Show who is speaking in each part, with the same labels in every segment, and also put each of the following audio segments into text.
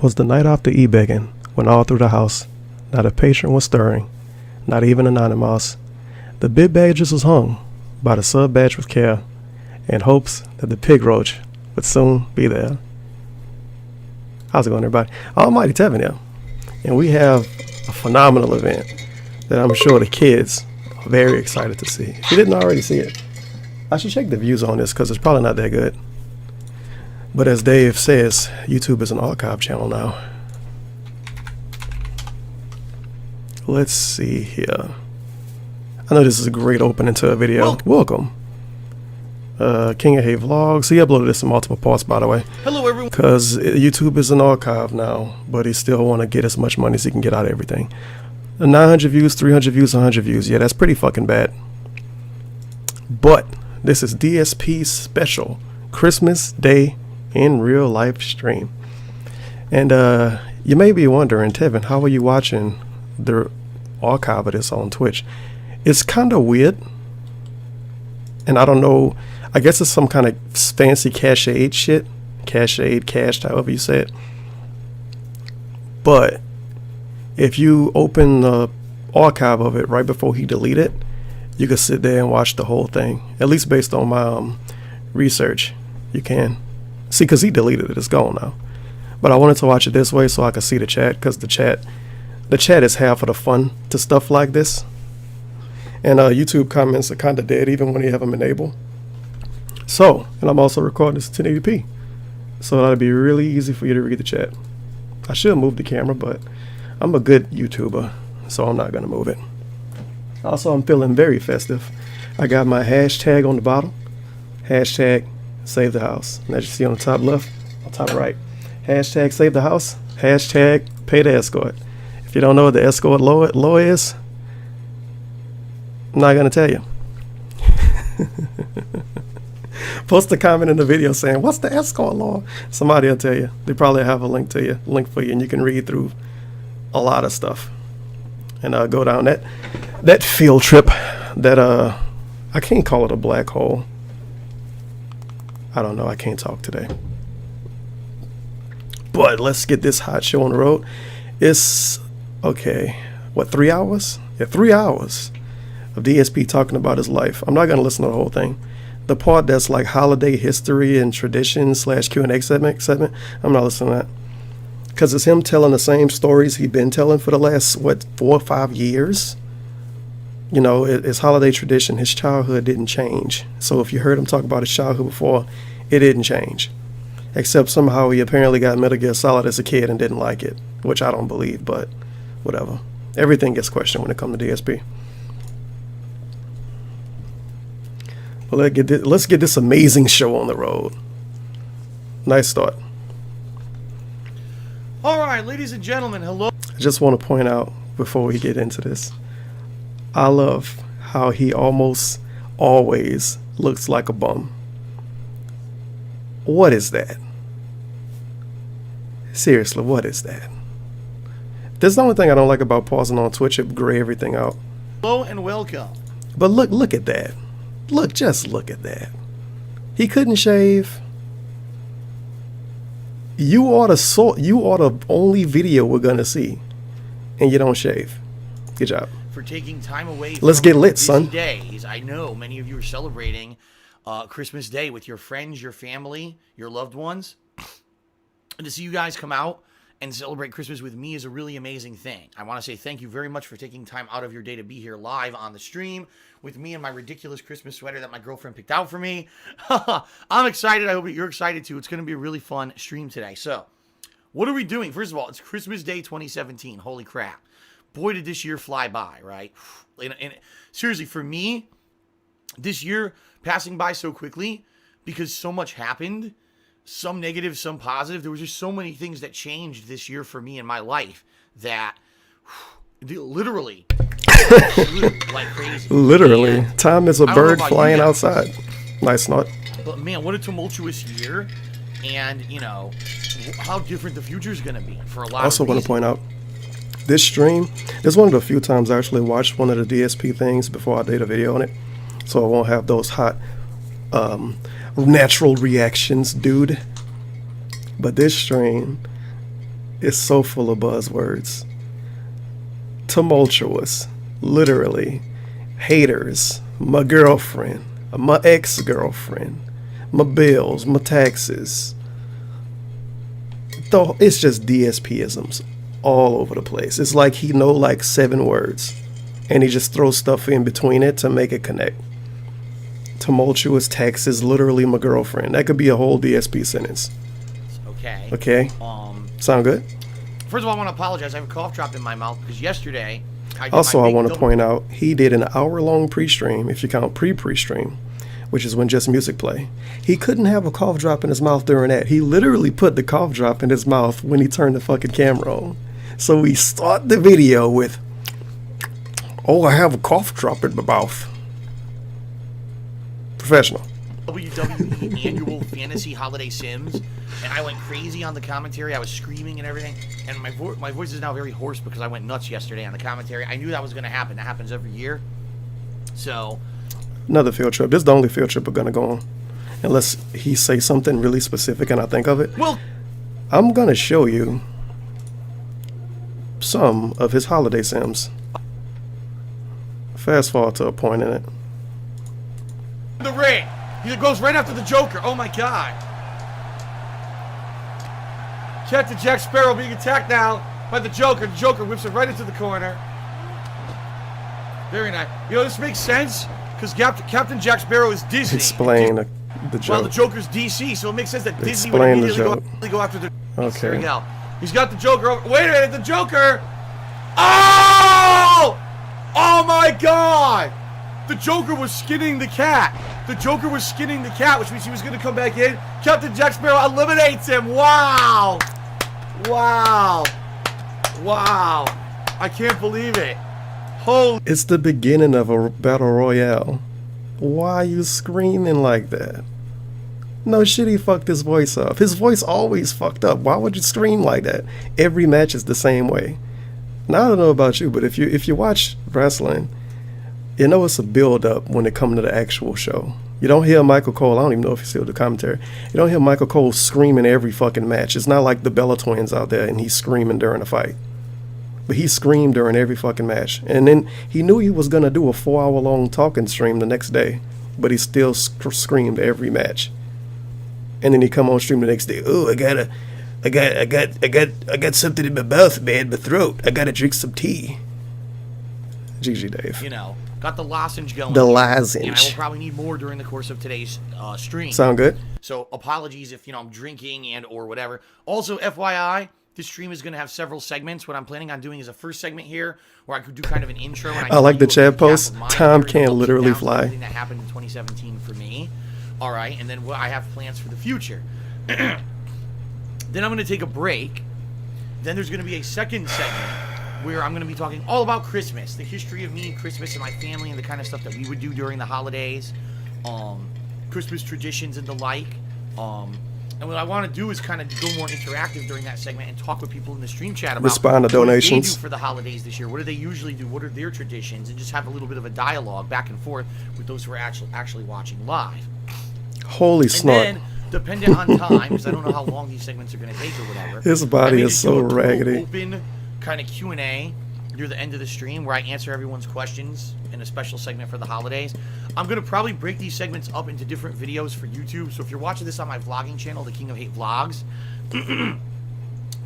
Speaker 1: 'Twas the night after e-begging, when all through the house, not a patron was stirring, not even an anonymous. The bib badges was hung by the sub badge with care, in hopes that the pig roach would soon be there. How's it going, everybody? Almighty Tevin here, and we have a phenomenal event that I'm sure the kids are very excited to see. If you didn't already see it, I should check the views on this because it's probably not that good. But as Dave says, YouTube is an archive channel now. Let's see here. I know this is a great opening to a video. Welcome. King of Hay Vlogs. He uploaded this in multiple parts, by the way.
Speaker 2: Hello, everyone.
Speaker 1: Because YouTube is an archive now, but he still want to get as much money as he can get out of everything. 900 views, 300 views, 100 views. Yeah, that's pretty fucking bad. But this is DSP special Christmas Day in real life stream. And you may be wondering, Tevin, how are you watching the archive of this on Twitch? It's kind of weird. And I don't know, I guess it's some kind of fancy cached shit. Cached, however you say it. But if you open the archive of it right before he deleted it, you can sit there and watch the whole thing. At least based on my research, you can. See, because he deleted it, it's gone now. But I wanted to watch it this way so I could see the chat, because the chat is half of the fun to stuff like this. And YouTube comments are kind of dead even when you have them enabled. So, and I'm also recording this in 1080p. So that'll be really easy for you to read the chat. I should move the camera, but I'm a good YouTuber, so I'm not going to move it. Also, I'm feeling very festive. I got my hashtag on the bottom. Hashtag save the house. And as you see on the top left, on top right. Hashtag save the house. Hashtag pay the escort. If you don't know what the escort law is, I'm not going to tell you. Post a comment in the video saying, what's the escort law? Somebody will tell you. They probably have a link for you, and you can read through a lot of stuff. And go down that field trip that I can't call it a black hole. I don't know. I can't talk today. But let's get this hot show on the road. It's, okay, what, 3 hours? Yeah, 3 hours of DSP talking about his life. I'm not going to listen to the whole thing. The part that's like holiday history and tradition / Q&A segment, I'm not listening to that. Because it's him telling the same stories he's been telling for the last, 4 or 5 years. You know, it's holiday tradition. His childhood didn't change. So if you heard him talk about his childhood before, it didn't change. Except somehow he apparently got Metal Gear Solid as a kid and didn't like it. Which I don't believe, but whatever. Everything gets questioned when it comes to DSP. But let's get this amazing show on the road. Nice start.
Speaker 2: All right, ladies and gentlemen, hello.
Speaker 1: I just want to point out before we get into this, I love how he almost always looks like a bum. What is that? Seriously, what is that? That's the only thing I don't like about pausing on Twitch. It gray everything out.
Speaker 2: Hello and welcome.
Speaker 1: But look at that. Just look at that. He couldn't shave. You are the only video we're gonna see, and you don't shave. Good job.
Speaker 2: For taking time away.
Speaker 1: Let's get lit, son.
Speaker 2: Days. I know many of you are celebrating Christmas Day with your friends, your family, your loved ones. And to see you guys come out and celebrate Christmas with me is a really amazing thing. I want to say thank you very much for taking time out of your day to be here live on the stream with me and my ridiculous Christmas sweater that my girlfriend picked out for me. I'm excited. I hope you're excited too. It's going to be a really fun stream today. So, what are we doing? First of all, it's Christmas Day 2017. Holy crap. Boy, did this year fly by, right? And seriously, for me, this year passing by so quickly because so much happened. Some negative, some positive. There was just so many things that changed this year for me in my life that literally like crazy.
Speaker 1: Literally.
Speaker 2: And
Speaker 1: time is a bird flying outside. Nice knot.
Speaker 2: But man, what a tumultuous year. And, you know, how different the future is going to be for a lot
Speaker 1: I also
Speaker 2: of
Speaker 1: want to point out, this stream is one of the few times I actually watched one of the DSP things before I did a video on it. So I won't have those hot natural reactions, dude. But this stream, is so full of buzzwords. Tumultuous, literally. Haters, my girlfriend, my ex-girlfriend, my bills, my taxes. It's just DSP-isms all over the place. It's like he know like 7 words, and he just throws stuff in between it to make it connect. Tumultuous taxes, literally my girlfriend. That could be a whole DSP sentence.
Speaker 2: Okay.
Speaker 1: Okay. Sound good?
Speaker 2: First of all, I want to apologize. I have a cough drop in my mouth because yesterday. I
Speaker 1: want to point out he did an hour-long pre-stream, if you count pre-stream, which is when just music play. He couldn't have a cough drop in his mouth during that. He literally put the cough drop in his mouth when he turned the fucking camera on. So we start the video with, "Oh, I have a cough drop in my mouth." Professional.
Speaker 2: WWE annual fantasy holiday sims, and I went crazy on the commentary. I was screaming and everything, and my voice is now very hoarse because I went nuts yesterday on the commentary. I knew that was going to happen. That happens every year. So
Speaker 1: another field trip. This is the only field trip we're gonna go on, unless he say something really specific and I think of it.
Speaker 2: Well,
Speaker 1: I'm gonna show you some of his holiday sims. Fast forward to a point in it.
Speaker 2: The ring. He goes right after the Joker. Oh my God. Captain Jack Sparrow being attacked now by the Joker. The Joker whips it right into the corner. Very nice. You know, this makes sense because Captain Jack Sparrow is Disney.
Speaker 1: Explain the joke.
Speaker 2: Well, the Joker's DC, so it makes sense that Disney would
Speaker 1: Explain the
Speaker 2: immediately go after the.
Speaker 1: Okay.
Speaker 2: There we go. He's got the Joker over. Wait a minute, the Joker. Oh! Oh my God! The Joker was skinning the cat. The Joker was skinning the cat, which means he was going to come back in. Captain Jack Sparrow eliminates him. Wow. Wow. Wow. I can't believe it. Holy.
Speaker 1: It's the beginning of a battle royale. Why are you screaming like that? No shit, he fucked his voice up. His voice always fucked up. Why would you scream like that? Every match is the same way. Now, I don't know about you, but if you watch wrestling, you know it's a build-up when it comes to the actual show. You don't hear Michael Cole, I don't even know if you see the commentary, you don't hear Michael Cole screaming every fucking match. It's not like the Bella Twins out there and he's screaming during a fight. But he screamed during every fucking match. And then he knew he was going to do a 4-hour-long talking stream the next day, but he still screamed every match. And then he come on stream the next day, "Oh, I got something in my mouth, man, my throat. I got to drink some tea." GG Dave.
Speaker 2: You know, got the lozenge going.
Speaker 1: The lozenge.
Speaker 2: And I will probably need more during the course of today's stream.
Speaker 1: Sound good?
Speaker 2: So apologies if, I'm drinking and or whatever. Also, FYI, this stream is going to have several segments. What I'm planning on doing is a first segment here where I could do kind of an intro. And
Speaker 1: I like the chat post. Time can't literally fly.
Speaker 2: Everything that happened in 2017 for me. All right. And then what I have plans for the future. Then I'm going to take a break. Then there's going to be a second segment where I'm going to be talking all about Christmas, the history of me and Christmas and my family and the kind of stuff that we would do during the holidays, Christmas traditions and the like. And what I want to do is kind of go more interactive during that segment and talk with people in the stream chat about
Speaker 1: respond to donations.
Speaker 2: What do they do for the holidays this year? What do they usually do? What are their traditions? And just have a little bit of a dialogue back and forth with those who are actually watching live.
Speaker 1: Holy snort.
Speaker 2: And then, dependent on time, because I don't know how long these segments are going to take or whatever.
Speaker 1: His body is so raggedy.
Speaker 2: Open kind of Q&A near the end of the stream where I answer everyone's questions in a special segment for the holidays. I'm going to probably break these segments up into different videos for YouTube. So if you're watching this on my vlogging channel, The King of Hate Vlogs,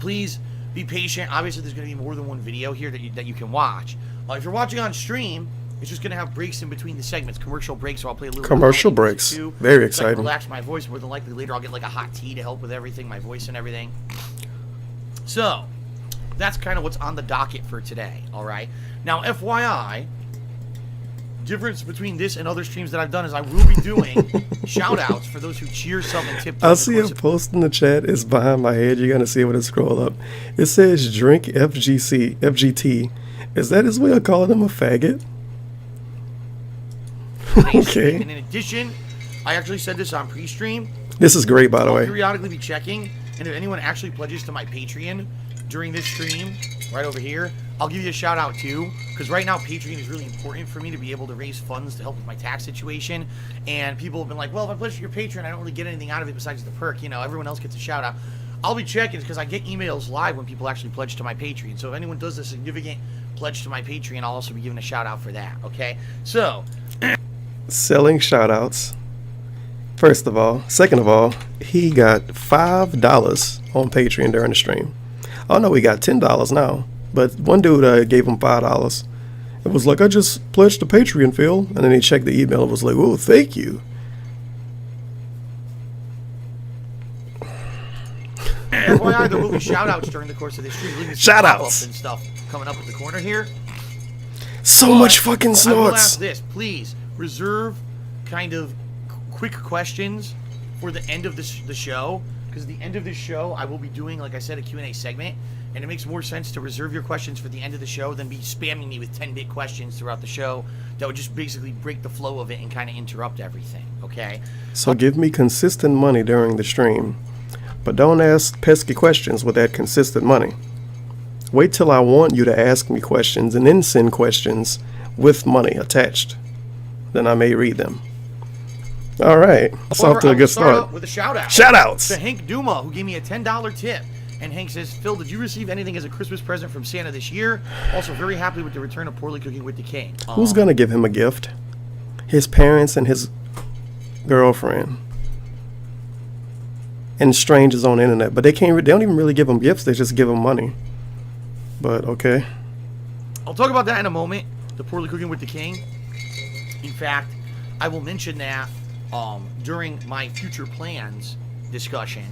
Speaker 2: please be patient. Obviously, there's going to be more than one video here that you can watch. If you're watching on stream, it's just going to have breaks in between the segments, commercial breaks, so I'll play a little
Speaker 1: commercial breaks.
Speaker 2: Too,
Speaker 1: very
Speaker 2: so
Speaker 1: exciting.
Speaker 2: I can relax my voice. More than likely later I'll get like a hot tea to help with everything, my voice and everything. So that's kind of what's on the docket for today, all right? Now, FYI, difference between this and other streams that I've done is I will be doing shout-outs for those who cheer, sub, and tip.
Speaker 1: I see a post in the chat. It's behind my head. You're going to see it when it scroll up. It says, "Drink FGT. Is that his way of calling him a faggot? Okay.
Speaker 2: And in addition, I actually said this on pre-stream.
Speaker 1: This is great, by the way.
Speaker 2: I'll periodically be checking, and if anyone actually pledges to my Patreon during this stream, right over here, I'll give you a shout out too, because right now Patreon is really important for me to be able to raise funds to help with my tax situation. And people have been like, well, if I pledge to your Patreon, I don't really get anything out of it besides the perk. Everyone else gets a shout out. I'll be checking because I get emails live when people actually pledge to my Patreon. So if anyone does a significant pledge to my Patreon, I'll also be giving a shout out for that. Okay, so
Speaker 1: selling shout outs. First of all, second of all, he got $5 on Patreon during the stream. Oh no, he got $10 now. But one dude gave him $5. It was like, I just pledged to Patreon, Phil. And then he checked the email and was like, oh, thank you.
Speaker 2: FYI, there will be shout outs during the course of this stream.
Speaker 1: Shout outs
Speaker 2: and stuff coming up at the corner here.
Speaker 1: So much fucking
Speaker 2: I will
Speaker 1: snorts.
Speaker 2: ask this, please reserve kind of quick questions for the end of the show, because at the end of this show I will be doing, like I said, a Q&A segment, and it makes more sense to reserve your questions for the end of the show than be spamming me with 10-bit questions throughout the show that would just basically break the flow of it and kind of interrupt everything. Okay,
Speaker 1: So give me consistent money during the stream, but don't ask pesky questions with that consistent money. Wait till I want you to ask me questions and then send questions with money attached. Then I may read them. All right, it's off to a good start.
Speaker 2: With a shout out.
Speaker 1: Shout outs
Speaker 2: to Hank Duma, who gave me a $10 tip. And Hank says, Phil, did you receive anything as a Christmas present from Santa this year? Also, very happy with the return of Poorly Cooking with the King.
Speaker 1: Who's gonna give him a gift? His parents and his girlfriend. And strangers on the internet, but they don't even really give him gifts. They just give him money. But okay.
Speaker 2: I'll talk about that in a moment. The Poorly Cooking with the King. In fact, I will mention that during my future plans discussion.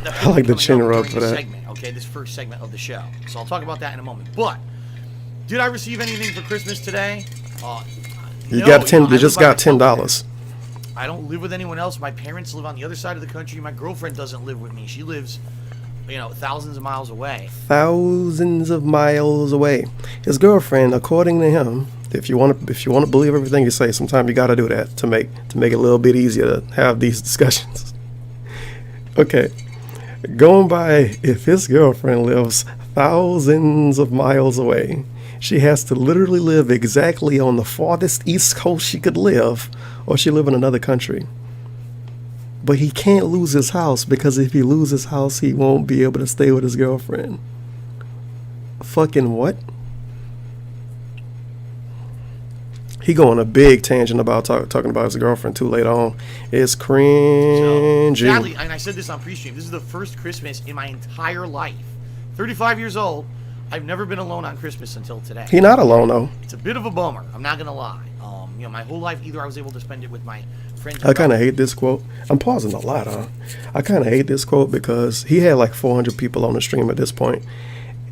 Speaker 1: I like the chin rub for that.
Speaker 2: Segment, okay, this first segment of the show. So I'll talk about that in a moment. But did I receive anything for Christmas today?
Speaker 1: You just got $10.
Speaker 2: I don't live with anyone else. My parents live on the other side of the country. My girlfriend doesn't live with me. She lives, thousands of miles away.
Speaker 1: Thousands of miles away. His girlfriend, according to him, if you want to believe everything you say, sometimes you got to do that to make it a little bit easier to have these discussions. Okay, going by if his girlfriend lives thousands of miles away, she has to literally live exactly on the farthest east coast she could live, or she live in another country. But he can't lose his house, because if he loses his house, he won't be able to stay with his girlfriend. Fucking what? He go on a big tangent about talking about his girlfriend too later on. It's cringy.
Speaker 2: So, sadly, and I said this on pre-stream, this is the first Christmas in my entire life. 35 years old, I've never been alone on Christmas until today.
Speaker 1: He not alone though.
Speaker 2: It's a bit of a bummer. I'm not gonna lie. My whole life, either I was able to spend it with my friends.
Speaker 1: I kind of hate this quote. I'm pausing a lot, huh? I kind of hate this quote because he had like 400 people on the stream at this point.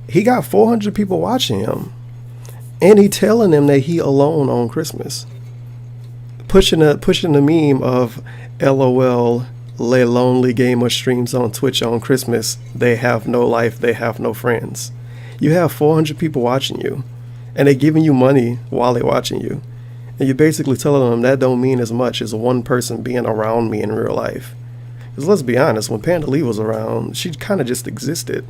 Speaker 1: He got 400 people watching him, and he telling them that he alone on Christmas. Pushing the meme of LOL, lay lonely gamer streams on Twitch on Christmas. They have no life. They have no friends. You have 400 people watching you, and they're giving you money while they're watching you. And you're basically telling them that don't mean as much as one person being around me in real life. Because let's be honest, when Panda Lee was around, she kind of just existed.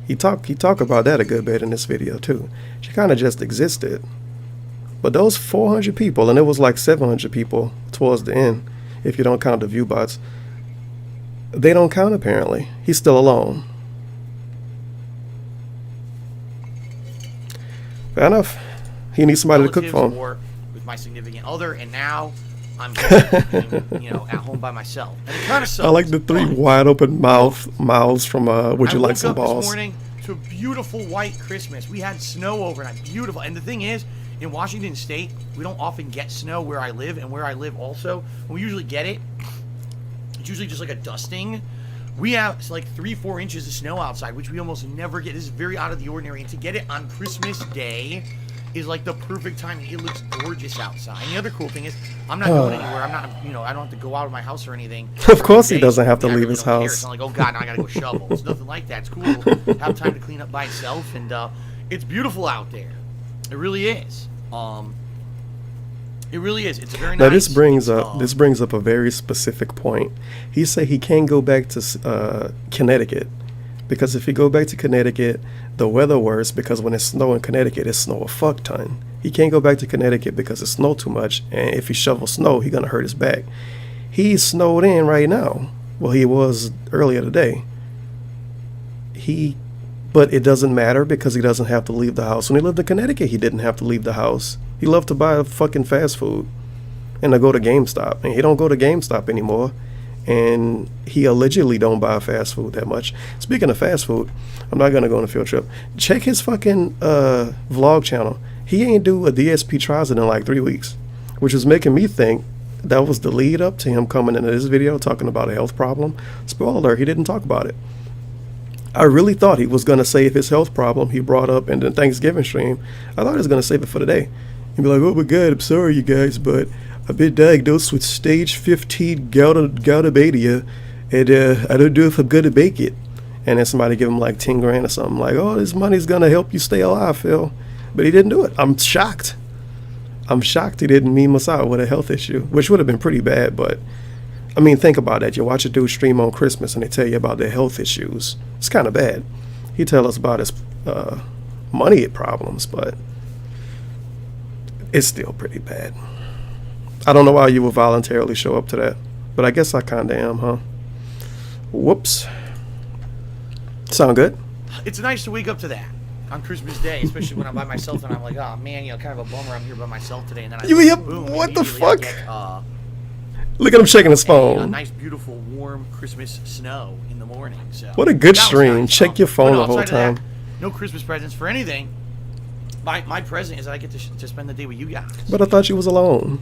Speaker 1: He talk about that a good bit in this video too. She kind of just existed. But those 400 people, and it was like 700 people towards the end, if you don't count the view bots, they don't count apparently. He's still alone. Fair enough. He needs somebody to cook for him.
Speaker 2: With my significant other, and now I'm at home by myself. And it kind of sucks.
Speaker 1: I like the three wide open mouths from Would You Like Some Balls?
Speaker 2: I woke up this morning to a beautiful white Christmas. We had snow overnight, beautiful. And the thing is, in Washington State, we don't often get snow where I live, and where I live also, when we usually get it, it's usually just like a dusting. We have like 3-4 inches of snow outside, which we almost never get. This is very out of the ordinary, and to get it on Christmas Day is like the perfect time. It looks gorgeous outside. And the other cool thing is, I'm not going anywhere. I'm not, I don't have to go out of my house or anything.
Speaker 1: Of course he doesn't have to leave his house.
Speaker 2: It's not like, oh God, now I gotta go shovel. It's nothing like that. It's cool to have time to clean up by itself, and it's beautiful out there. It really is. It really is. It's a very nice.
Speaker 1: Now this brings up a very specific point. He said he can't go back to Connecticut, because if he go back to Connecticut, the weather worse, because when it's snow in Connecticut, it's snow a fuck ton. He can't go back to Connecticut because it snow too much, and if he shovels snow, he gonna hurt his back. He's snowed in right now. Well, he was earlier today. But it doesn't matter because he doesn't have to leave the house. When he lived in Connecticut, he didn't have to leave the house. He loved to buy fucking fast food and to go to GameStop. And he don't go to GameStop anymore. And he allegedly don't buy fast food that much. Speaking of fast food, I'm not going to go on a field trip. Check his fucking vlog channel. He ain't do a DSP trials in like 3 weeks, which was making me think that was the lead up to him coming into this video talking about a health problem. Spoiler alert, he didn't talk about it. I really thought he was going to save his health problem he brought up in the Thanksgiving stream. I thought he was going to save it for today. He'd be like, oh my God, I'm sorry, you guys, but I've been diagnosed with stage 15 goutopania, and I don't know if I'm going to make it. And then somebody give him like 10 grand or something, like, oh, this money's going to help you stay alive, Phil. But he didn't do it. I'm shocked. I'm shocked he didn't meme us out with a health issue, which would have been pretty bad, but I mean, think about that. You watch a dude stream on Christmas and they tell you about their health issues. It's kind of bad. He tell us about his money problems, but it's still pretty bad. I don't know why you would voluntarily show up to that, but I guess I kind of am, huh? Whoops. Sound good?
Speaker 2: It's nice to wake up to that on Christmas Day, especially when I'm by myself and I'm like, oh man, kind of a bummer I'm here by myself today. And then boom,
Speaker 1: what the
Speaker 2: immediately
Speaker 1: fuck? Look at him checking his phone.
Speaker 2: A nice, beautiful, warm Christmas snow in the morning. So
Speaker 1: what a good stream.
Speaker 2: Nice.
Speaker 1: Check your phone the whole time.
Speaker 2: No Christmas presents for anything. My present is that I get to spend the day with you guys.
Speaker 1: But I thought you was alone.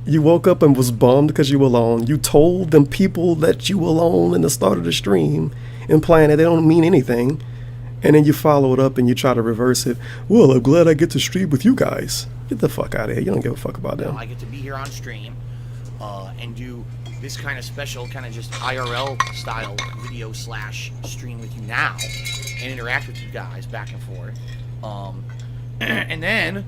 Speaker 1: You woke up and was bummed because you were alone. You told them people that you were alone in the start of the stream, implying that they don't mean anything. And then you follow it up and you try to reverse it. Well, I'm glad I get to stream with you guys. Get the fuck out of here. You don't give a fuck about them.
Speaker 2: I get to be here on stream and do this kind of special, kind of just IRL style video / stream with you now and interact with you guys back and forth. And then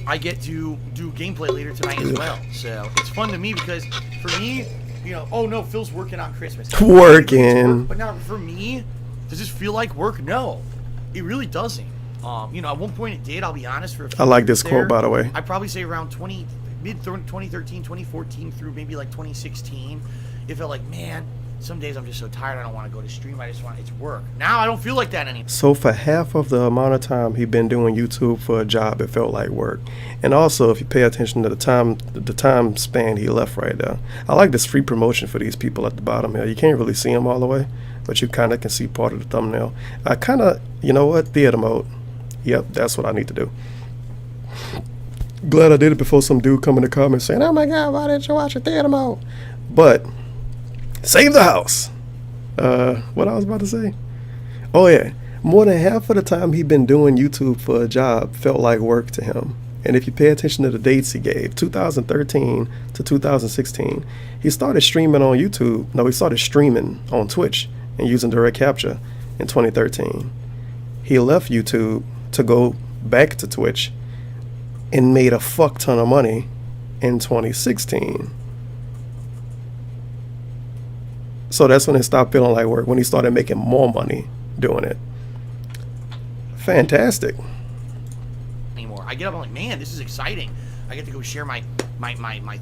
Speaker 2: I get to do gameplay later tonight as well. So it's fun to me because for me, you know, oh no, Phil's working on Christmas.
Speaker 1: Working.
Speaker 2: But now for me, does this feel like work? No, it really doesn't. You know, at one point it did, I'll be honest.
Speaker 1: I like this quote, by the way.
Speaker 2: I'd probably say around mid-2013, 2014 through maybe like 2016. It felt like, man, some days I'm just so tired I don't want to go to stream. I just want, it's work. Now I don't feel like that anymore.
Speaker 1: So for half of the amount of time he'd been doing YouTube for a job, it felt like work. And also, if you pay attention to the time span he left right there. I like this free promotion for these people at the bottom here. You can't really see them all the way, but you kind of can see part of the thumbnail. I kind of, you know what, theater mode. Yep, that's what I need to do. Glad I did it before some dude come in the comments saying, oh my God, why didn't you watch a theater mode? But, save the house. What I was about to say? Oh yeah, more than half of the time he'd been doing YouTube for a job felt like work to him. And if you pay attention to the dates he gave, 2013 to 2016, he started streaming on YouTube. No, he started streaming on Twitch and using direct capture in 2013. He left YouTube to go back to Twitch and made a fuck ton of money in 2016. So that's when it stopped feeling like work, when he started making more money doing it. Fantastic.
Speaker 2: Anymore. I get up, I'm like, man, this is exciting. I get to go share my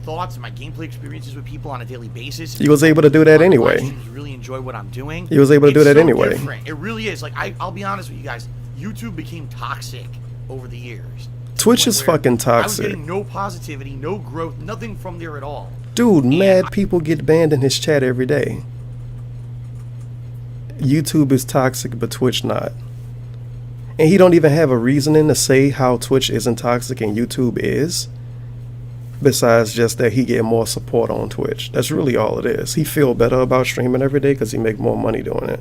Speaker 2: thoughts and my gameplay experiences with people on a daily basis.
Speaker 1: He was able to do that anyway.
Speaker 2: Really enjoy what I'm doing.
Speaker 1: He was able to do that anyway.
Speaker 2: Different. It really is. Like I'll be honest with you guys. YouTube became toxic over the years.
Speaker 1: Twitch is fucking toxic. I was
Speaker 2: getting no positivity, no growth, nothing from there at all.
Speaker 1: Dude, mad people get banned in his chat every day. YouTube is toxic, but Twitch not. And he don't even have a reasoning to say how Twitch isn't toxic and YouTube is. Besides just that he get more support on Twitch. That's really all it is. He feel better about streaming every day because he make more money doing it.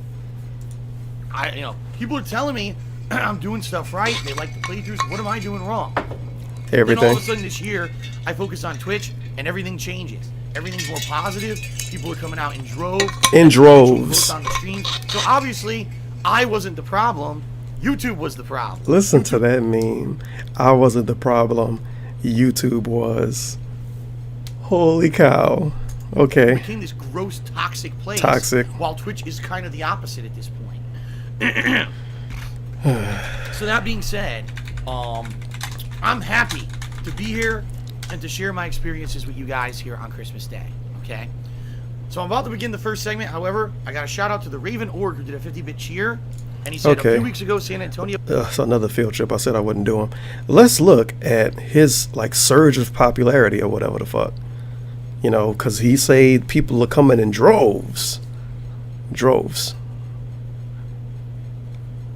Speaker 2: You know, people are telling me I'm doing stuff right. They like the playthroughs. What am I doing wrong?
Speaker 1: Everything.
Speaker 2: Then all of a sudden this year, I focus on Twitch and everything changes. Everything's more positive. People are coming out in droves.
Speaker 1: In droves.
Speaker 2: On the stream. So obviously, I wasn't the problem. YouTube was the problem.
Speaker 1: Listen to that meme. I wasn't the problem. YouTube was. Holy cow. Okay.
Speaker 2: It became this gross, toxic place.
Speaker 1: Toxic.
Speaker 2: While Twitch is kind of the opposite at this point. So that being said, I'm happy to be here and to share my experiences with you guys here on Christmas Day. Okay. So I'm about to begin the first segment. However, I got a shout out to the Raven Org who did a 50-bit cheer. And he said a few weeks ago, San Antonio.
Speaker 1: It's another field trip. I said I wouldn't do him. Let's look at his like surge of popularity or whatever the fuck. You know, because he said people are coming in droves. Droves.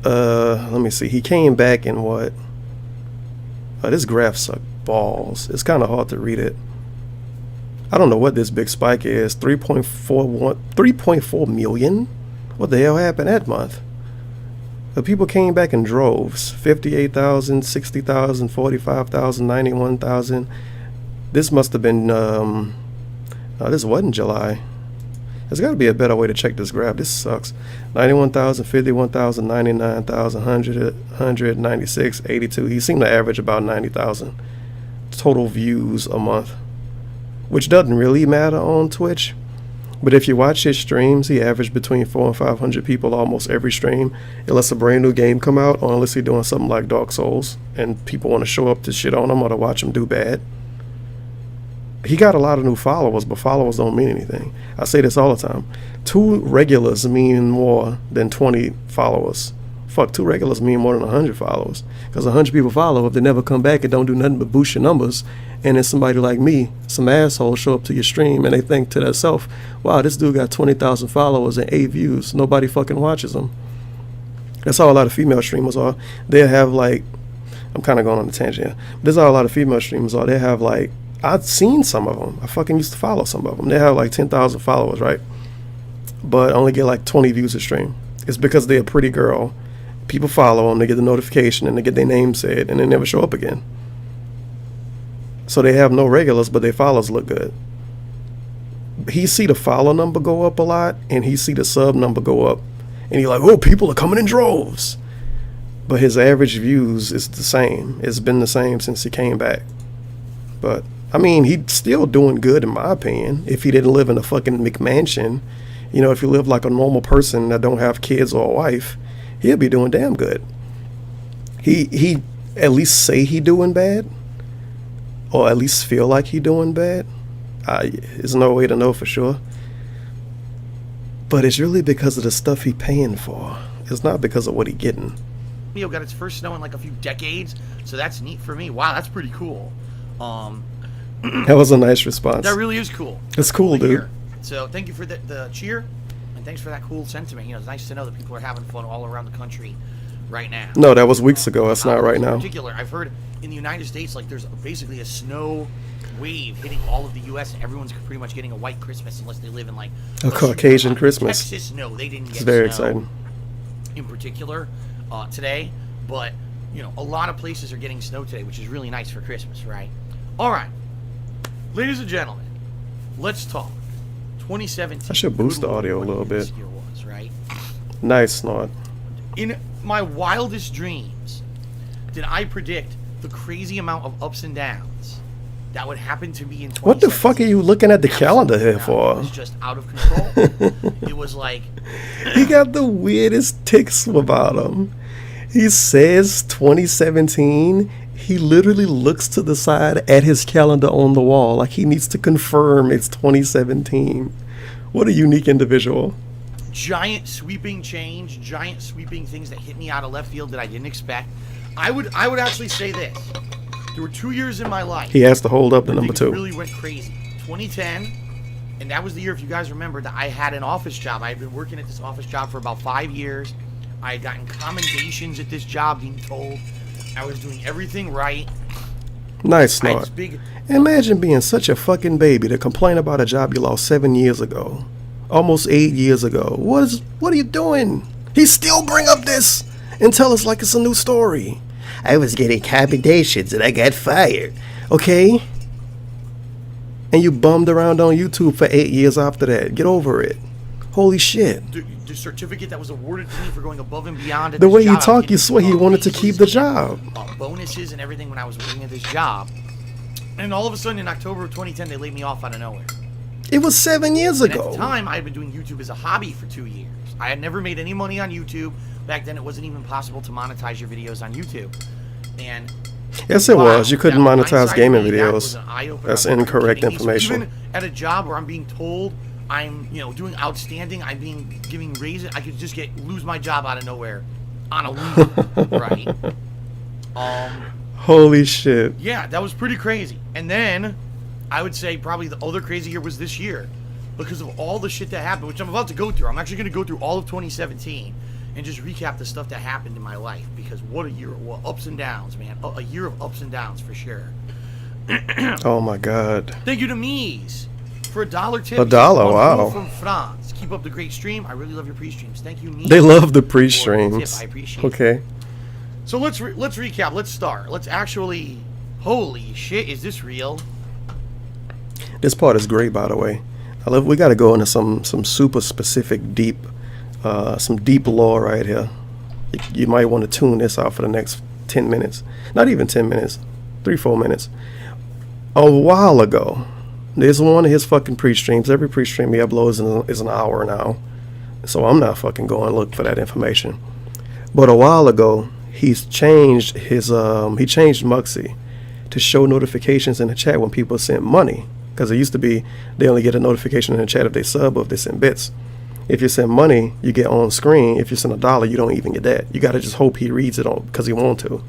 Speaker 1: Let me see. He came back in what? This graph sucks balls. It's kind of hard to read it. I don't know what this big spike is. 3.4 million? What the hell happened that month? The people came back in droves. 58,000, 60,000, 45,000, 91,000. This must have been, this wasn't July. There's got to be a better way to check this graph. This sucks. 91,000, 51,000, 99,000, 100, 196, 82. He seemed to average about 90,000 total views a month, which doesn't really matter on Twitch. But if you watch his streams, he averaged between 400 and 500 people almost every stream, unless a brand new game come out, or unless he's doing something like Dark Souls, and people want to show up to shit on him or to watch him do bad. He got a lot of new followers, but followers don't mean anything. I say this all the time. 2 regulars mean more than 20 followers. Fuck, 2 regulars mean more than 100 followers. Because 100 people follow, if they never come back and don't do nothing but boost your numbers, and then somebody like me, some asshole, show up to your stream and they think to themselves, wow, this dude got 20,000 followers and 8 views. Nobody fucking watches him. That's how a lot of female streamers are. They'll have like, I'm kind of going on a tangent here. This is how a lot of female streamers are. They have like, I've seen some of them. I fucking used to follow some of them. They have like 10,000 followers, right? But only get like 20 views a stream. It's because they're a pretty girl. People follow them, they get the notification, and they get their name said, and they never show up again. So they have no regulars, but their followers look good. He see the follow number go up a lot, and he see the sub number go up. And he's like, oh, people are coming in droves. But his average views is the same. It's been the same since he came back. But I mean, he's still doing good in my opinion. If he didn't live in a fucking McMansion, you know, if he lived like a normal person that don't have kids or a wife, he'll be doing damn good. He at least say he doing bad, or at least feel like he doing bad. There's no way to know for sure. But it's really because of the stuff he paying for. It's not because of what he getting.
Speaker 2: Got its first snow in like a few decades, so that's neat for me. Wow, that's pretty cool.
Speaker 1: That was a nice response.
Speaker 2: That really is cool.
Speaker 1: It's cool, dude.
Speaker 2: Hear. So thank you for the cheer, and thanks for that cool sentiment. You know, it's nice to know that people are having fun all around the country right now.
Speaker 1: No, that was weeks ago. That's not right now.
Speaker 2: In particular, I've heard in the United States, like there's basically a snow wave hitting all of the U.S. and everyone's pretty much getting a white Christmas unless they live in like
Speaker 1: a Caucasian Christmas.
Speaker 2: Texas, no, they didn't get
Speaker 1: it's very
Speaker 2: snow
Speaker 1: exciting.
Speaker 2: In particular today, but you know, a lot of places are getting snow today, which is really nice for Christmas, right? All right, ladies and gentlemen, let's talk 2017.
Speaker 1: I should boost the audio a little bit.
Speaker 2: This year was, right?
Speaker 1: Nice snort.
Speaker 2: In my wildest dreams, did I predict the crazy amount of ups and downs that would happen to me in 2017?
Speaker 1: What the fuck are you looking at the calendar here for?
Speaker 2: It was just out of control. It was like...
Speaker 1: He got the weirdest ticks about him. He says 2017. He literally looks to the side at his calendar on the wall like he needs to confirm it's 2017. What a unique individual.
Speaker 2: Giant sweeping change, giant sweeping things that hit me out of left field that I didn't expect. I would actually say this. There were 2 years in my life.
Speaker 1: He has to hold up the number 2.
Speaker 2: Really went crazy. 2010, and that was the year, if you guys remember, that I had an office job. I had been working at this office job for about 5 years. I had gotten commendations at this job, being told I was doing everything right.
Speaker 1: Nice snort. Imagine being such a fucking baby to complain about a job you lost 7 years ago. Almost 8 years ago. What are you doing? He still bring up this and tell us like it's a new story. I was getting commendations and I got fired. Okay? And you bummed around on YouTube for 8 years after that. Get over it. Holy shit.
Speaker 2: The certificate that was awarded to me for going above and beyond.
Speaker 1: The way you talk, you swear he wanted to keep the job.
Speaker 2: Bonuses and everything when I was working at this job. And all of a sudden in October of 2010, they laid me off out of nowhere.
Speaker 1: It was 7 years ago.
Speaker 2: At the time, I had been doing YouTube as a hobby for 2 years. I had never made any money on YouTube. Back then, it wasn't even possible to monetize your videos on YouTube. And
Speaker 1: Yes, it was. You couldn't
Speaker 2: That
Speaker 1: monetize
Speaker 2: blindsided
Speaker 1: gaming
Speaker 2: me. That was
Speaker 1: videos.
Speaker 2: an eye-opener.
Speaker 1: That's
Speaker 2: I'm like,
Speaker 1: incorrect
Speaker 2: kidding me? So
Speaker 1: information.
Speaker 2: even at a job where I'm being told I'm, doing outstanding, I'm being giving raises, I could just lose my job out of nowhere on a week, right?
Speaker 1: Holy shit.
Speaker 2: Yeah, that was pretty crazy. And then I would say probably the other crazy year was this year because of all the shit that happened, which I'm about to go through. I'm actually going to go through all of 2017 and just recap the stuff that happened in my life because what a year, what ups and downs, man. A year of ups and downs for sure.
Speaker 1: Oh my God.
Speaker 2: Thank you to Mies for $1 tip.
Speaker 1: $1, wow.
Speaker 2: From France. Keep up the great stream. I really love your pre-streams. Thank you, Mies.
Speaker 1: They love the
Speaker 2: for the
Speaker 1: pre-streams.
Speaker 2: tip. I appreciate it.
Speaker 1: Okay.
Speaker 2: So let's recap. Let's start. Let's actually. Holy shit! Is this real?
Speaker 1: This part is great, by the way. We got to go into some super specific, deep, some deep lore right here. You might want to tune this out for the next 10 minutes. Not even 10 minutes. 3-4 minutes. A while ago, there's one of his fucking pre-streams. Every pre-stream he uploads is an hour now. So I'm not fucking going to look for that information. But a while ago, he's changed his he changed Muxy to show notifications in the chat when people sent money, because it used to be they only get a notification in the chat if they sub or if they send bits. If you send money, you get on screen. If you send $1, you don't even get that. You got to just hope he reads it on because he want to.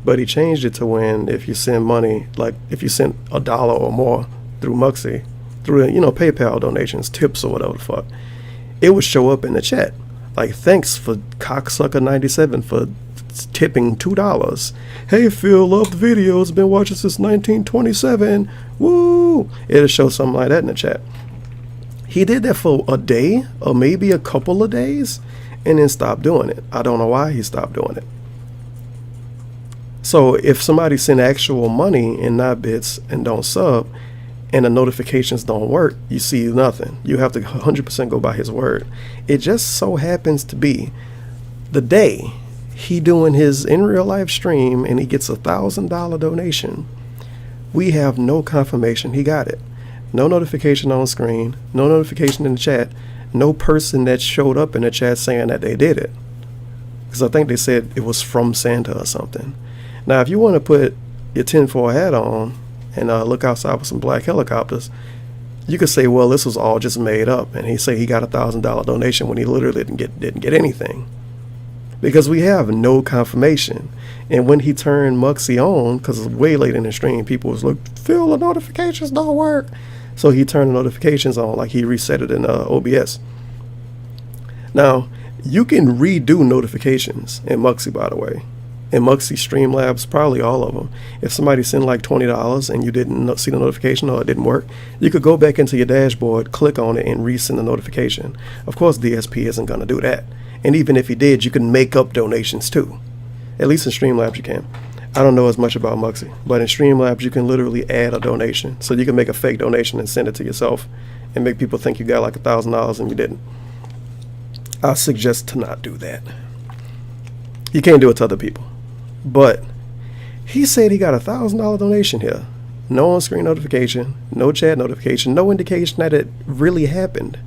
Speaker 1: But he changed it to when if you send money, like if you send $1 or more through Muxy, through PayPal donations, tips or whatever the fuck, it would show up in the chat. Like, thanks for Cocksucker97 for tipping $2. Hey, Phil, love the videos. Been watching since 1927. Woo! It'll show something like that in the chat. He did that for a day or maybe a couple of days and then stopped doing it. I don't know why he stopped doing it. So if somebody send actual money and not bits and don't sub, and the notifications don't work, you see nothing. You have to 100% go by his word. It just so happens to be the day he doing his in real life stream and he gets $1,000 donation. We have no confirmation he got it. No notification on screen, no notification in the chat, no person that showed up in the chat saying that they did it. Because I think they said it was from Santa or something. Now, if you want to put your tinfoil hat on and look outside for some black helicopters, you could say, well, this was all just made up, and he say he got $1,000 donation when he literally didn't get anything, because we have no confirmation. And when he turned Muxy on, because it's way late in the stream, people was like, Phil, the notifications don't work. So he turned the notifications on, like he reset it in OBS. Now, you can redo notifications in Muxy, by the way. In Muxy Streamlabs, probably all of them. If somebody sent like $20 and you didn't see the notification or it didn't work, you could go back into your dashboard, click on it, and resend the notification. Of course, DSP isn't going to do that. And even if he did, you can make up donations too. At least in Streamlabs you can. I don't know as much about Muxy, but in Streamlabs you can literally add a donation. So you can make a fake donation and send it to yourself and make people think you got like $1,000 and you didn't. I suggest to not do that. You can't do it to other people. But he said he got $1,000 donation here. No on-screen notification, no chat notification, no indication that it really happened.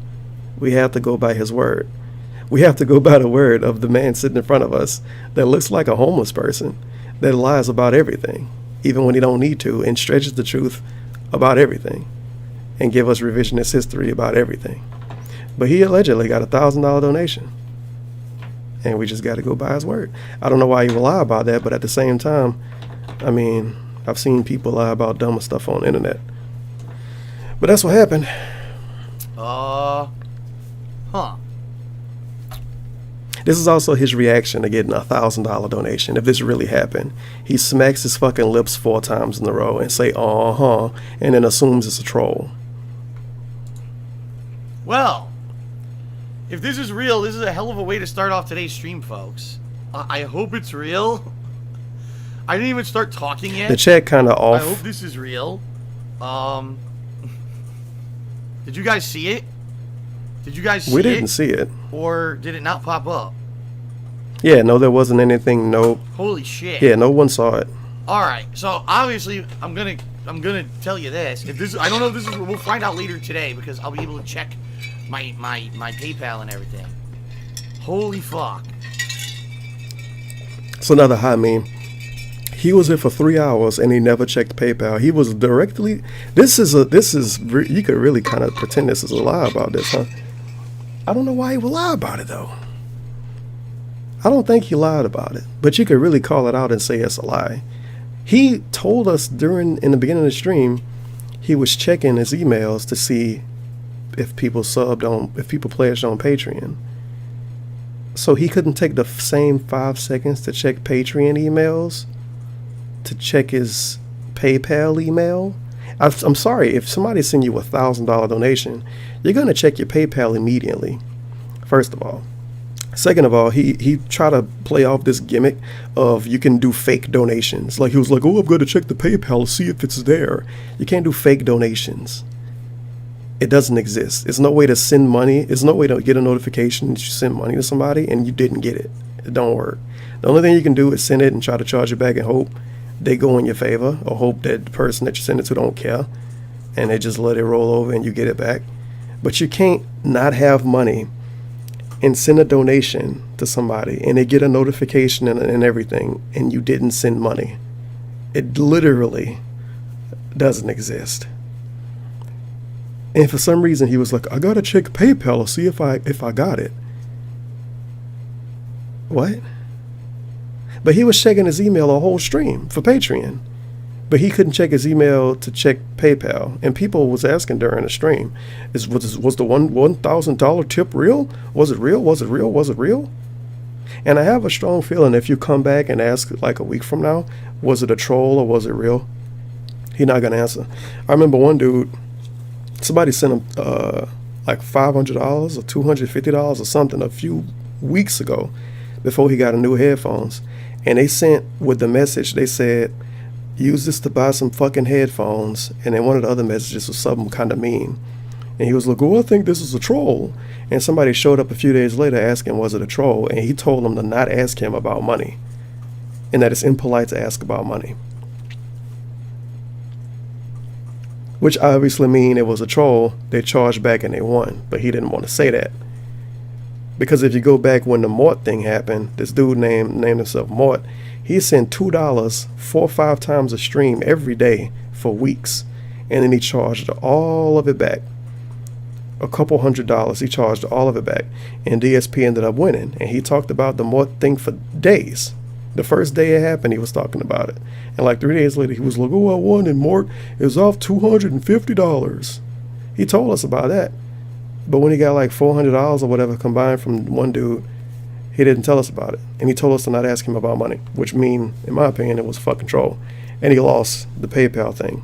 Speaker 1: We have to go by his word. We have to go by the word of the man sitting in front of us that looks like a homeless person, that lies about everything, even when he don't need to, and stretches the truth about everything, and give us revisionist history about everything. But he allegedly got $1,000 donation. And we just got to go by his word. I don't know why he would lie about that, but at the same time, I mean, I've seen people lie about dumber stuff on the internet. But that's what happened. This is also his reaction to getting $1,000 donation. If this really happened, he smacks his fucking lips 4 times in a row and say, and then assumes it's a troll.
Speaker 2: Well, if this is real, this is a hell of a way to start off today's stream, folks. I hope it's real. I didn't even start talking yet.
Speaker 1: The chat kind of off.
Speaker 2: I hope this is real. Did you guys see it? Did you guys see it?
Speaker 1: We didn't see it.
Speaker 2: Or did it not pop up?
Speaker 1: Yeah, no, there wasn't anything. No.
Speaker 2: Holy shit.
Speaker 1: Yeah, no one saw it.
Speaker 2: All right, so obviously I'm gonna tell you this. If this, I don't know if this is. We'll find out later today because I'll be able to check my PayPal and everything. Holy fuck.
Speaker 1: It's another high meme. He was there for 3 hours and he never checked PayPal. He was directly. You could really kind of pretend this is a lie about this, huh? I don't know why he would lie about it though. I don't think he lied about it, but you could really call it out and say it's a lie. He told us in the beginning of the stream, he was checking his emails to see if people pledged on Patreon. So he couldn't take the same 5 seconds to check Patreon emails to check his PayPal email. I'm sorry, if somebody send you a $1,000 donation, you're going to check your PayPal immediately, first of all. Second of all, he tried to play off this gimmick of you can do fake donations. Like he was like, oh, I'm going to check the PayPal to see if it's there. You can't do fake donations. It doesn't exist. There's no way to send money. There's no way to get a notification that you sent money to somebody and you didn't get it. It don't work. The only thing you can do is send it and try to charge it back and hope they go in your favor, or hope that the person that you send it to don't care and they just let it roll over and you get it back. But you can't not have money and send a donation to somebody and they get a notification and everything and you didn't send money. It literally doesn't exist. And for some reason he was like, I gotta check PayPal to see if I got it. What? But he was checking his email a whole stream for Patreon. But he couldn't check his email to check PayPal. And people was asking during the stream, was the $1,000 tip real? Was it real? Was it real? Was it real? And I have a strong feeling if you come back and ask like a week from now, was it a troll or was it real? He's not gonna answer. I remember one dude, somebody sent him like $500 or $250 or something a few weeks ago before he got a new headphones. And they sent with the message, they said, use this to buy some fucking headphones. And then one of the other messages was something kind of mean. And he was like, oh, I think this is a troll. And somebody showed up a few days later asking, was it a troll? And he told them to not ask him about money. And that it's impolite to ask about money. Which obviously mean it was a troll. They charged back and they won. But he didn't want to say that. Because if you go back when the Mort thing happened, this dude named himself Mort, he sent $2 4 or 5 times a stream every day for weeks. And then he charged all of it back. A couple $100, he charged all of it back. And DSP ended up winning. And he talked about the Mort thing for days. The first day it happened, he was talking about it. And like 3 days later, he was like, oh, I won and Mort is off $250. He told us about that. But when he got like $400 or whatever combined from one dude, he didn't tell us about it. And he told us to not ask him about money, which in my opinion, it was fucking troll. And he lost the PayPal thing.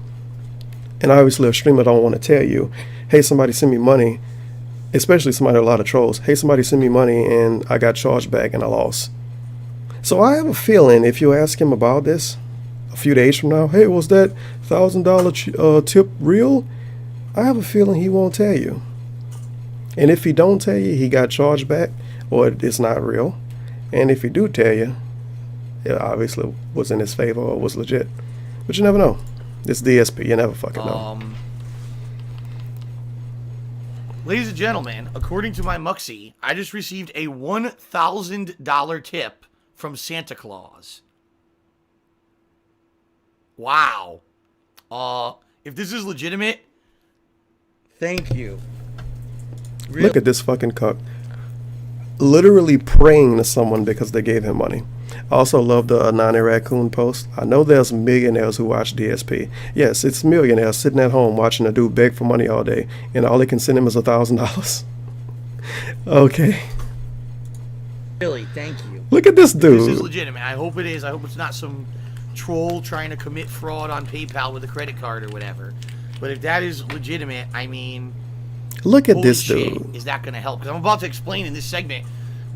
Speaker 1: And obviously a streamer don't want to tell you, hey, somebody send me money, especially somebody with a lot of trolls. Hey, somebody send me money and I got charged back and I lost. So I have a feeling if you ask him about this a few days from now, hey, was that $1,000 tip real? I have a feeling he won't tell you. And if he don't tell you, he got charged back or it's not real. And if he do tell you, it obviously was in his favor or was legit. But you never know. It's DSP. You never fucking know.
Speaker 2: Ladies and gentlemen, according to my Muxie, I just received a $1,000 tip from Santa Claus. Wow. If this is legitimate, thank you. Really?
Speaker 1: Look at this fucking cuck. Literally praying to someone because they gave him money. I also love the Anani Raccoon post. I know there's millionaires who watch DSP. Yes, it's millionaires sitting at home watching a dude beg for money all day, and all they can send him is $1,000. Okay.
Speaker 2: Really, thank you.
Speaker 1: Look at this dude.
Speaker 2: This is legitimate. I hope it is. I hope it's not some troll trying to commit fraud on PayPal with a credit card or whatever. But if that is legitimate, I mean...
Speaker 1: Look at
Speaker 2: holy
Speaker 1: this
Speaker 2: shit,
Speaker 1: dude.
Speaker 2: is that going to help? Because I'm about to explain in this segment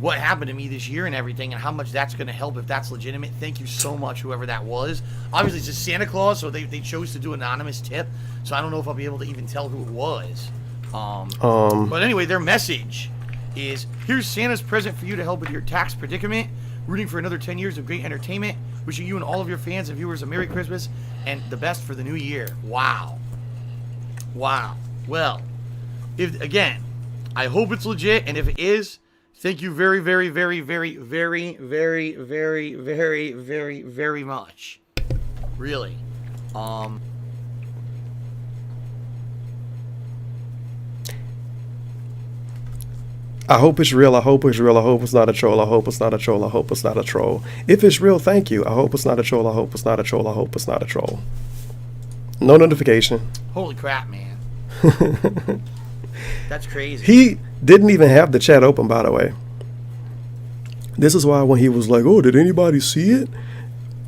Speaker 2: what happened to me this year and everything and how much that's going to help if that's legitimate. Thank you so much, whoever that was. Obviously, it's just Santa Claus, so they chose to do anonymous tip. So I don't know if I'll be able to even tell who it was. But anyway, their message is, here's Santa's present for you to help with your tax predicament. Rooting for another 10 years of great entertainment. Wishing you and all of your fans and viewers a Merry Christmas and the best for the new year. Wow. Wow. Well... Again, I hope it's legit, and if it is, thank you very, very, very, very, very, very, very, very, very, very much. really.
Speaker 1: I hope it's real. I hope it's real. I hope it's not a troll. I hope it's not a troll. I hope it's not a troll. If it's real, thank you. I hope it's not a troll. I hope it's not a troll. I hope it's not a troll. No notification.
Speaker 2: Holy crap, man. That's crazy.
Speaker 1: He didn't even have the chat open, by the way. This is why when he was like, oh, did anybody see it?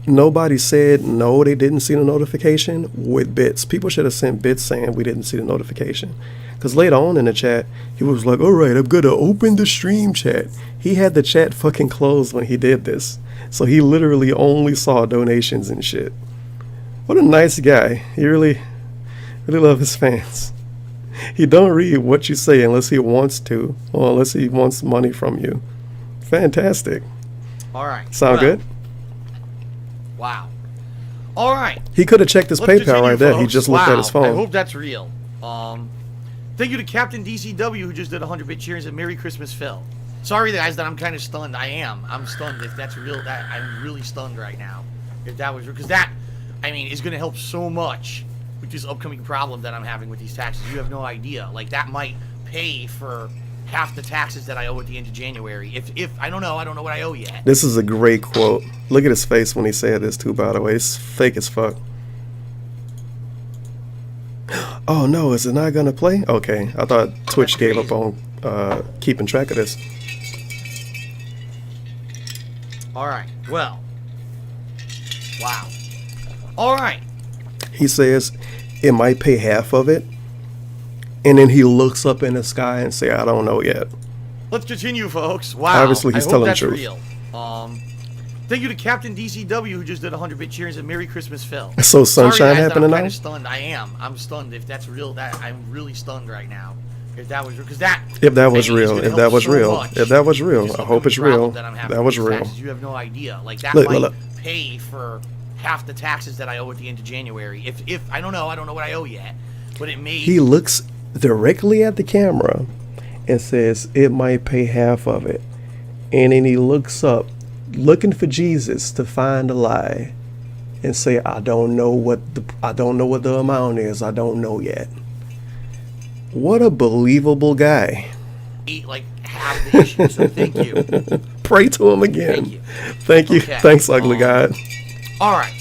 Speaker 1: Nobody said no, they didn't see the notification with bits. People should have sent bits saying we didn't see the notification. Because later on in the chat, he was like, all right, I'm going to open the stream chat. He had the chat fucking closed when he did this. So he literally only saw donations and shit. What a nice guy. He really love his fans. He don't read what you say unless he wants to, or unless he wants money from you. Fantastic.
Speaker 2: All right.
Speaker 1: Sound good?
Speaker 2: Wow. All right.
Speaker 1: He could have checked his PayPal right there. He just looked at his phone.
Speaker 2: I hope that's real. Thank you to Captain DCW who just did 100-bit cheers and Merry Christmas, Phil. Sorry, guys, that I'm kind of stunned. I am. I'm stunned. If that's real, I'm really stunned right now. If that was real, because that, I mean, is going to help so much with this upcoming problem that I'm having with these taxes. You have no idea. Like, that might pay for half the taxes that I owe at the end of January. If I don't know what I owe yet.
Speaker 1: This is a great quote. Look at his face when he said this too, by the way. It's fake as fuck. Oh no, is it not gonna play? Okay, I thought Twitch gave up on keeping track of this.
Speaker 2: Alright, well. Wow. Alright.
Speaker 1: He says it might pay half of it. And then he looks up in the sky and say, I don't know yet.
Speaker 2: Let's continue, folks. Wow.
Speaker 1: Obviously, he's telling the truth.
Speaker 2: Real. Thank you to Captain DCW who just did 100-bit cheers and Merry Christmas, Phil.
Speaker 1: So sunshine happening now?
Speaker 2: I'm kind of stunned. I am. I'm stunned. If that's real, I'm really stunned right now. If that was real, because that.
Speaker 1: If that was real. If that was real. If that was real. I hope it's real. That was real.
Speaker 2: You have no idea. Like that might pay for half the taxes that I owe at the end of January. If I don't know what I owe yet, but it may.
Speaker 1: He looks directly at the camera and says it might pay half of it, and then he looks up looking for Jesus to find a lie and say, I don't know what the amount is. I don't know yet. What a believable guy.
Speaker 2: Like have the issue, so thank you.
Speaker 1: Pray to him again. Thank you.
Speaker 2: Okay.
Speaker 1: Thanks, ugly God.
Speaker 2: All right.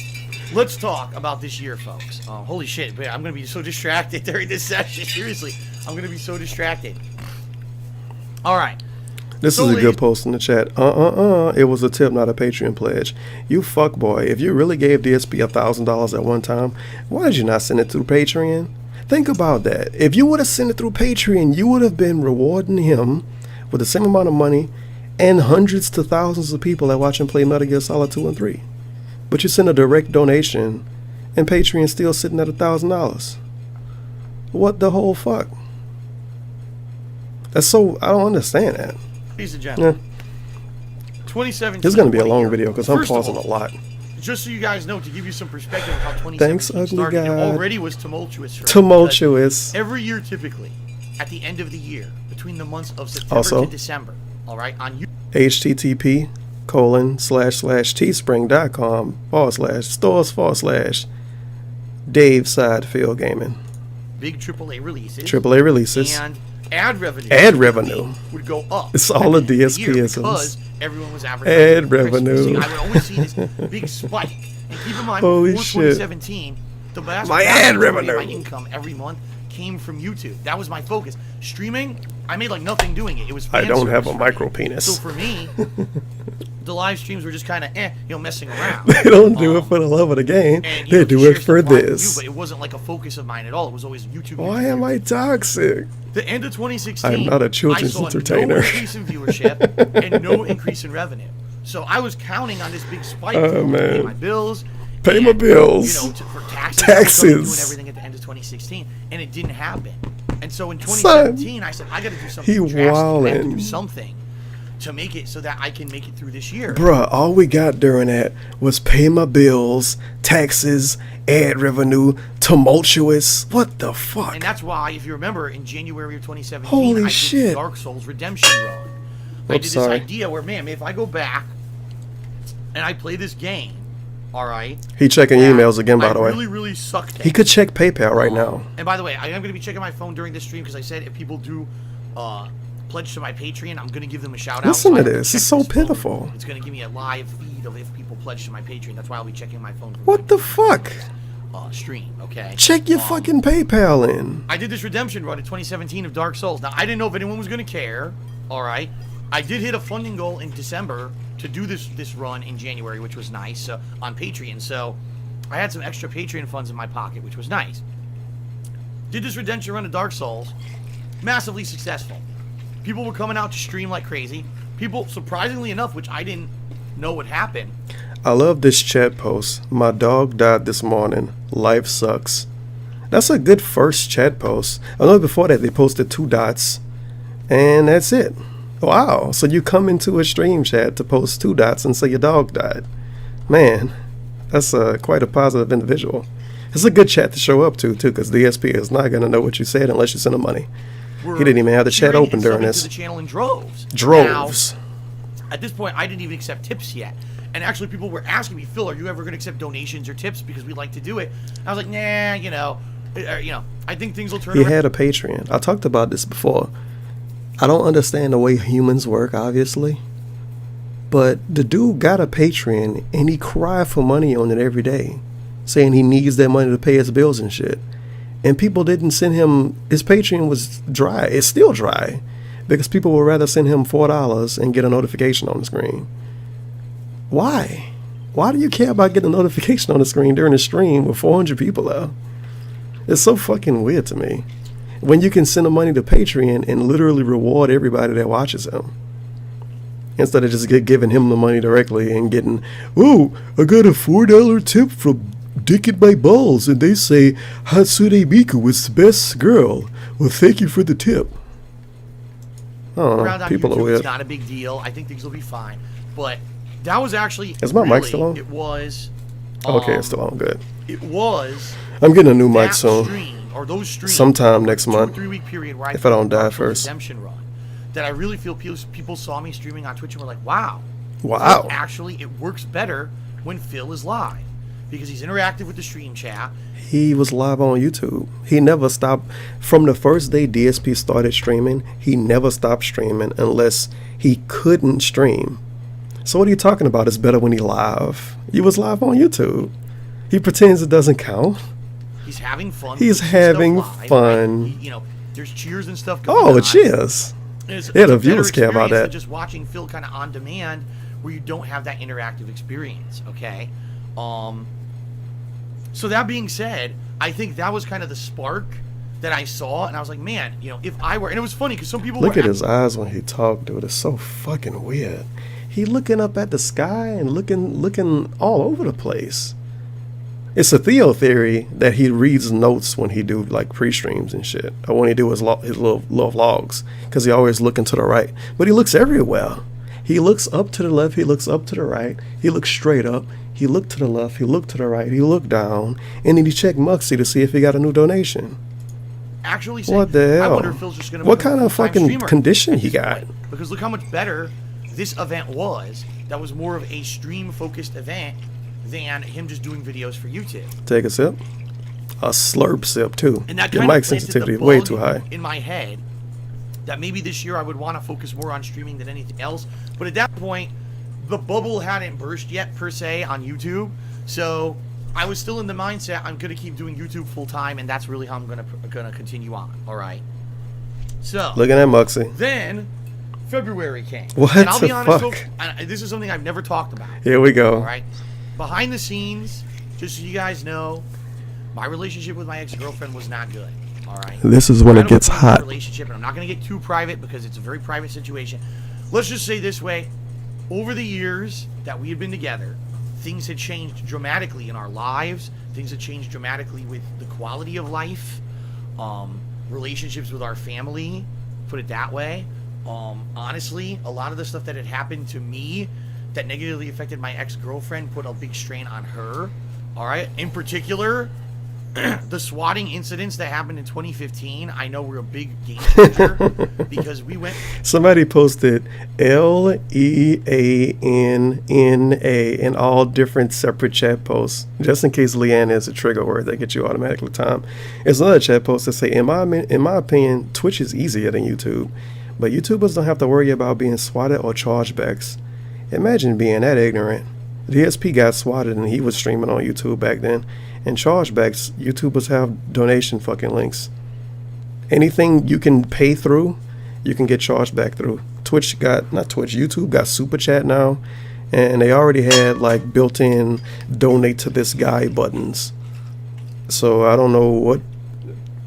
Speaker 2: Let's talk about this year, folks. Holy shit, I'm going to be so distracted during this session. Seriously, I'm going to be so distracted. All right.
Speaker 1: This is a good post in the chat. It was a tip, not a Patreon pledge. You fuckboy. If you really gave DSP $1,000 at one time, why did you not send it through Patreon? Think about that. If you would have sent it through Patreon, you would have been rewarding him with the same amount of money and hundreds to thousands of people that watch him play Metal Gear Solid 2 and 3. But you send a direct donation, and Patreon's still sitting at $1,000. What the whole fuck? That's so, I don't understand that.
Speaker 2: Ladies and gentlemen, 2017.
Speaker 1: This is going to be a long video because I'm pausing a lot.
Speaker 2: Just so you guys know, to give you some perspective of how 2017
Speaker 1: Thanks, ugly
Speaker 2: started,
Speaker 1: God.
Speaker 2: it already was tumultuous. For
Speaker 1: tumultuous.
Speaker 2: Every year, typically, at the end of the year, between the months of September to December, all right, on YouTube. http://teespring.com/stores/DarkSydePhil Gaming. Big AAA releases.
Speaker 1: AAA releases.
Speaker 2: And ad revenue.
Speaker 1: Ad revenue
Speaker 2: would go up.
Speaker 1: It's all a DSP-isms.
Speaker 2: Because everyone was advertising.
Speaker 1: Ad revenue.
Speaker 2: So I would always see this big spike. And keep in mind,
Speaker 1: Holy
Speaker 2: before
Speaker 1: shit.
Speaker 2: 2017, the vast
Speaker 1: My ad
Speaker 2: majority of
Speaker 1: revenue.
Speaker 2: my income every month came from YouTube. That was my focus. Streaming, I made like nothing doing it. It was fan
Speaker 1: I don't have a
Speaker 2: service for
Speaker 1: micro
Speaker 2: me.
Speaker 1: penis.
Speaker 2: So for me, the live streams were just kind of, messing around.
Speaker 1: They don't do it for the love of the game.
Speaker 2: And,
Speaker 1: They do it for this.
Speaker 2: But it wasn't like a focus of mine at all. It was always YouTube.
Speaker 1: Why am I toxic?
Speaker 2: The end of 2016,
Speaker 1: I'm not a children's
Speaker 2: I saw
Speaker 1: entertainer.
Speaker 2: no increase in viewership and no increase in revenue. So I was counting on this big spike to pay my bills.
Speaker 1: Pay my bills.
Speaker 2: For taxes.
Speaker 1: Taxes.
Speaker 2: Doing everything at the end of 2016, and it didn't happen. And so in 2017, I said, I got to do something drastic. I have to do something to make it so that I can make it through this year.
Speaker 1: Bruh, all we got during that was pay my bills, taxes, ad revenue, tumultuous. What the fuck?
Speaker 2: And that's why, if you remember, in January of 2017,
Speaker 1: Holy
Speaker 2: I
Speaker 1: shit.
Speaker 2: did the Dark Souls Redemption run. I did this idea where, man, if I go back and I play this game, All right.
Speaker 1: He checking emails again, by the way.
Speaker 2: I really sucked at.
Speaker 1: He could check PayPal right now.
Speaker 2: And by the way, I am going to be checking my phone during this stream because I said if people do pledge to my Patreon, I'm going to give them a shout out.
Speaker 1: Listen to this. It's so pitiful.
Speaker 2: It's going to give me a live feed of if people pledge to my Patreon. That's why I'll be checking my phone.
Speaker 1: What the fuck?
Speaker 2: Stream, okay?
Speaker 1: Check your fucking PayPal in.
Speaker 2: I did this redemption run in 2017 of Dark Souls. Now, I didn't know if anyone was going to care. All right. I did hit a funding goal in December to do this run in January, which was nice on Patreon. So I had some extra Patreon funds in my pocket, which was nice. Did this redemption run of Dark Souls. Massively successful. People were coming out to stream like crazy. People, surprisingly enough, which I didn't know would happen.
Speaker 1: I love this chat post. My dog died this morning. Life sucks. That's a good first chat post. I know before that they posted 2 dots. And that's it. Wow. So you come into a stream chat to post 2 dots and say your dog died. Man, that's quite a positive individual. It's a good chat to show up to, too, because DSP is not going to know what you said unless you send him money. He didn't even have the chat open during this.
Speaker 2: To the channel in droves.
Speaker 1: Droves.
Speaker 2: Now, at this point, I didn't even accept tips yet. And actually, people were asking me, Phil, are you ever going to accept donations or tips because we like to do it? I was like, nah, I think things will turn around.
Speaker 1: He had a Patreon. I talked about this before. I don't understand the way humans work, obviously. But the dude got a Patreon, and he cried for money on it every day, saying he needs that money to pay his bills and shit. And people didn't send him. His Patreon was dry. It's still dry because people would rather send him $4 and get a notification on the screen. Why? Why do you care about getting a notification on the screen during a stream with 400 people there? It's so fucking weird to me. When you can send the money to Patreon and literally reward everybody that watches him. Instead of just giving him the money directly and getting, oh, I got a $4 tip from Dick in My Balls and they say Hatsune Miku was the best girl. Well, thank you for the tip. Oh, people are weird.
Speaker 2: It's not a big deal. I think things will be fine. But that was actually...
Speaker 1: Is my mic still on?
Speaker 2: It was...
Speaker 1: Okay, it's still on. Good.
Speaker 2: It was...
Speaker 1: I'm getting a new mic soon.
Speaker 2: Those streams,
Speaker 1: sometime next month.
Speaker 2: 2 or 3 week period where
Speaker 1: if I don't die first.
Speaker 2: Redemption run, that I really feel people saw me streaming on Twitch and were like, wow.
Speaker 1: Wow.
Speaker 2: Actually, it works better when Phil is live because he's interactive with the stream chat.
Speaker 1: He was live on YouTube. He never stopped. From the first day DSP started streaming, he never stopped streaming unless he couldn't stream. So what are you talking about? It's better when he live. He was live on YouTube. He pretends it doesn't count.
Speaker 2: He's having fun.
Speaker 1: He's having fun.
Speaker 2: Right? There's cheers and stuff going on.
Speaker 1: Oh, cheers.
Speaker 2: Yeah,
Speaker 1: the viewers care about that.
Speaker 2: Just watching Phil kind of on demand where you don't have that interactive experience, okay? So that being said, I think that was kind of the spark that I saw, and I was like, man, if I were... And it was funny because some people
Speaker 1: Look at his eyes when he talked, dude. It's so fucking weird. He looking up at the sky and looking all over the place. It's a Theo theory that he reads notes when he do like pre-streams and shit, or when he do his little vlogs, because he always looking to the right. But he looks everywhere. He looks up to the left. He looks up to the right. He looks straight up. He looked to the left. He looked to the right. He looked down, and then he checked Muxy to see if he got a new donation.
Speaker 2: Actually,
Speaker 1: what the hell?
Speaker 2: I wonder if Phil's just gonna.
Speaker 1: What kind of fucking condition he got?
Speaker 2: Because look how much better this event was. That was more of a stream-focused event than him just doing videos for YouTube.
Speaker 1: Take a sip. A slurp sip, too.
Speaker 2: And that
Speaker 1: your mic sensitivity is way too high.
Speaker 2: In my head, that maybe this year I would want to focus more on streaming than anything else. But at that point, the bubble hadn't burst yet, per se, on YouTube. So I was still in the mindset, I'm going to keep doing YouTube full-time, and that's really how I'm going to continue on, all right? So...
Speaker 1: Looking at Muxy.
Speaker 2: Then... February came.
Speaker 1: What
Speaker 2: and I'll
Speaker 1: the
Speaker 2: be honest,
Speaker 1: fuck?
Speaker 2: Folks, this is something I've never talked about.
Speaker 1: Here we go.
Speaker 2: All right. Behind the scenes, just so you guys know, my relationship with my ex-girlfriend was not good. All right.
Speaker 1: This is when it gets hot.
Speaker 2: Relationship, and I'm not going to get too private because it's a very private situation. Let's just say this way: over the years that we had been together, things had changed dramatically in our lives. Things had changed dramatically with the quality of life, relationships with our family. Put it that way. Honestly, a lot of the stuff that had happened to me that negatively affected my ex-girlfriend put a big strain on her. All right. In particular, the swatting incidents that happened in 2015, I know were a big game changer because we went.
Speaker 1: Somebody posted LEANNA in all different separate chat posts, just in case Leanna is a trigger word that gets you automatically time. There's another chat post that say, in my opinion, Twitch is easier than YouTube, but YouTubers don't have to worry about being swatted or chargebacks. Imagine being that ignorant. DSP got swatted and he was streaming on YouTube back then. And chargebacks, YouTubers have donation fucking links. Anything you can pay through, you can get charged back through. YouTube got Super Chat now. And they already had like built-in donate to this guy buttons. So I don't know what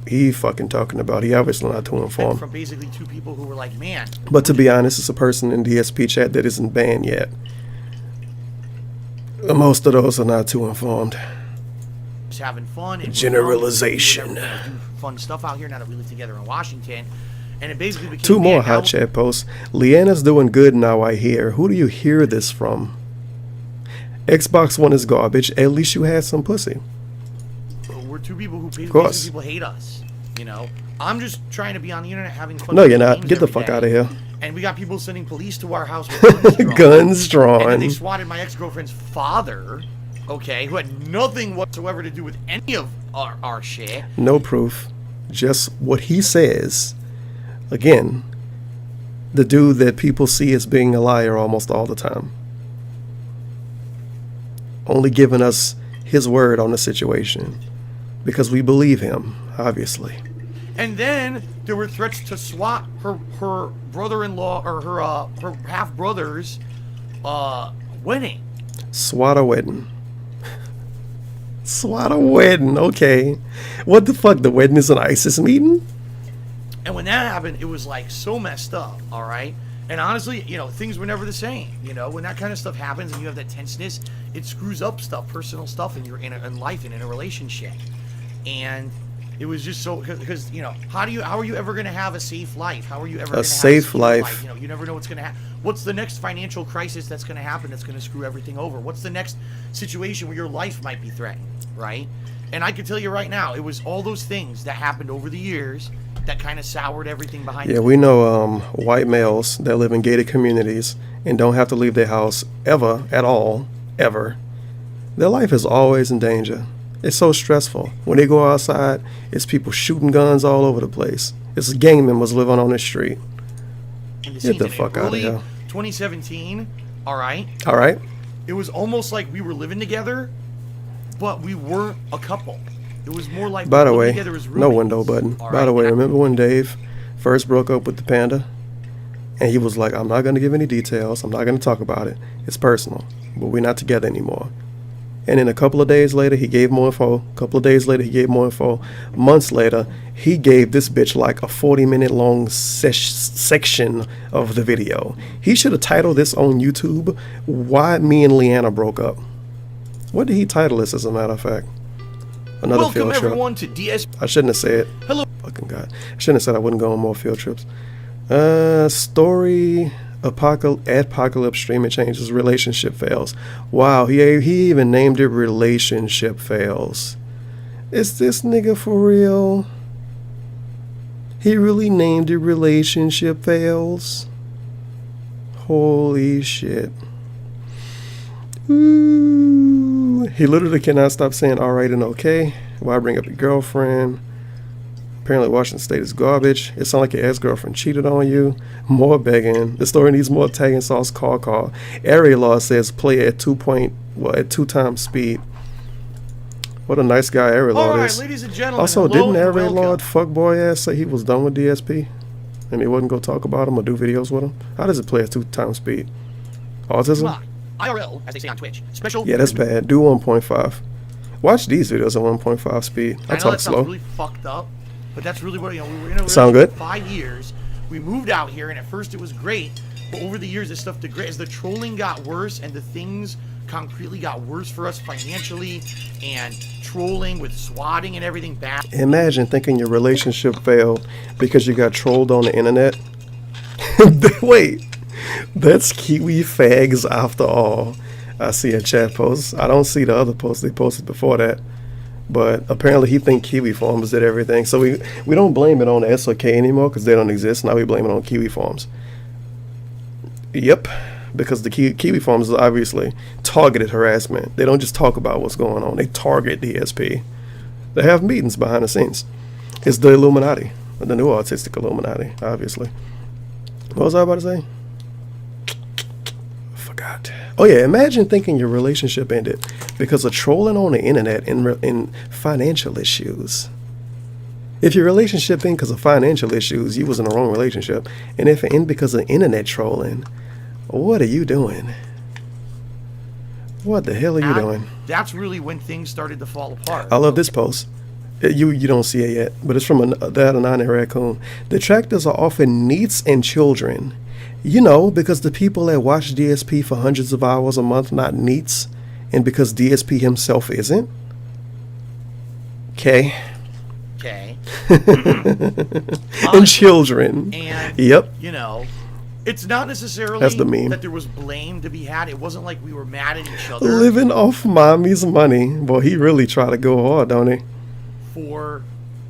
Speaker 1: he fucking talking about. He obviously not too informed.
Speaker 2: From basically two people who were like, man.
Speaker 1: But to be honest, it's a person in DSP chat that isn't banned yet. Most of those are not too informed.
Speaker 2: Just having fun. And
Speaker 1: generalization.
Speaker 2: Do fun stuff out here now that we live together in Washington. And it basically became...
Speaker 1: Two more hot chat posts. Leanna's doing good now, I hear. Who do you hear this from? Xbox One is garbage. At least you had some pussy.
Speaker 2: We're two people who basically people hate us. You know? I'm just trying to be on the internet having fun.
Speaker 1: No, you're not. Get the fuck out of here.
Speaker 2: And we got people sending police to our house with guns drawn.
Speaker 1: Guns drawn.
Speaker 2: And then they swatted my ex-girlfriend's father, okay, who had nothing whatsoever to do with any of our shit.
Speaker 1: No proof. Just what he says. Again, the dude that people see as being a liar almost all the time. Only giving us his word on the situation. Because we believe him, obviously.
Speaker 2: And then there were threats to swat her brother-in-law or her half-brother's wedding.
Speaker 1: Swat a wedding. Swat a wedding, okay. What the fuck? The wedding is an ISIS meeting?
Speaker 2: And when that happened, it was like so messed up, all right? And honestly, you know, things were never the same. You know, when that kind of stuff happens and you have that tenseness, it screws up stuff, personal stuff in life and in a relationship. And it was just so, because you know, how are you ever going to have a safe life? How are you ever going to have a safe life? You know, you never know what's going to happen. What's the next financial crisis that's going to happen that's going to screw everything over? What's the next situation where your life might be threatened, right? And I can tell you right now, it was all those things that happened over the years that kind of soured everything behind.
Speaker 1: Yeah, we know white males that live in gated communities and don't have to leave their house ever, at all, ever. Their life is always in danger. It's so stressful. When they go outside, it's people shooting guns all over the place. It's gang members living on the street. Get the fuck out of here.
Speaker 2: 2017, all right?
Speaker 1: All right.
Speaker 2: It was almost like we were living together, but we weren't a couple. It was more like
Speaker 1: by the way,
Speaker 2: no
Speaker 1: window button. By the way, remember when Dave first broke up with the panda? And he was like, I'm not going to give any details. I'm not going to talk about it. It's personal. But we're not together anymore. And then a couple of days later, he gave more info. A couple of days later, he gave more info. Months later, he gave this bitch like a 40-minute long section of the video. He should have titled this on YouTube, Why Me and Leanna Broke Up. What did he title this, as a matter of fact? Another
Speaker 2: Welcome
Speaker 1: field trip.
Speaker 2: Everyone to DS.
Speaker 1: I shouldn't have said.
Speaker 2: Hello.
Speaker 1: Fucking God. I shouldn't have said I wouldn't go on more field trips. Story... Apocalypse streaming changes, relationship fails. Wow, he even named it relationship fails. Is this nigga for real? He really named it relationship fails? Holy shit. Ooh. He literally cannot stop saying alright and okay. Why bring up your girlfriend? Apparently Washington State is garbage. It sounds like your ex-girlfriend cheated on you. More begging. The story needs more tagging sauce. Call. Area law says play at 2 times speed. What a nice guy Area law is.
Speaker 2: Alright, ladies and gentlemen.
Speaker 1: Also, didn't Area law fuckboy ass say he was done with DSP? And he wasn't going to talk about him or do videos with him? How does it play at 2 times speed? Autism?
Speaker 2: IRL, as they say on Twitch. Special.
Speaker 1: Yeah, that's bad. Do 1.5. Watch these videos at 1.5 speed. I talk slow.
Speaker 2: Sounds really fucked up. But that's really what, you know, we were in a
Speaker 1: relationship
Speaker 2: for 5 years. We moved out here, and at first it was great. But over the years, this stuff degraded. As the trolling got worse and the things concretely got worse for us financially, and trolling with swatting and everything back.
Speaker 1: Imagine thinking your relationship failed because you got trolled on the internet. Wait, that's Kiwi fags after all. I see a chat post. I don't see the other posts they posted before that. But apparently he think Kiwi Farms did everything. So we don't blame it on the SOK anymore because they don't exist. Now we blame it on Kiwi Farms. Yep, because the Kiwi Farms is obviously targeted harassment. They don't just talk about what's going on. They target DSP. They have meetings behind the scenes. It's the Illuminati, the new autistic Illuminati, obviously. What was I about to say? Forgot. Oh yeah, imagine thinking your relationship ended because of trolling on the internet in financial issues. If your relationship ended because of financial issues, you was in the wrong relationship. And if it ended because of internet trolling, what are you doing? What the hell are you doing?
Speaker 2: That's really when things started to fall apart.
Speaker 1: I love this post. You don't see it yet, but it's from that Anonymous Raccoon. Detractors are often neets and children. You know, because the people that watch DSP for hundreds of hours a month not neets, and because DSP himself isn't. Okay. And children.
Speaker 2: And,
Speaker 1: yep.
Speaker 2: You know, it's not necessarily
Speaker 1: That's the meme.
Speaker 2: that there was blame to be had. It wasn't like we were mad at each other.
Speaker 1: Living off mommy's money. Boy, he really tried to go hard, don't he?
Speaker 2: For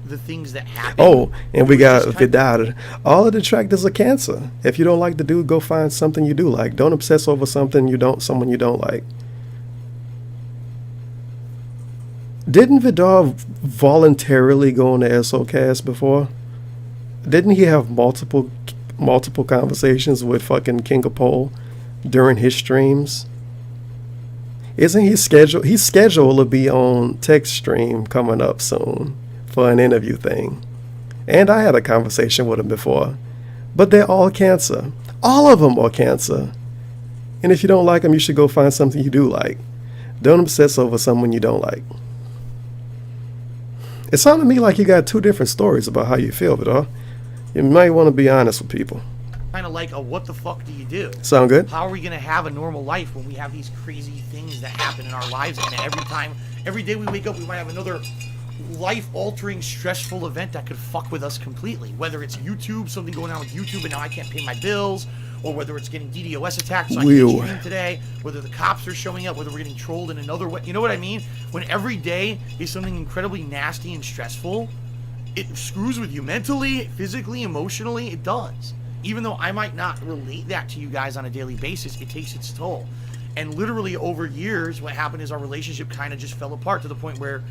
Speaker 2: the things that happened.
Speaker 1: Oh, and we got Vidal. All of the detractors are cancer. If you don't like the dude, go find something you do like. Don't obsess over someone you don't like. Didn't Vidal voluntarily go on the SOcast before? Didn't he have multiple conversations with fucking King of Pole during his streams? Isn't he scheduled? He's scheduled to be on Text Stream coming up soon for an interview thing. And I had a conversation with him before. But they're all cancer. All of them are cancer. And if you don't like them, you should go find something you do like. Don't obsess over someone you don't like. It sounded to me like you got two different stories about how you feel, Vidal. You might want to be honest with people.
Speaker 2: Kind of like a what the fuck do you do?
Speaker 1: Sound good?
Speaker 2: How are we going to have a normal life when we have these crazy things that happen in our lives, and every day we wake up we might have another life-altering stressful event that could fuck with us completely, whether it's YouTube, something going on with YouTube and now I can't pay my bills, or whether it's getting DDoS attacked so I can't stream today, whether the cops are showing up, whether we're getting trolled in another way. You know what I mean? When every day is something incredibly nasty and stressful, it screws with you mentally, physically, emotionally. It does. Even though I might not relate that to you guys on a daily basis, it takes its toll. And literally over years, what happened is our relationship kind of just fell apart to the point where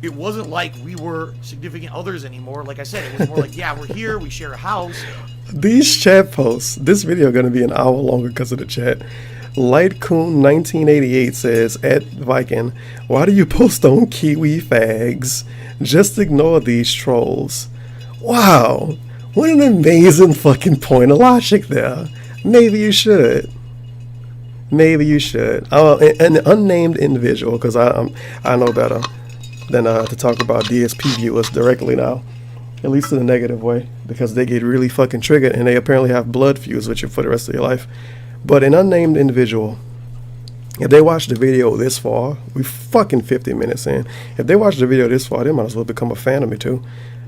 Speaker 2: it wasn't like we were significant others anymore. Like I said, it was more like, yeah, we're here, we share a house.
Speaker 1: These chat posts, this video is going to be an hour longer because of the chat. Lightcoon1988 says, at Viking, why do you post on Kiwi Fags? Just ignore these trolls. Wow. What an amazing fucking point of logic there. Maybe you should. Maybe you should. An unnamed individual, because I know better than to talk about DSP viewers directly now. At least in a negative way, because they get really fucking triggered and they apparently have blood feuds with you for the rest of your life. But an unnamed individual, if they watch the video this far, we fucking 50 minutes in. If they watch the video this far, they might as well become a fan of me too.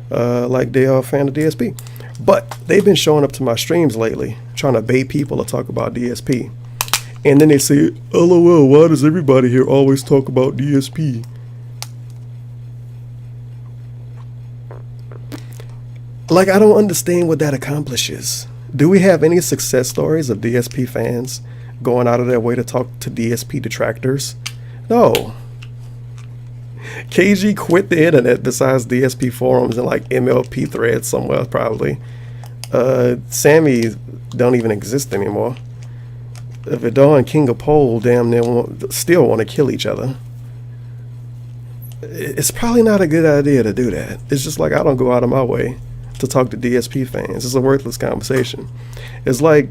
Speaker 1: Like they are a fan of DSP. But they've been showing up to my streams lately, trying to bait people to talk about DSP. And then they say, LOL, why does everybody here always talk about DSP? Like, I don't understand what that accomplishes. Do we have any success stories of DSP fans going out of their way to talk to DSP detractors? No. KG quit the internet besides DSP forums and like MLP threads somewhere probably. Sammy don't even exist anymore. Vidal and King of Pole damn near still want to kill each other. It's probably not a good idea to do that. It's just like I don't go out of my way to talk to DSP fans. It's a worthless conversation. It's like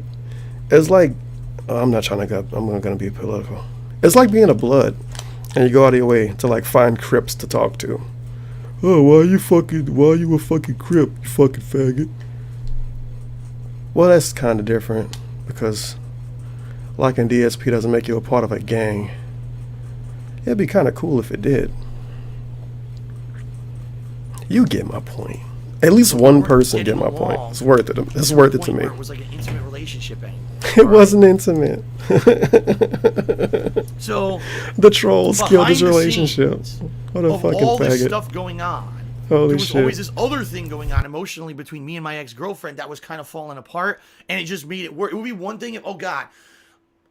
Speaker 1: I'm not trying to I'm gonna be political. It's like being a blood and you go out of your way to like find Crips to talk to. Oh, why you a fucking Crip, you fucking faggot? Well, that's kind of different because liking DSP doesn't make you a part of a gang. It'd be kind of cool if it did. You get my point. At least
Speaker 2: But we
Speaker 1: one
Speaker 2: weren't
Speaker 1: person
Speaker 2: getting
Speaker 1: get my point.
Speaker 2: along
Speaker 1: It's worth it. It's
Speaker 2: to
Speaker 1: worth
Speaker 2: the
Speaker 1: it to
Speaker 2: point
Speaker 1: me.
Speaker 2: where it was like an intimate relationship anymore.
Speaker 1: It wasn't intimate.
Speaker 2: So
Speaker 1: The trolls killed his
Speaker 2: behind the
Speaker 1: relationship.
Speaker 2: scenes
Speaker 1: What a
Speaker 2: of
Speaker 1: fucking
Speaker 2: all this
Speaker 1: faggot.
Speaker 2: stuff going on,
Speaker 1: Holy
Speaker 2: there was
Speaker 1: shit.
Speaker 2: always this other thing going on emotionally between me and my ex-girlfriend that was kind of falling apart, and it just made it work. It would be one thing if, oh God,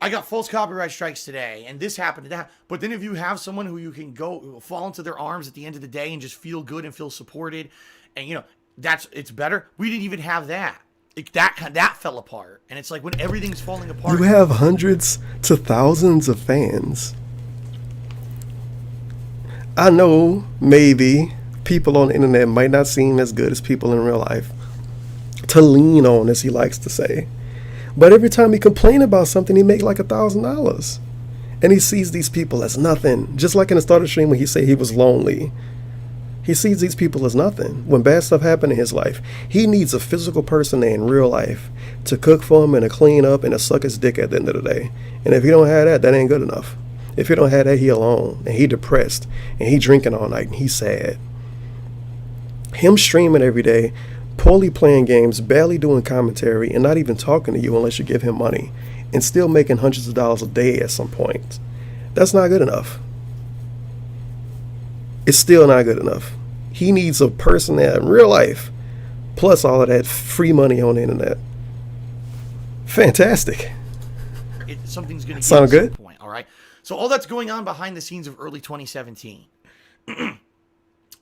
Speaker 2: I got false copyright strikes today, and this happened to that. But then if you have someone who you can go fall into their arms at the end of the day and just feel good and feel supported, and you know it's better. We didn't even have that. That fell apart, and it's like when everything's falling apart.
Speaker 1: You have hundreds to thousands of fans. I know maybe people on the internet might not seem as good as people in real life to lean on, as he likes to say. But every time he complain about something, he make like $1,000. And he sees these people as nothing. Just like in the starter stream when he said he was lonely. He sees these people as nothing. When bad stuff happen in his life, he needs a physical person in real life to cook for him and to clean up and to suck his dick at the end of the day. And if he don't have that, that ain't good enough. If he don't have that, he alone and he depressed and he drinking all night and he's sad. Him streaming every day, poorly playing games, barely doing commentary, and not even talking to you unless you give him money, and still making hundreds of dollars a day at some point. That's not good enough. It's still not good enough. He needs a person that in real life, plus all of that free money on the internet. Fantastic.
Speaker 2: Something's going to
Speaker 1: sound good.
Speaker 2: Some point, all right. So all that's going on behind the scenes of early 2017.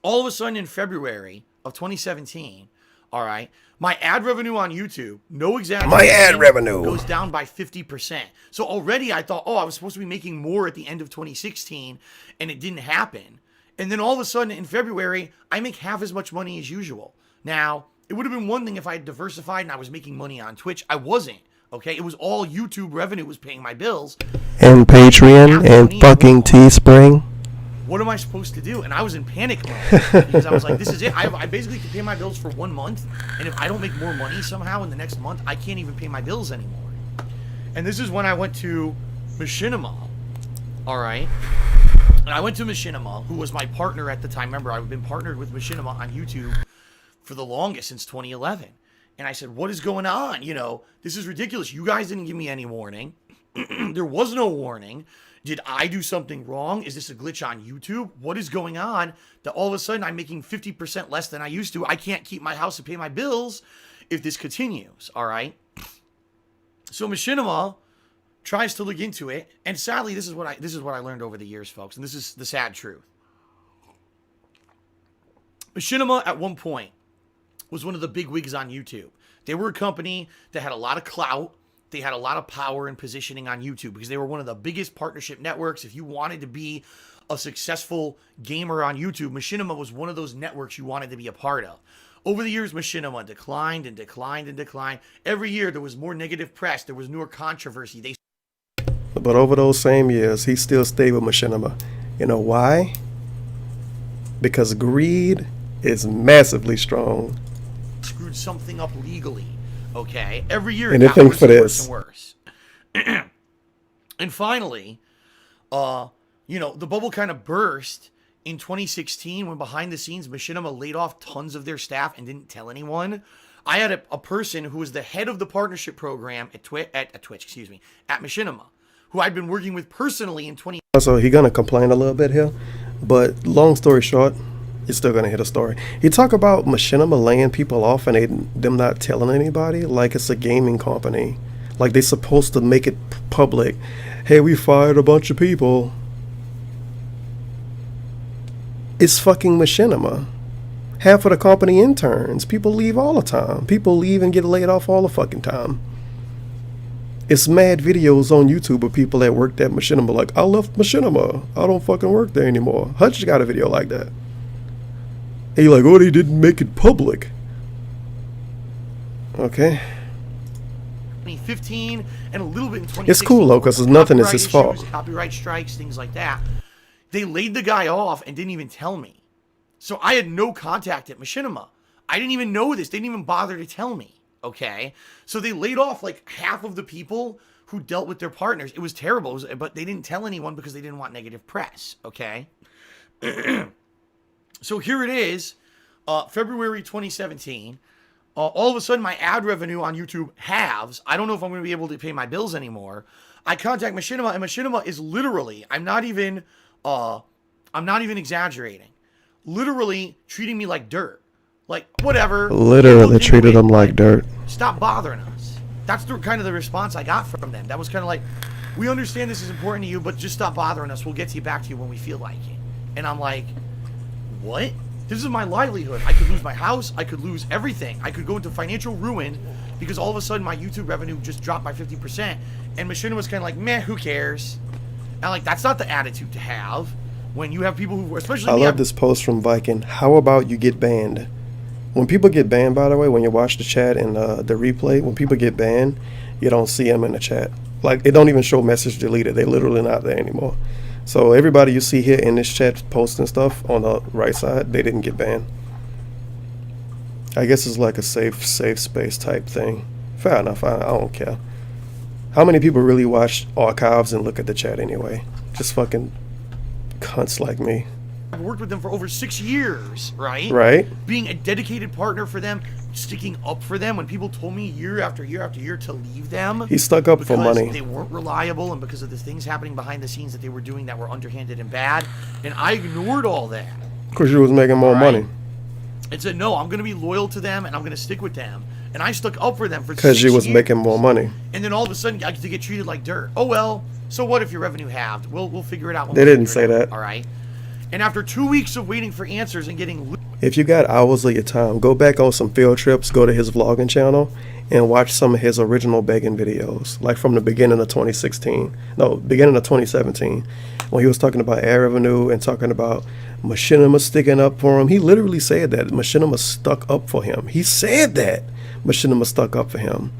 Speaker 2: All of a sudden in February of 2017, all right, my ad revenue on YouTube, no exaggeration,
Speaker 1: My ad revenue
Speaker 2: goes down by 50%. So already I thought, oh, I was supposed to be making more at the end of 2016, and it didn't happen. And then all of a sudden in February, I make half as much money as usual. Now, it would have been one thing if I had diversified and I was making money on Twitch. I wasn't, okay? It was all YouTube revenue was paying my bills.
Speaker 1: And Patreon and fucking Teespring.
Speaker 2: What am I supposed to do? And I was in panic mode because I was like, this is it. I basically can pay my bills for 1 month. And if I don't make more money somehow in the next month, I can't even pay my bills anymore. And this is when I went to Machinima. All right. And I went to Machinima, who was my partner at the time. Remember, I've been partnered with Machinima on YouTube for the longest, since 2011. And I said, what is going on? You know, this is ridiculous. You guys didn't give me any warning. There was no warning. Did I do something wrong? Is this a glitch on YouTube? What is going on that all of a sudden I'm making 50% less than I used to? I can't keep my house to pay my bills if this continues, all right? So Machinima tries to look into it, and sadly, this is what I learned over the years, folks, and this is the sad truth. Machinima at one point was one of the big wigs on YouTube. They were a company that had a lot of clout. They had a lot of power and positioning on YouTube because they were one of the biggest partnership networks. If you wanted to be a successful gamer on YouTube, Machinima was one of those networks you wanted to be a part of. Over the years, Machinima declined and declined and declined. Every year, there was more negative press. There was more controversy.
Speaker 1: But over those same years, he still stayed with Machinima. You know why? Because greed is massively strong.
Speaker 2: Screwed something up legally. Okay, every year
Speaker 1: And
Speaker 2: it got
Speaker 1: anything
Speaker 2: worse
Speaker 1: for
Speaker 2: and
Speaker 1: this.
Speaker 2: worse and worse. And finally, you know, the bubble kind of burst in 2016 when behind the scenes Machinima laid off tons of their staff and didn't tell anyone. I had a person who was the head of the partnership program at Twitch, at Machinima, who I'd been working with personally in 20.
Speaker 1: So he gonna complain a little bit here, but long story short, you're still gonna hit a story. You talk about Machinima laying people off and them not telling anybody, like it's a gaming company, like they're supposed to make it public. Hey, we fired a bunch of people. It's fucking Machinima. Half of the company interns. People leave all the time. People leave and get laid off all the fucking time. It's mad videos on YouTube of people that worked at Machinima like, I left Machinima. I don't fucking work there anymore. Hutch got a video like that. And you're like, oh, they didn't make it public. Okay.
Speaker 2: 2015 and a little bit in 2016.
Speaker 1: It's cool though, because nothing is his fault.
Speaker 2: Copyright strikes, things like that. They laid the guy off and didn't even tell me. So I had no contact at Machinima. I didn't even know this. They didn't even bother to tell me. Okay. So they laid off like half of the people who dealt with their partners. It was terrible. But they didn't tell anyone because they didn't want negative press. Okay. So here it is. February 2017. All of a sudden, my ad revenue on YouTube halves. I don't know if I'm going to be able to pay my bills anymore. I contact Machinima, and Machinima is literally, I'm not even exaggerating, literally treating me like dirt. Like, whatever.
Speaker 1: Literally treated them like dirt.
Speaker 2: Stop bothering us. That's kind of the response I got from them. That was kind of like, we understand this is important to you, but just stop bothering us. We'll get to you back to you when we feel like it. And I'm like, what? This is my livelihood. I could lose my house. I could lose everything. I could go into financial ruin because all of a sudden my YouTube revenue just dropped by 50%. And Machinima was kind of like, meh, who cares? And like, that's not the attitude to have when you have people who, especially
Speaker 1: I love this post from Viking. How about you get banned? When people get banned, by the way, when you watch the chat and the replay, when people get banned, you don't see them in the chat. Like, it don't even show message deleted. They're literally not there anymore. So everybody you see here in this chat posting stuff on the right side, they didn't get banned. I guess it's like a safe space type thing. Fair enough. I don't care. How many people really watch archives and look at the chat anyway? Just fucking cunts like me.
Speaker 2: I've worked with them for over 6 years, right?
Speaker 1: Right.
Speaker 2: Being a dedicated partner for them, sticking up for them when people told me year after year after year to leave them.
Speaker 1: He stuck up for money.
Speaker 2: They weren't reliable and because of the things happening behind the scenes that they were doing that were underhanded and bad. And I ignored all that.
Speaker 1: Because you was making more money.
Speaker 2: And said, no, I'm going to be loyal to them and I'm going to stick with them. And I stuck up for them for 6
Speaker 1: Because you was
Speaker 2: years.
Speaker 1: making more money.
Speaker 2: And then all of a sudden, I get to get treated like dirt. Oh, well, so what if your revenue halved? We'll figure it out. When
Speaker 1: they didn't say that.
Speaker 2: All right. And after 2 weeks of waiting for answers and getting...
Speaker 1: If you got hours of your time, go back on some field trips, go to his vlogging channel, and watch some of his original begging videos, like from the beginning of 2017, when he was talking about ad revenue and talking about Machinima sticking up for him. He literally said that Machinima stuck up for him. He said that Machinima stuck up for him.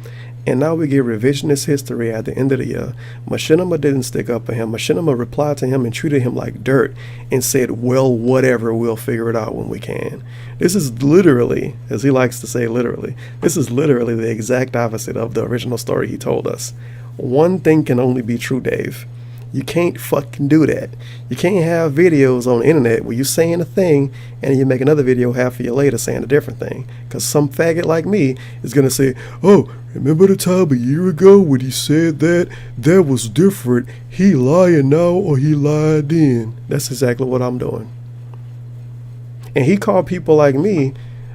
Speaker 1: And now we get revisionist history at the end of the year. Machinima didn't stick up for him. Machinima replied to him and treated him like dirt and said, well, whatever, we'll figure it out when we can. This is literally, as he likes to say literally, this is literally the exact opposite of the original story he told us. One thing can only be true, Dave. You can't fucking do that. You can't have videos on the internet where you're saying a thing and you make another video half a year later saying a different thing. Because some faggot like me is going to say, oh, remember the time a year ago when he said that? That was different. He lying now or he lied then. That's exactly what I'm doing. And he called people like me,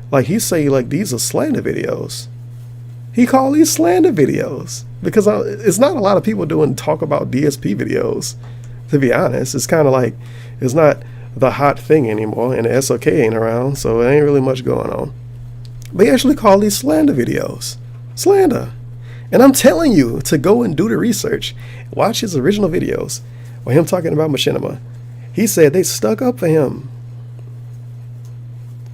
Speaker 1: like he say like these are slander videos. He called these slander videos. Because it's not a lot of people doing talk about DSP videos, to be honest. It's kind of like, it's not the hot thing anymore, and the SOK ain't around, so it ain't really much going on. They actually call these slander videos. Slander. And I'm telling you to go and do the research. Watch his original videos with him talking about Machinima. He said they stuck up for him.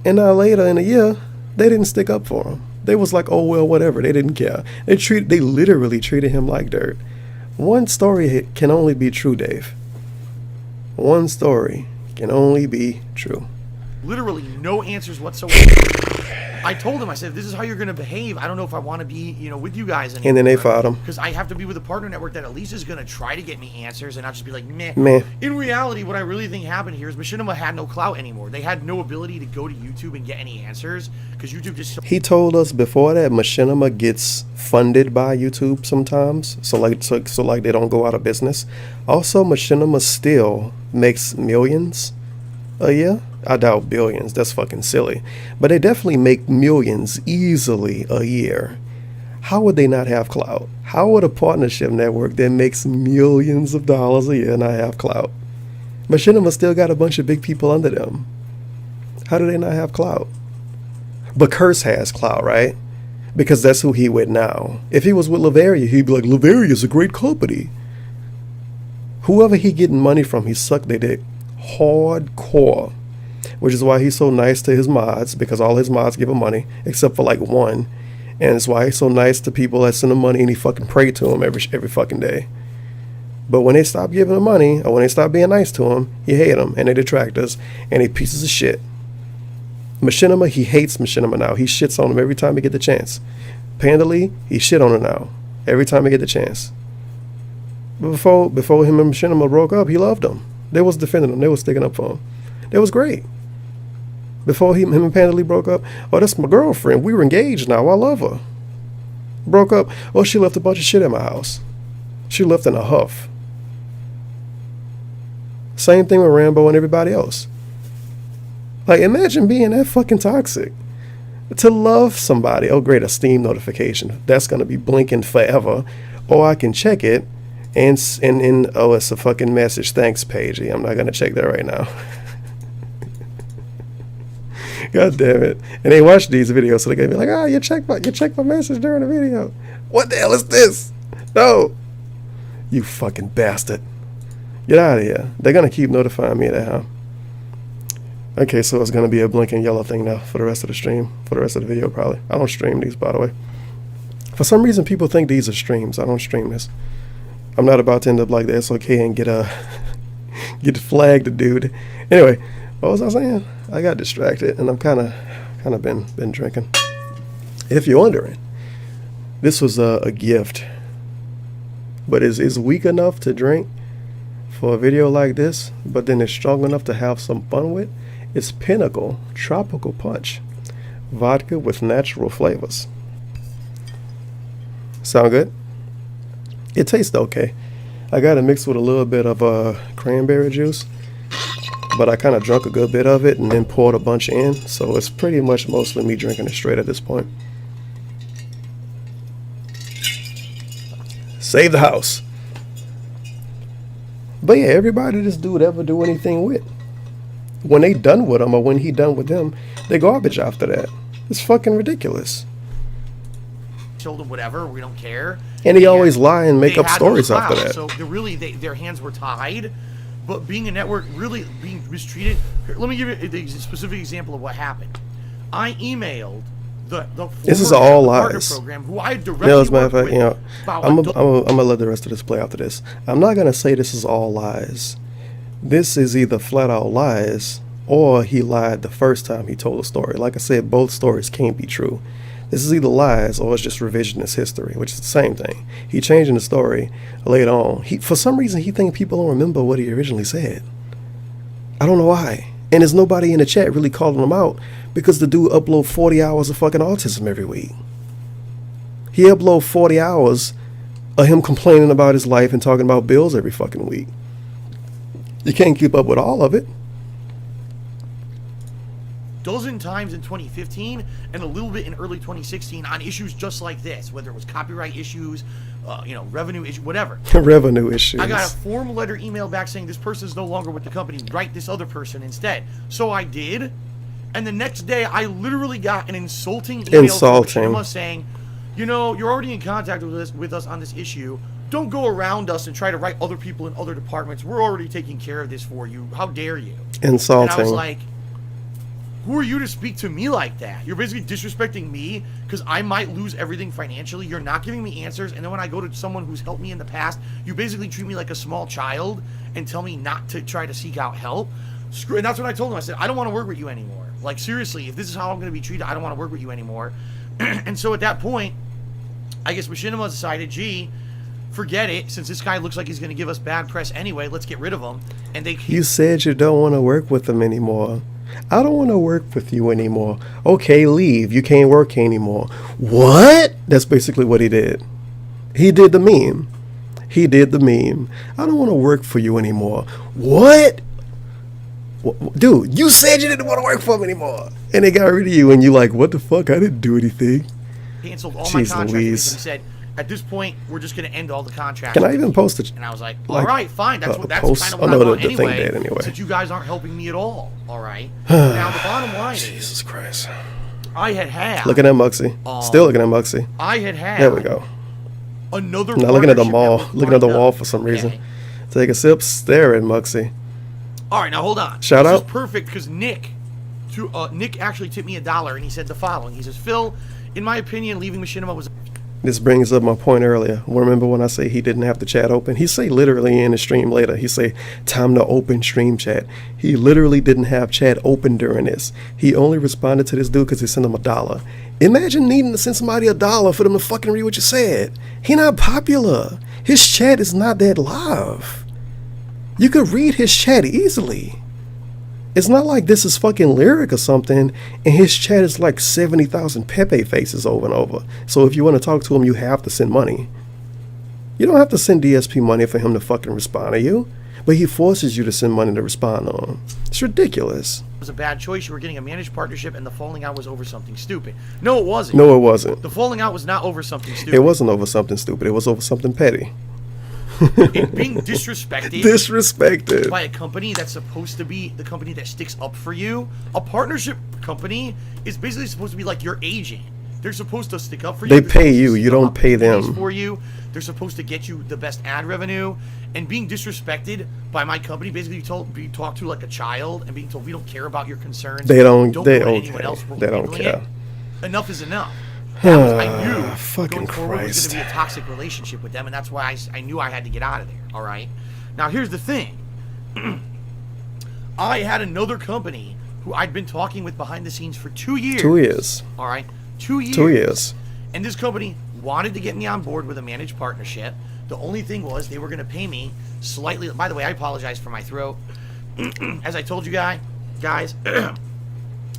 Speaker 1: And now later in the year, they didn't stick up for him. They was like, oh, well, whatever. They didn't care. They literally treated him like dirt. One story can only be true, Dave. One story can only be true.
Speaker 2: Literally no answers whatsoever. I told him, I said, this is how you're going to behave. I don't know if I want to be, with you guys anymore.
Speaker 1: And then they fired him.
Speaker 2: Because I have to be with a partner network that at least is going to try to get me answers and not just be like, meh. In reality, what I really think happened here is Machinima had no clout anymore. They had no ability to go to YouTube and get any answers because YouTube just...
Speaker 1: He told us before that Machinima gets funded by YouTube sometimes. So like they don't go out of business. Also, Machinima still makes millions a year. I doubt billions. That's fucking silly. But they definitely make millions easily a year. How would they not have clout? How would a partnership network that makes millions of dollars a year not have clout? Machinima still got a bunch of big people under them. How do they not have clout? But Curse has clout, right? Because that's who he with now. If he was with Lavaria, he'd be like, Lavaria's a great company. Whoever he getting money from, he sucked their dick hardcore. Which is why he's so nice to his mods, because all his mods give him money, except for like one. And it's why he's so nice to people that send him money and he fucking pray to him every fucking day. But when they stop giving him money, or when they stop being nice to him, he hate them, and they detractors, and they pieces of shit. Machinima, he hates Machinima now. He shits on him every time he get the chance. Panda Lee, he shit on her now, every time he get the chance. But before him and Machinima broke up, he loved him. They was defending him. They was sticking up for him. It was great. Before him and Panda Lee broke up. Oh, that's my girlfriend. We were engaged now. I love her. Broke up. Oh, she left a bunch of shit in my house. She left in a huff. Same thing with Rambo and everybody else. Like, imagine being that fucking toxic. To love somebody. Oh, great, a Steam notification. That's going to be blinking forever. Or I can check it and oh, it's a fucking message. Thanks, Paigey. I'm not going to check that right now. God damn it. And they watch these videos, so they're going to be like, oh, you checked my message during the video. What the hell is this? No. You fucking bastard. Get out of here. They're going to keep notifying me of that, huh? Okay, so it's going to be a blinking yellow thing now for the rest of the stream. For the rest of the video, probably. I don't stream these, by the way. For some reason, people think these are streams. I don't stream this. I'm not about to end up like the SOK and get flagged, dude. Anyway, what was I saying? I got distracted, and I'm kind of been drinking. If you're wondering, this was a gift. But it's weak enough to drink for a video like this, but then it's strong enough to have some fun with. It's Pinnacle Tropical Punch. Vodka with natural flavors. Sound good? It tastes okay. I got it mixed with a little bit of cranberry juice, but I kind of drank a good bit of it and then poured a bunch in, so it's pretty much mostly me drinking it straight at this point. Save the house. But yeah, everybody this dude ever do anything with, when they done with them or when he done with them, they garbage after that. It's fucking ridiculous.
Speaker 2: Told them whatever, we don't care.
Speaker 1: And he always lie and make up stories after that.
Speaker 2: So their hands were tied. But being a network, really being mistreated. Here, let me give you a specific example of what happened. I emailed the
Speaker 1: this is all lies.
Speaker 2: Program who I directly as a matter of fact,
Speaker 1: you know, I'm gonna let the rest of this play after this. I'm not gonna say this is all lies. This is either flat out lies or he lied the first time he told a story. Like I said, both stories can't be true. This is either lies or it's just revisionist history, which is the same thing. He changing the story later on. For some reason, he thinks people don't remember what he originally said. I don't know why. And there's nobody in the chat really calling him out because the dude upload 40 hours of fucking autism every week. He upload 40 hours of him complaining about his life and talking about bills every fucking week. You can't keep up with all of it.
Speaker 2: Dozen times in 2015 and a little bit in early 2016 on issues just like this, whether it was copyright issues, revenue issues, whatever.
Speaker 1: Revenue issues.
Speaker 2: I got a formal letter email back saying this person is no longer with the company. Write this other person instead. So I did, and the next day I literally got an insulting email from Machinima saying, you know, you're already in contact with us on this issue. Don't go around us and try to write other people in other departments. We're already taking care of this for you. How dare you?
Speaker 1: Insulting.
Speaker 2: And I was like, who are you to speak to me like that? You're basically disrespecting me because I might lose everything financially. You're not giving me answers. And then when I go to someone who's helped me in the past, you basically treat me like a small child and tell me not to try to seek out help. And that's what I told him. I said, I don't want to work with you anymore. Like, seriously, if this is how I'm going to be treated, I don't want to work with you anymore. And so at that point, I guess Machinima decided, gee, forget it. Since this guy looks like he's going to give us bad press anyway, let's get rid of him. And you
Speaker 1: said you don't want to work with him anymore. I don't want to work with you anymore. Okay, leave. You can't work anymore. What? That's basically what he did. He did the meme. He did the meme. I don't want to work for you anymore. What? Dude, you said you didn't want to work for him anymore. And they got rid of you, and you're like, what the fuck? I didn't do anything.
Speaker 2: Canceled all my contracts and said, at this point, we're just going to end all the contracts.
Speaker 1: Can I even post it?
Speaker 2: And I was like, all right, fine. That's kind of what I want anyway. Since you guys aren't helping me at all. All right. Now, the bottom line is...
Speaker 1: Jesus Christ.
Speaker 2: I had...
Speaker 1: Looking at Muxie. Still looking at Muxie.
Speaker 2: I had...
Speaker 1: There we go.
Speaker 2: Another...
Speaker 1: Now looking at the mall. Looking at the wall for some reason. Take a sip, stare at Muxie.
Speaker 2: All right, now hold on.
Speaker 1: Shout out.
Speaker 2: This is perfect because Nick actually tipped me $1 and he said the following. He says, Phil, in my opinion, leaving Machinima was...
Speaker 1: This brings up my point earlier. Remember when I say he didn't have the chat open? He say literally in the stream later. He say, time to open stream chat. He literally didn't have chat open during this. He only responded to this dude because he sent him $1. Imagine needing to send somebody $1 for them to fucking read what you said. He not popular. His chat is not that live. You could read his chat easily. It's not like this is fucking Lyric or something, and his chat is like 70,000 Pepe faces over and over. So if you want to talk to him, you have to send money. You don't have to send DSP money for him to fucking respond to you, but he forces you to send money to respond to him. It's ridiculous.
Speaker 2: It was a bad choice. You were getting a managed partnership, and the falling out was over something stupid. No, it wasn't.
Speaker 1: No, it wasn't.
Speaker 2: The falling out was not over something stupid.
Speaker 1: It wasn't over something stupid. It was over something petty.
Speaker 2: It being disrespected by a company that's supposed to be the company that sticks up for you. A partnership company is basically supposed to be like your agent. They're supposed to stick up for you.
Speaker 1: They pay you. You don't pay them.
Speaker 2: For you. They're supposed to get you the best ad revenue. And being disrespected by my company, basically being talked to like a child and being told we don't care about your concerns.
Speaker 1: They don't care.
Speaker 2: They don't care. Enough is enough. I knew
Speaker 1: fucking
Speaker 2: going forward was
Speaker 1: Christ.
Speaker 2: going to be a toxic relationship with them, and that's why I knew I had to get out of there. All right. Now here's the thing. I had another company who I'd been talking with behind the scenes for 2 years.
Speaker 1: 2 years.
Speaker 2: All right. 2 years.
Speaker 1: 2 years.
Speaker 2: And this company wanted to get me on board with a managed partnership. The only thing was they were going to pay me slightly. By the way, I apologize for my throat. As I told you guys.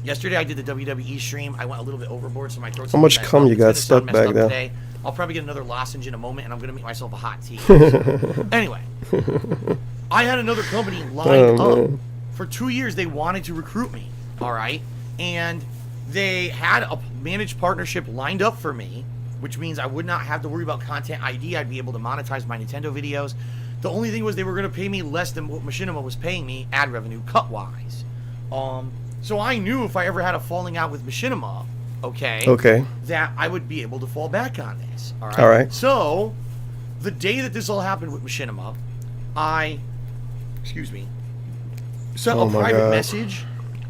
Speaker 2: Yesterday I did the WWE stream. I went a little bit overboard, so my throat's
Speaker 1: How much cum you got stuck back there?
Speaker 2: Today. I'll probably get another lozenge in a moment, and I'm going to make myself a hot tea. Anyway, I had another company lined up. For 2 years, they wanted to recruit me, all right? And they had a managed partnership lined up for me, which means I would not have to worry about content ID. I'd be able to monetize my Nintendo videos. The only thing was they were going to pay me less than what Machinima was paying me ad revenue cut-wise. So I knew if I ever had a falling out with Machinima, okay, that I would be able to fall back on this. All right. So the day that this all happened with Machinima, I sent a private message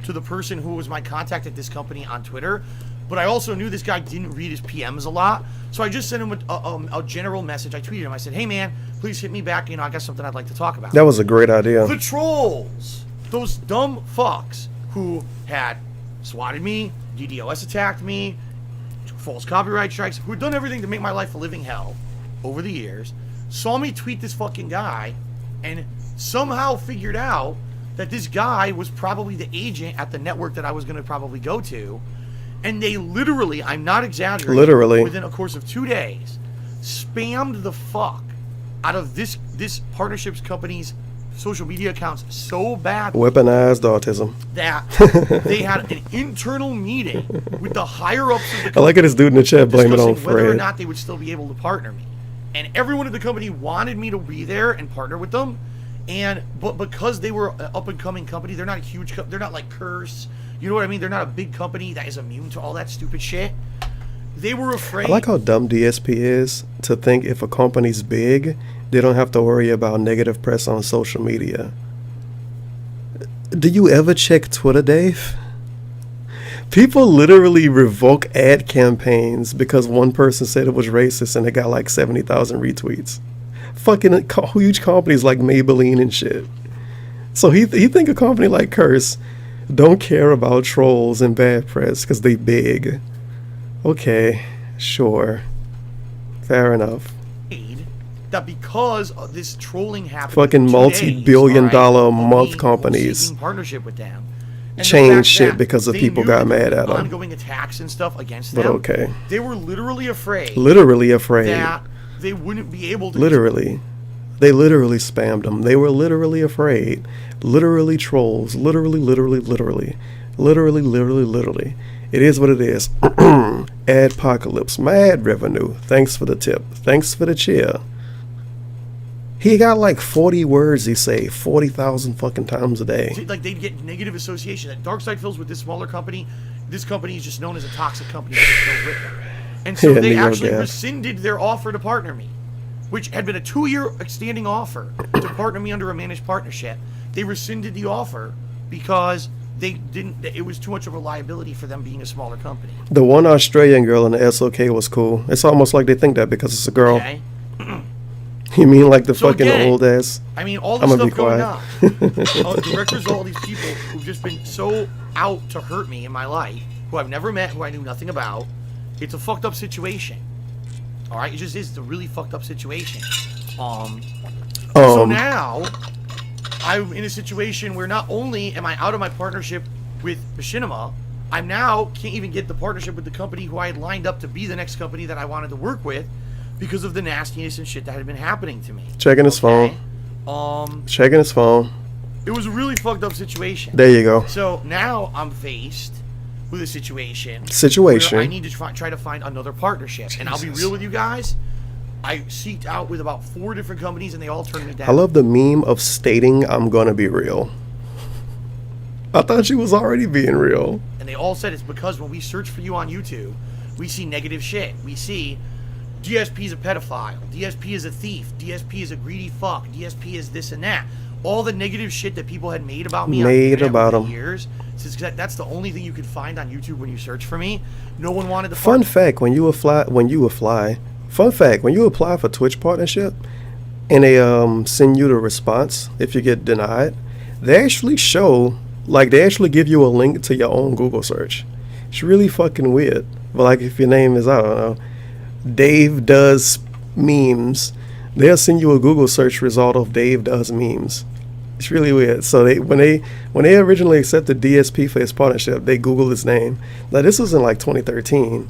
Speaker 2: to the person who was my contact at this company on Twitter. But I also knew this guy didn't read his PMs a lot, so I just sent him a general message. I tweeted him. I said, "Hey man, please hit me back. I got something I'd like to talk about."
Speaker 1: That was a great idea.
Speaker 2: The trolls, those dumb fucks who had swatted me, DDoS attacked me, false copyright strikes, who had done everything to make my life a living hell over the years, saw me tweet this fucking guy, and somehow figured out that this guy was probably the agent at the network that I was going to probably go to. And they literally, I'm not exaggerating, within a course of 2 days, spammed the fuck out of this partnerships company's social media accounts so bad,
Speaker 1: weaponized autism,
Speaker 2: that they had an internal meeting with the higher ups of the company.
Speaker 1: I like it, this dude in the chat blame it on
Speaker 2: whether or
Speaker 1: Fred.
Speaker 2: not they would still be able to partner me. And everyone at the company wanted me to be there and partner with them. But because they were an up and coming company, they're not a huge they're not like Curse. You know what I mean? They're not a big company that is immune to all that stupid shit. They were afraid.
Speaker 1: I like how dumb DSP is to think if a company's big, they don't have to worry about negative press on social media. Do you ever check Twitter, Dave? People literally revoke ad campaigns because one person said it was racist and it got like 70,000 retweets. Fucking huge companies like Maybelline and shit. So he think a company like Curse don't care about trolls and bad press because they big. Okay, sure. Fair enough.
Speaker 2: That because of this trolling happened,
Speaker 1: fucking multi-billion-dollar a month companies
Speaker 2: partnership with them
Speaker 1: change shit because of people got mad at them.
Speaker 2: Ongoing attacks and stuff against them.
Speaker 1: But okay.
Speaker 2: They were literally afraid.
Speaker 1: That
Speaker 2: they wouldn't be able to.
Speaker 1: They literally spammed them. They were literally afraid. Literally trolls. Literally. It is what it is. Adpocalypse. My ad revenue. Thanks for the tip. Thanks for the cheer. He got like 40 words he say 40,000 fucking times a day.
Speaker 2: Like they'd get negative association. That DarkSydePhil's with this smaller company. This company is just known as a toxic company. And so they actually rescinded their offer to partner me, which had been a 2-year standing offer to partner me under a managed partnership. They rescinded the offer because they didn't. It was too much of a liability for them being a smaller company.
Speaker 1: The one Australian girl in the SOK was cool. It's almost like they think that because it's a girl.
Speaker 2: Okay.
Speaker 1: You mean like the fucking old ass?
Speaker 2: I mean, all this stuff going on. Directors, all these people who've just been so out to hurt me in my life, who I've never met, who I knew nothing about. It's a fucked up situation. All right, it just is a really fucked up situation. So now I'm in a situation where not only am I out of my partnership with Machinima, I now can't even get the partnership with the company who I had lined up to be the next company that I wanted to work with because of the nastiness and shit that had been happening to me.
Speaker 1: Checking his phone. Checking his phone.
Speaker 2: It was a really fucked up situation.
Speaker 1: There you go.
Speaker 2: So now I'm faced with a situation where I need to try to find another partnership. Jesus. And I'll be real with you guys. I seeked out with about 4 different companies and they all turned me down.
Speaker 1: I love the meme of stating I'm gonna be real. I thought she was already being real.
Speaker 2: And they all said it's because when we search for you on YouTube, we see negative shit. We see DSP is a pedophile, DSP is a thief, DSP is a greedy fuck, DSP is this and that. All the negative shit that people had made about me over the years. Since that's the only thing you could find on YouTube when you search for me. No one wanted to.
Speaker 1: Fun fact: when you apply for Twitch partnership, and they send you the response if you get denied, they actually give you a link to your own Google search. It's really fucking weird. But like if your name is, I don't know, Dave Does Memes, they'll send you a Google search result of Dave Does Memes. It's really weird. So when they originally accepted DSP for his partnership, they Googled his name. Now this was in like 2013,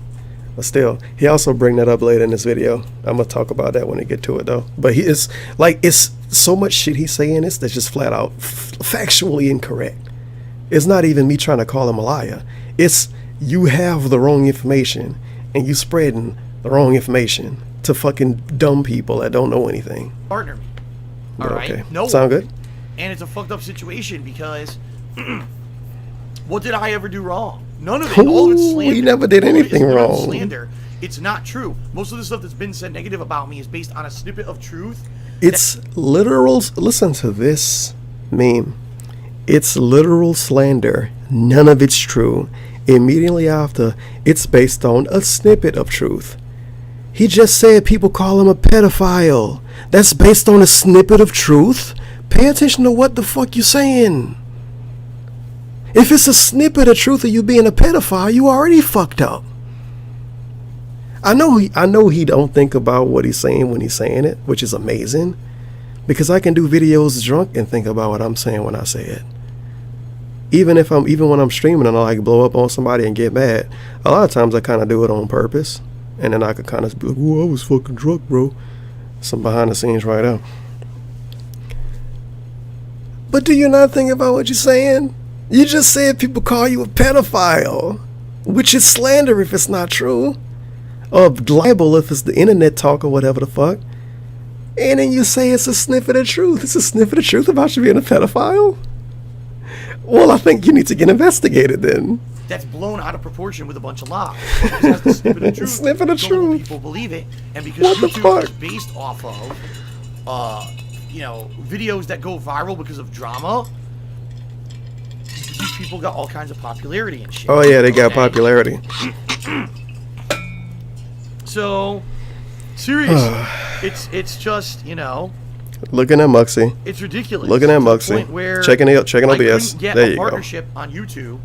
Speaker 1: but still, he also bring that up later in this video. I'm gonna talk about that when we get to it though. But it's so much shit he's saying that's just flat out factually incorrect. It's not even me trying to call him a liar. It's you have the wrong information and you spreading the wrong information to fucking dumb people that don't know anything.
Speaker 2: Partner me. All right.
Speaker 1: Okay.
Speaker 2: No.
Speaker 1: Sound good?
Speaker 2: And it's a fucked up situation because what did I ever do wrong? None of it. All of it's slander.
Speaker 1: He never did anything wrong.
Speaker 2: Slander. It's not true. Most of the stuff that's been said negative about me is based on a snippet of truth.
Speaker 1: It's literal. Listen to this meme. It's literal slander. None of it's true. Immediately after, it's based on a snippet of truth. He just said people call him a pedophile. That's based on a snippet of truth? Pay attention to what the fuck you're saying. If it's a snippet of truth of you being a pedophile, you already fucked up. I know he don't think about what he's saying when he's saying it, which is amazing. Because I can do videos drunk and think about what I'm saying when I say it. Even when I'm streaming and I like blow up on somebody and get mad, a lot of times I kind of do it on purpose. And then I could kind of be like, "Whoa, I was fucking drunk, bro." Some behind the scenes right now. But do you not think about what you're saying? You just said people call you a pedophile, which is slander if it's not true, or libel if it's the internet talk or whatever the fuck. And then you say it's a snippet of truth. It's a snippet of truth about you being a pedophile? Well, I think you need to get investigated then.
Speaker 2: That's blown out of proportion with a bunch of lies. Because that's the snippet of truth.
Speaker 1: Snippet of truth.
Speaker 2: People believe it, and because YouTube is based off of, videos that go viral because of drama, these people got all kinds of popularity and shit.
Speaker 1: Oh yeah, they got popularity.
Speaker 2: So, seriously, it's just
Speaker 1: looking at Muxy.
Speaker 2: It's ridiculous.
Speaker 1: Looking at Muxy. Checking OBS.
Speaker 2: There you go. Partnership on YouTube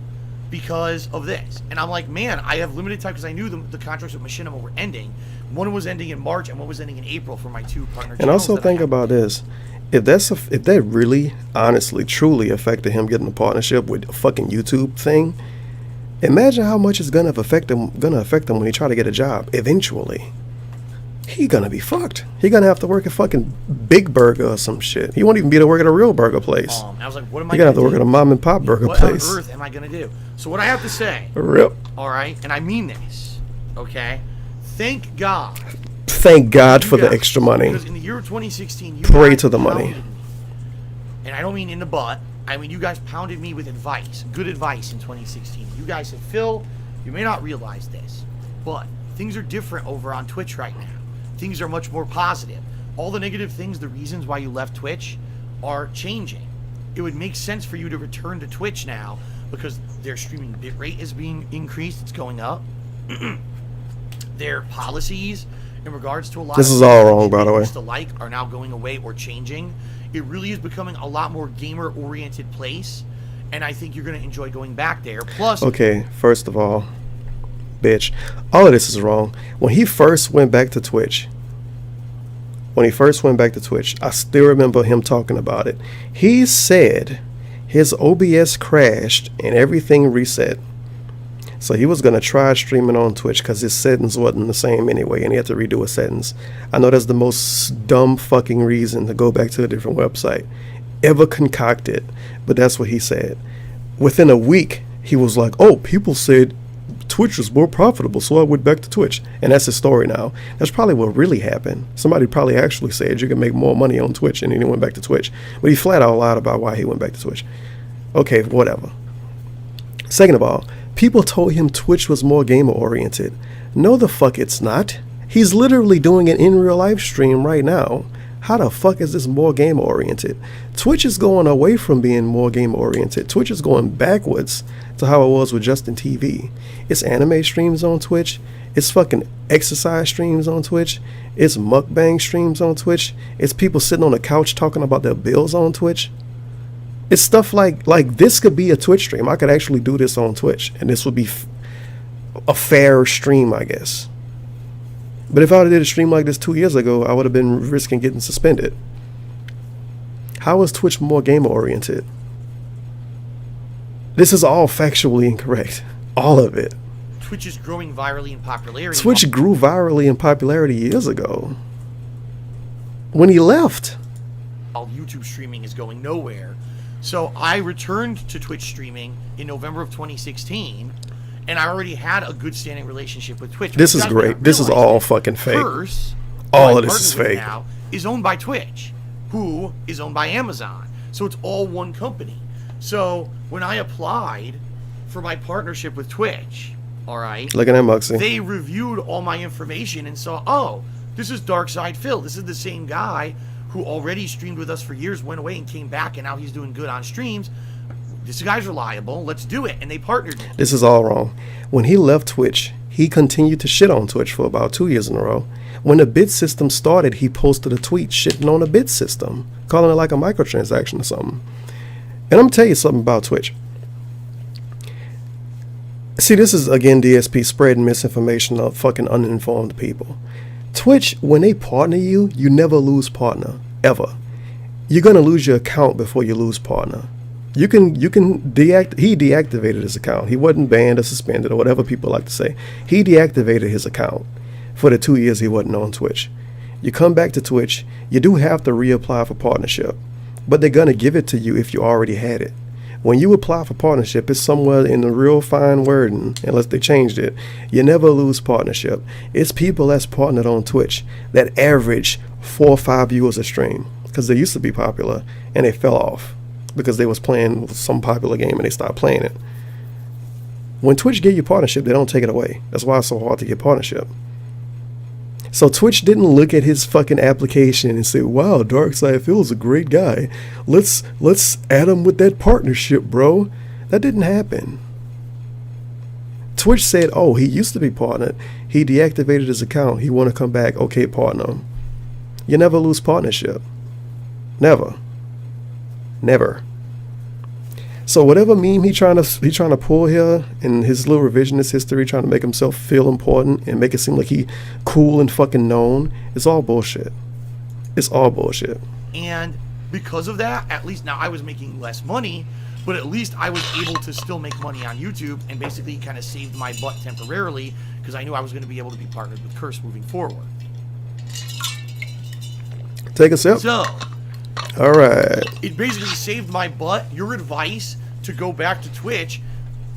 Speaker 2: because of this. And I'm like, man, I have limited time because I knew the contracts with Machinima were ending. One was ending in March and one was ending in April for my 2 partner channels.
Speaker 1: And also think about this. If that really, honestly, truly affected him getting a partnership with a fucking YouTube thing, imagine how much it's gonna affect him when he try to get a job eventually. He gonna be fucked. He gonna have to work at fucking Big Burger or some shit. He won't even be able to work at a real burger place.
Speaker 2: I was like, what am I
Speaker 1: gonna have to work at a mom and pop burger place.
Speaker 2: What on earth am I gonna do? So what I have to say,
Speaker 1: Rip.
Speaker 2: all right, and I mean this, okay? Thank God
Speaker 1: for the extra money.
Speaker 2: Because in the year of 2016, you
Speaker 1: pray
Speaker 2: guys
Speaker 1: to the money.
Speaker 2: Me. And I don't mean in the butt. I mean, you guys pounded me with advice, good advice in 2016. You guys said, Phil, you may not realize this, but things are different over on Twitch right now. Things are much more positive. All the negative things, the reasons why you left Twitch, are changing. It would make sense for you to return to Twitch now because their streaming bitrate is being increased. It's going up. Their policies in regards to a lot
Speaker 1: this
Speaker 2: of
Speaker 1: is all wrong, by the way.
Speaker 2: To like are now going away or changing. It really is becoming a lot more gamer-oriented place, and I think you're going to enjoy going back there. Plus,
Speaker 1: okay, first of all, bitch, all of this is wrong. When he first went back to Twitch, when he first went back to Twitch, I still remember him talking about it. He said his OBS crashed and everything reset. So he was going to try streaming on Twitch because his settings wasn't the same anyway, and he had to redo his settings. I know that's the most dumb fucking reason to go back to a different website ever concocted, but that's what he said. Within a week, he was like, oh, people said Twitch was more profitable, so I went back to Twitch. And that's his story now. That's probably what really happened. Somebody probably actually said you can make more money on Twitch, and then he went back to Twitch. But he flat out lied about why he went back to Twitch. Okay, whatever. Second of all, people told him Twitch was more gamer oriented. No, the fuck it's not. He's literally doing an in real life stream right now. How the fuck is this more gamer oriented? Twitch is going away from being more gamer oriented. Twitch is going backwards to how it was with Justin TV. It's anime streams on Twitch. It's fucking exercise streams on Twitch. It's mukbang streams on Twitch. It's people sitting on the couch talking about their bills on Twitch. It's stuff like this could be a Twitch stream. I could actually do this on Twitch, and this would be a fair stream, I guess. But if I would have did a stream like this 2 years ago, I would have been risking getting suspended. How is Twitch more gamer oriented? This is all factually incorrect. All of it.
Speaker 2: Twitch is growing virally in popularity.
Speaker 1: Twitch grew virally in popularity years ago. When he left.
Speaker 2: While YouTube streaming is going nowhere. So I returned to Twitch streaming in November of 2016. And I already had a good standing relationship with Twitch.
Speaker 1: This is great. This is all fucking fake.
Speaker 2: Curse,
Speaker 1: all of this is fake.
Speaker 2: Now is owned by Twitch, who is owned by Amazon. So it's all one company. So when I applied for my partnership with Twitch, all right,
Speaker 1: look at that Muxie.
Speaker 2: They reviewed all my information and saw, oh, this is DarkSydePhil. This is the same guy who already streamed with us for years, went away and came back, and now he's doing good on streams. This guy's reliable. Let's do it. And they partnered.
Speaker 1: This is all wrong. When he left Twitch, he continued to shit on Twitch for about 2 years in a row. When the bid system started, he posted a tweet shitting on the bid system, calling it like a microtransaction or something. And I'm going to tell you something about Twitch. See, this is, again, DSP spreading misinformation of fucking uninformed people. Twitch, when they partner you, you never lose partner. Ever. You're going to lose your account before you lose partner. He deactivated his account. He wasn't banned or suspended or whatever people like to say. He deactivated his account for the 2 years he wasn't on Twitch. You come back to Twitch, you do have to reapply for partnership, but they're going to give it to you if you already had it. When you apply for partnership, it's somewhere in the real fine wording, unless they changed it. You never lose partnership. It's people that's partnered on Twitch that average 4 or 5 viewers a stream, because they used to be popular and they fell off because they was playing some popular game and they stopped playing it. When Twitch give you partnership, they don't take it away. That's why it's so hard to get partnership. So Twitch didn't look at his fucking application and say, wow, DarkSydePhil's a great guy. Let's add him with that partnership, bro. That didn't happen. Twitch said, oh, he used to be partnered. He deactivated his account. He want to come back. Okay, partner him. You never lose partnership. Never. Never. So whatever meme he trying to pull here in his little revisionist history, trying to make himself feel important and make it seem like he cool and fucking known, it's all bullshit. It's all bullshit.
Speaker 2: And because of that, at least now I was making less money, but at least I was able to still make money on YouTube and basically kind of saved my butt temporarily because I knew I was going to be able to be partnered with Curse moving forward.
Speaker 1: Take a sip.
Speaker 2: So,
Speaker 1: all right.
Speaker 2: It basically saved my butt. Your advice to go back to Twitch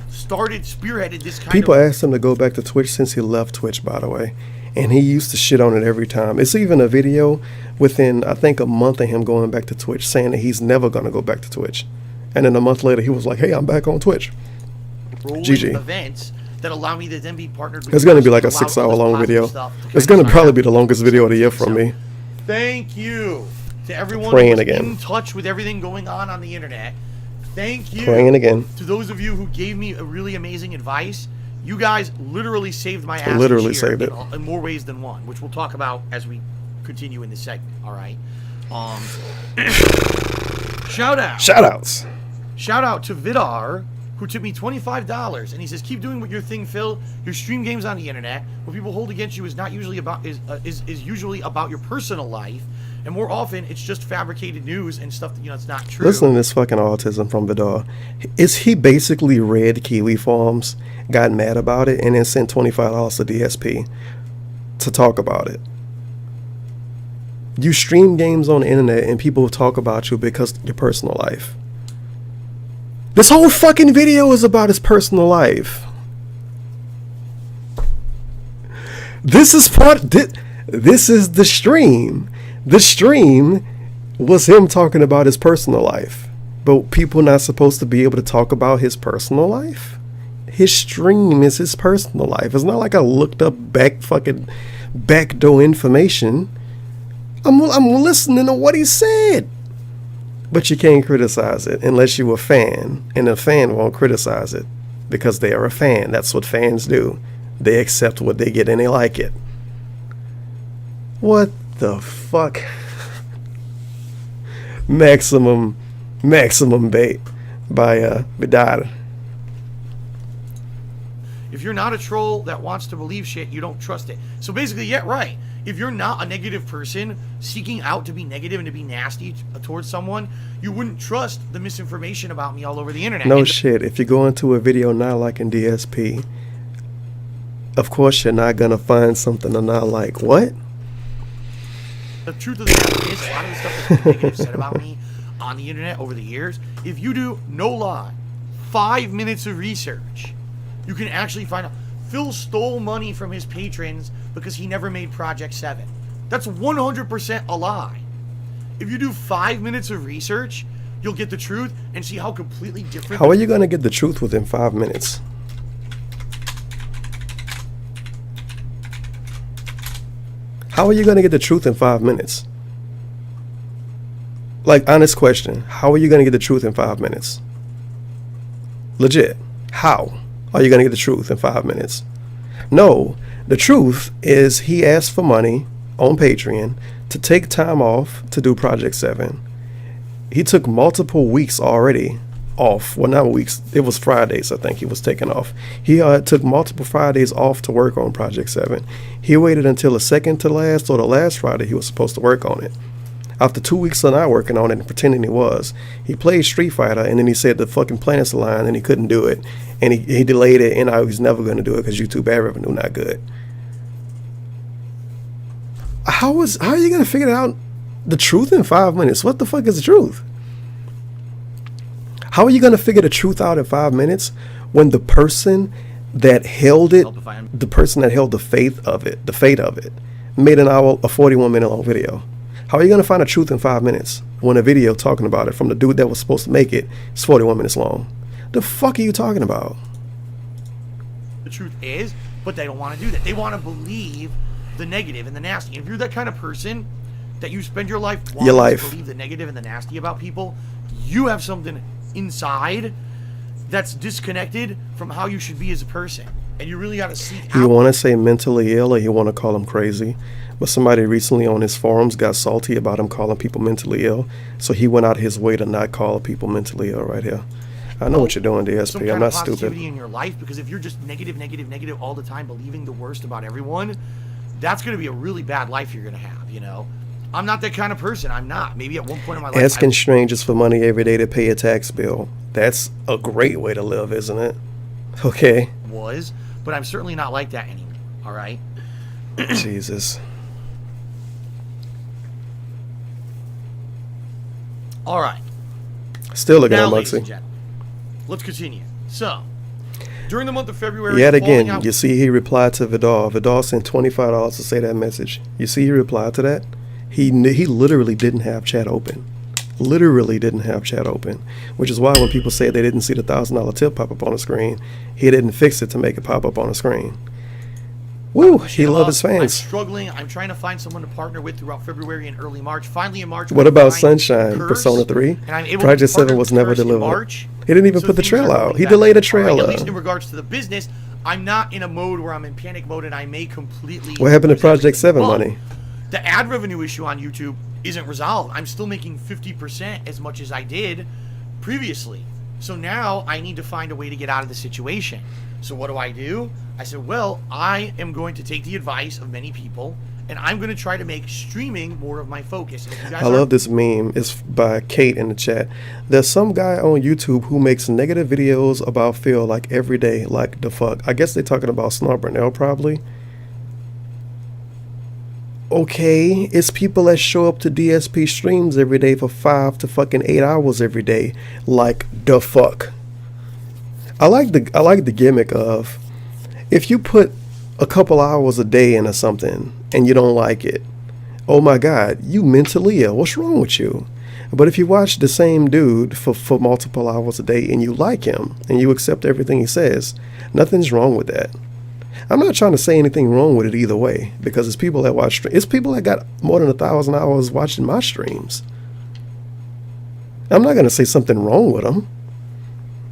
Speaker 2: spearheaded this kind
Speaker 1: People
Speaker 2: of...
Speaker 1: asked him to go back to Twitch since he left Twitch, by the way. And he used to shit on it every time. It's even a video within, I think, a month of him going back to Twitch saying that he's never going to go back to Twitch. And then a month later, he was like, hey, I'm back on Twitch. GG.
Speaker 2: Events that allow me to then be partnered with...
Speaker 1: It's going to be like a 6-hour long video. It's going to probably be the longest video of the year from me.
Speaker 2: Thank you to everyone
Speaker 1: Praying
Speaker 2: who's
Speaker 1: again.
Speaker 2: in touch with everything going on the internet. Thank you
Speaker 1: Praying again.
Speaker 2: to those of you who gave me a really amazing advice. You guys literally saved my ass.
Speaker 1: Literally saved it.
Speaker 2: In more ways than one, which we'll talk about as we continue in this segment. All right.
Speaker 1: Shout outs.
Speaker 2: Shout out to Vidar, who tipped me $25, and he says, "Keep doing what your thing, Phil. Your stream games on the internet. What people hold against you is not usually about is usually about your personal life, and more often it's just fabricated news and stuff that it's not true."
Speaker 1: Listen to this fucking autism from Vidal. Is he basically read Kiwi Farms, got mad about it, and then sent $25 to DSP to talk about it? You stream games on the internet and people talk about you because of your personal life. This whole fucking video is about his personal life. This is this is the stream. The stream was him talking about his personal life. But people not supposed to be able to talk about his personal life? His stream is his personal life. It's not like I looked up backdoor information. I'm listening to what he said. But you can't criticize it unless you're a fan, and a fan won't criticize it because they are a fan. That's what fans do. They accept what they get and they like it. What the fuck? Maximum bait by Vidal.
Speaker 2: If you're not a troll that wants to believe shit, you don't trust it. So basically, yeah, right. If you're not a negative person seeking out to be negative and to be nasty towards someone, you wouldn't trust the misinformation about me all over the internet.
Speaker 1: No shit. If you go into a video not liking DSP, of course you're not gonna find something to not like. What?
Speaker 2: The truth of the matter is, a lot of the stuff that's been negative said about me on the internet over the years, if you do, no lie, 5 minutes of research, you can actually find out. Phil stole money from his patrons because he never made Project 7. That's 100% a lie. If you do 5 minutes of research, you'll get the truth and see how completely different.
Speaker 1: How are you going to get the truth within 5 minutes? How are you going to get the truth in 5 minutes? Like, honest question. How are you going to get the truth in 5 minutes? Legit. How are you going to get the truth in 5 minutes? No, the truth is he asked for money on Patreon to take time off to do Project 7. He took multiple weeks already off. Well, not weeks. It was Fridays, I think he was taking off. He took multiple Fridays off to work on Project 7. He waited until the second to last or the last Friday he was supposed to work on it. After 2 weeks of not working on it and pretending he played Street Fighter, and then he said the fucking planets aligned and he couldn't do it. And he delayed it, and I was never going to do it because YouTube ad revenue not good. How are you going to figure out the truth in 5 minutes? What the fuck is the truth? How are you going to figure the truth out in 5 minutes when the person that held it, the person that held the fate of it, made a 41-minute long video? How are you going to find the truth in 5 minutes when a video talking about it from the dude that was supposed to make it is 41 minutes long? The fuck are you talking about?
Speaker 2: The truth is, but they don't want to do that. They want to believe the negative and the nasty. If you're that kind of person that you spend your life wanting to believe the negative and the nasty about people, you have something inside that's disconnected from how you should be as a person. And you really got to seek out.
Speaker 1: You want to say mentally ill, or you want to call him crazy? But somebody recently on his forums got salty about him calling people mentally ill, so he went out his way to not call people mentally ill right here. I know what you're doing, DSP. I'm not stupid.
Speaker 2: In your life, because if you're just negative all the time, believing the worst about everyone, that's going to be a really bad life you're going to have, you know? I'm not that kind of person. I'm not. Maybe at one point in my life.
Speaker 1: Asking strangers for money every day to pay a tax bill. That's a great way to live, isn't it? Okay.
Speaker 2: But I'm certainly not like that anymore, all right?
Speaker 1: Jesus.
Speaker 2: All right.
Speaker 1: Still looking at
Speaker 2: ladies and
Speaker 1: Muxie.
Speaker 2: gentlemen, let's continue. So, during the month of February,
Speaker 1: Yet again, you see he replied to Vidal. Vidal sent $25 to say that message. You see he replied to that? He literally didn't have chat open. Literally didn't have chat open. Which is why when people say they didn't see the $1,000 tip pop up on the screen, he didn't fix it to make it pop up on the screen. Woo, he loves his fans.
Speaker 2: I'm struggling. I'm trying to find someone to partner with throughout February and early March. Finally in March.
Speaker 1: What about Sunshine, Persona 3? Project 7 was never delivered. He didn't even put the trailer out. He delayed a trailer.
Speaker 2: At least in regards to the business, I'm not in a mode where I'm in panic mode and I may completely...
Speaker 1: What happened to Project 7 money?
Speaker 2: The ad revenue issue on YouTube isn't resolved. I'm still making 50% as much as I did previously. So now I need to find a way to get out of the situation. So what do? I said, well, I am going to take the advice of many people, and I'm going to try to make streaming more of my focus. And if you guys
Speaker 1: I love this meme. It's by Kate in the chat. There's some guy on YouTube who makes negative videos about Phil like every day. Like the fuck. I guess they're talking about Snart Burnell probably. Okay, it's people that show up to DSP streams every day for 5 to fucking 8 hours every day. Like the fuck. I like the gimmick of, if you put a couple hours a day into something and you don't like it, oh my god, you mentally ill. What's wrong with you? But if you watch the same dude for multiple hours a day and you like him and you accept everything he says, nothing's wrong with that. I'm not trying to say anything wrong with it either way, because it's people that watch, it's people that got more than 1,000 hours watching my streams. I'm not going to say something wrong with them,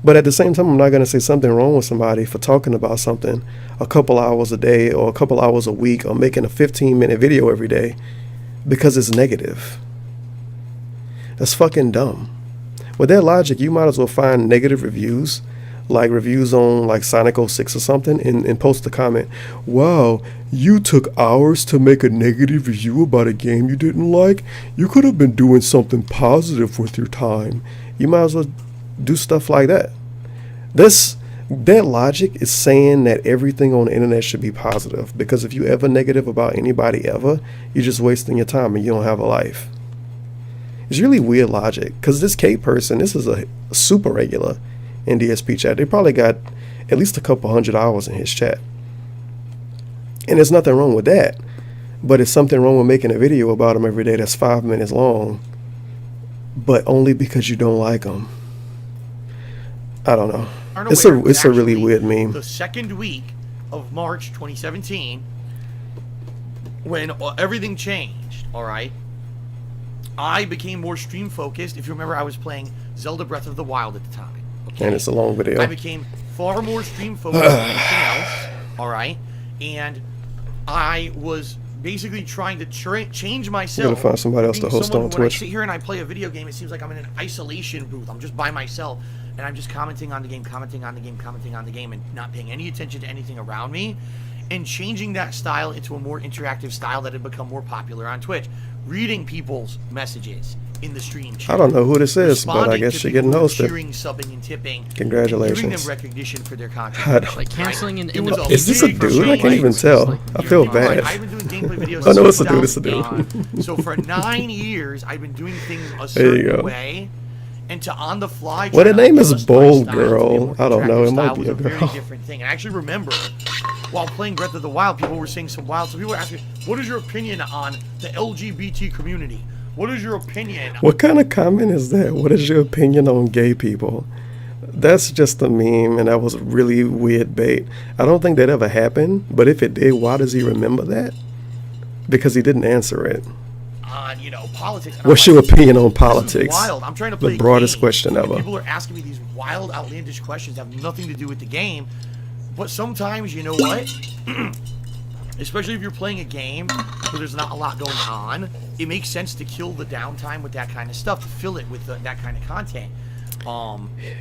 Speaker 1: but at the same time, I'm not going to say something wrong with somebody for talking about something a couple hours a day or a couple hours a week or making a 15-minute video every day because it's negative. That's fucking dumb. With that logic, you might as well find negative reviews, like reviews on like Sonic 06 or something, and post a comment, wow, you took hours to make a negative review about a game you didn't like. You could have been doing something positive with your time. You might as well do stuff like that. That logic is saying that everything on the internet should be positive, because if you ever negative about anybody ever, you're just wasting your time and you don't have a life. It's really weird logic, because this K person, this is a super regular in DSP chat. They probably got at least a couple 100 hours in his chat, and there's nothing wrong with that, but it's something wrong with making a video about him every day that's 5 minutes long, but only because you don't like him. I don't know. It's a really weird meme.
Speaker 2: The second week of March 2017, when everything changed, all right, I became more stream focused. If you remember, I was playing Zelda Breath of the Wild at the time. Okay?
Speaker 1: And it's a long video.
Speaker 2: I became far more stream focused than anything else, all right, and I was basically trying to change myself.
Speaker 1: I'm gonna find somebody else to host on Twitch.
Speaker 2: When I sit here and I play a video game, it seems like I'm in an isolation booth. I'm just by myself, and I'm just commenting on the game, and not paying any attention to anything around me, and changing that style into a more interactive style that had become more popular on Twitch. Reading people's messages in the stream chat.
Speaker 1: I don't know who this is, but I guess you're getting hosted.
Speaker 2: Cheering, subbing, and tipping.
Speaker 1: Congratulations.
Speaker 2: And giving them recognition for their content.
Speaker 3: Like canceling an
Speaker 1: Is this a dude? I can't even tell. I feel bad.
Speaker 2: I've been doing gameplay videos.
Speaker 1: I know it's a dude. It's a dude.
Speaker 2: So for 9 years, I've been doing things a certain way, and to on the fly.
Speaker 1: Well, the name is Bold Girl. I don't know. It might be a
Speaker 2: very
Speaker 1: girl.
Speaker 2: different thing. And I actually remember, while playing Breath of the Wild, people were saying some wild. So people were asking me, "What is your opinion on the LGBT community? What is your opinion?"
Speaker 1: What kind of comment is that? What is your opinion on gay people? That's just a meme, and that was really weird bait. I don't think that ever happened, but if it did, why does he remember that? Because he didn't answer it.
Speaker 2: On, politics. And
Speaker 1: What's your opinion on politics?
Speaker 2: Wild. I'm trying to play
Speaker 1: the broadest
Speaker 2: game,
Speaker 1: question
Speaker 2: and
Speaker 1: ever.
Speaker 2: People are asking me these wild, outlandish questions that have nothing to do with the game. But sometimes, you know what? Especially if you're playing a game where there's not a lot going on, it makes sense to kill the downtime with that kind of stuff, to fill it with that kind of content.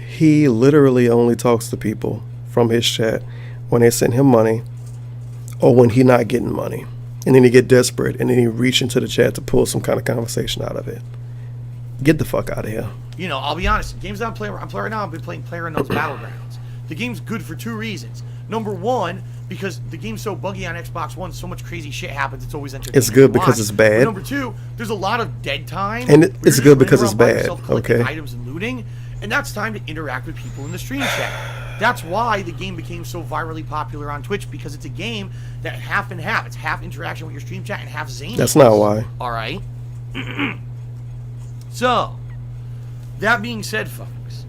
Speaker 1: He literally only talks to people from his chat when they send him money or when he not getting money. And then he get desperate, and then he reach into the chat to pull some kind of conversation out of it. Get the fuck out of here.
Speaker 2: I'll be honest. Games that I'm playing right now, I've been playing PlayerUnknown's Battlegrounds. The game's good for 2 reasons. Number one, because the game's so buggy on Xbox One, so much crazy shit happens, it's always entertaining.
Speaker 1: It's good because it's bad.
Speaker 2: But number two, there's a lot of dead time.
Speaker 1: And it's good because it's bad. Okay.
Speaker 2: Items and looting, and that's time to interact with people in the stream chat. That's why the game became so virally popular on Twitch, because it's a game that half and half. It's half interaction with your stream chat and half zany.
Speaker 1: That's not why.
Speaker 2: All right. So, that being said, folks,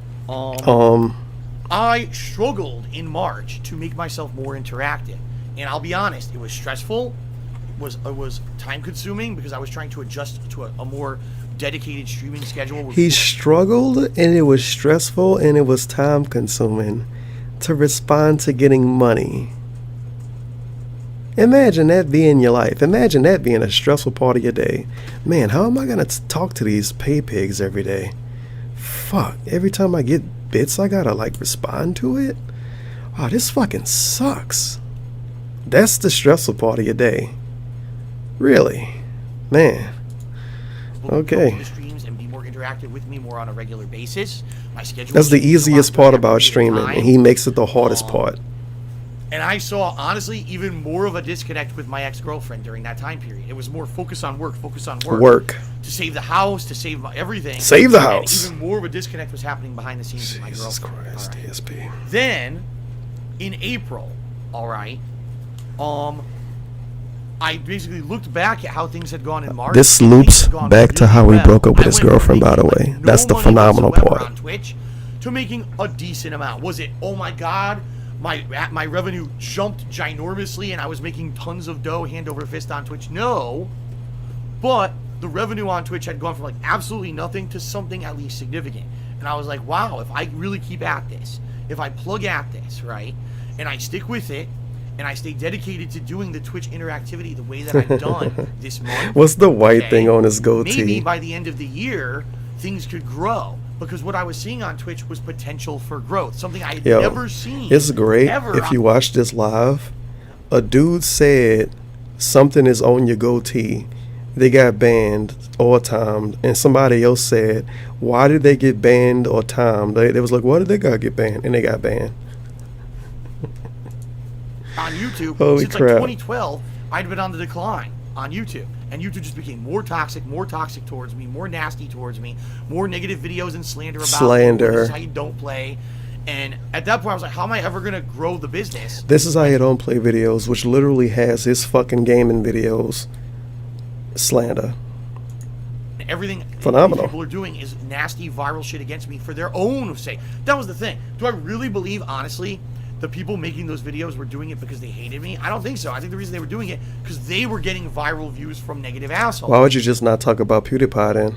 Speaker 2: I struggled in March to make myself more interactive, and I'll be honest, it was stressful. It was time consuming because I was trying to adjust to a more dedicated streaming schedule.
Speaker 1: He struggled, and it was stressful, and it was time consuming to respond to getting money. Imagine that being your life. Imagine that being a stressful part of your day. Man, how am I going to talk to these pay pigs every day? Fuck. Every time I get bits, I gotta like respond to it. Oh, this fucking sucks. That's the stressful part of your day. Really? Man. Okay.
Speaker 2: The streams and be more interactive with me more on a regular basis. My schedule.
Speaker 1: That's the easiest part about streaming, and he makes it the hardest part.
Speaker 2: And I saw, honestly, even more of a disconnect with my ex-girlfriend during that time period. It was more focus on work. Work. To save the house, to save everything.
Speaker 1: Save the house.
Speaker 2: Even more of a disconnect was happening behind the scenes with my girlfriend.
Speaker 1: Jesus Christ, DSP.
Speaker 2: Then, in April, all right, I basically looked back at how things had gone in March.
Speaker 1: This loops back to how he broke up with his girlfriend, by the way. That's the phenomenal part.
Speaker 2: On Twitch to making a decent amount. Was it, oh my God, my revenue jumped ginormously and I was making tons of dough hand over fist on Twitch? No. But the revenue on Twitch had gone from like absolutely nothing to something at least significant. And I was like, wow, if I really keep at this, if I plug at this, right, and I stick with it, and I stay dedicated to doing the Twitch interactivity the way that I've done this month.
Speaker 1: What's the white thing on his goatee?
Speaker 2: Maybe by the end of the year, things could grow. Because what I was seeing on Twitch was potential for growth. Something I had never seen.
Speaker 1: It's great if you watch this live. A dude said something is on your goatee. They got banned or timed. And somebody else said, why did they get banned or timed? They was like, why did they gotta get banned? And they got banned.
Speaker 2: On YouTube,
Speaker 1: Holy
Speaker 2: since
Speaker 1: crap.
Speaker 2: like 2012, I'd been on the decline on YouTube. And YouTube just became more toxic towards me, more nasty towards me, more negative videos and slander about me. This is how you don't play. And at that point, I was like, how am I ever going to grow the business?
Speaker 1: This is how you don't play videos, which literally has his fucking gaming videos slander.
Speaker 2: Everything
Speaker 1: phenomenal
Speaker 2: people are doing is nasty viral shit against me for their own sake. That was the thing. Do I really believe, honestly, the people making those videos were doing it because they hated me? I don't think so. I think the reason they were doing it because they were getting viral views from negative assholes.
Speaker 1: Why would you just not talk about PewDiePie then?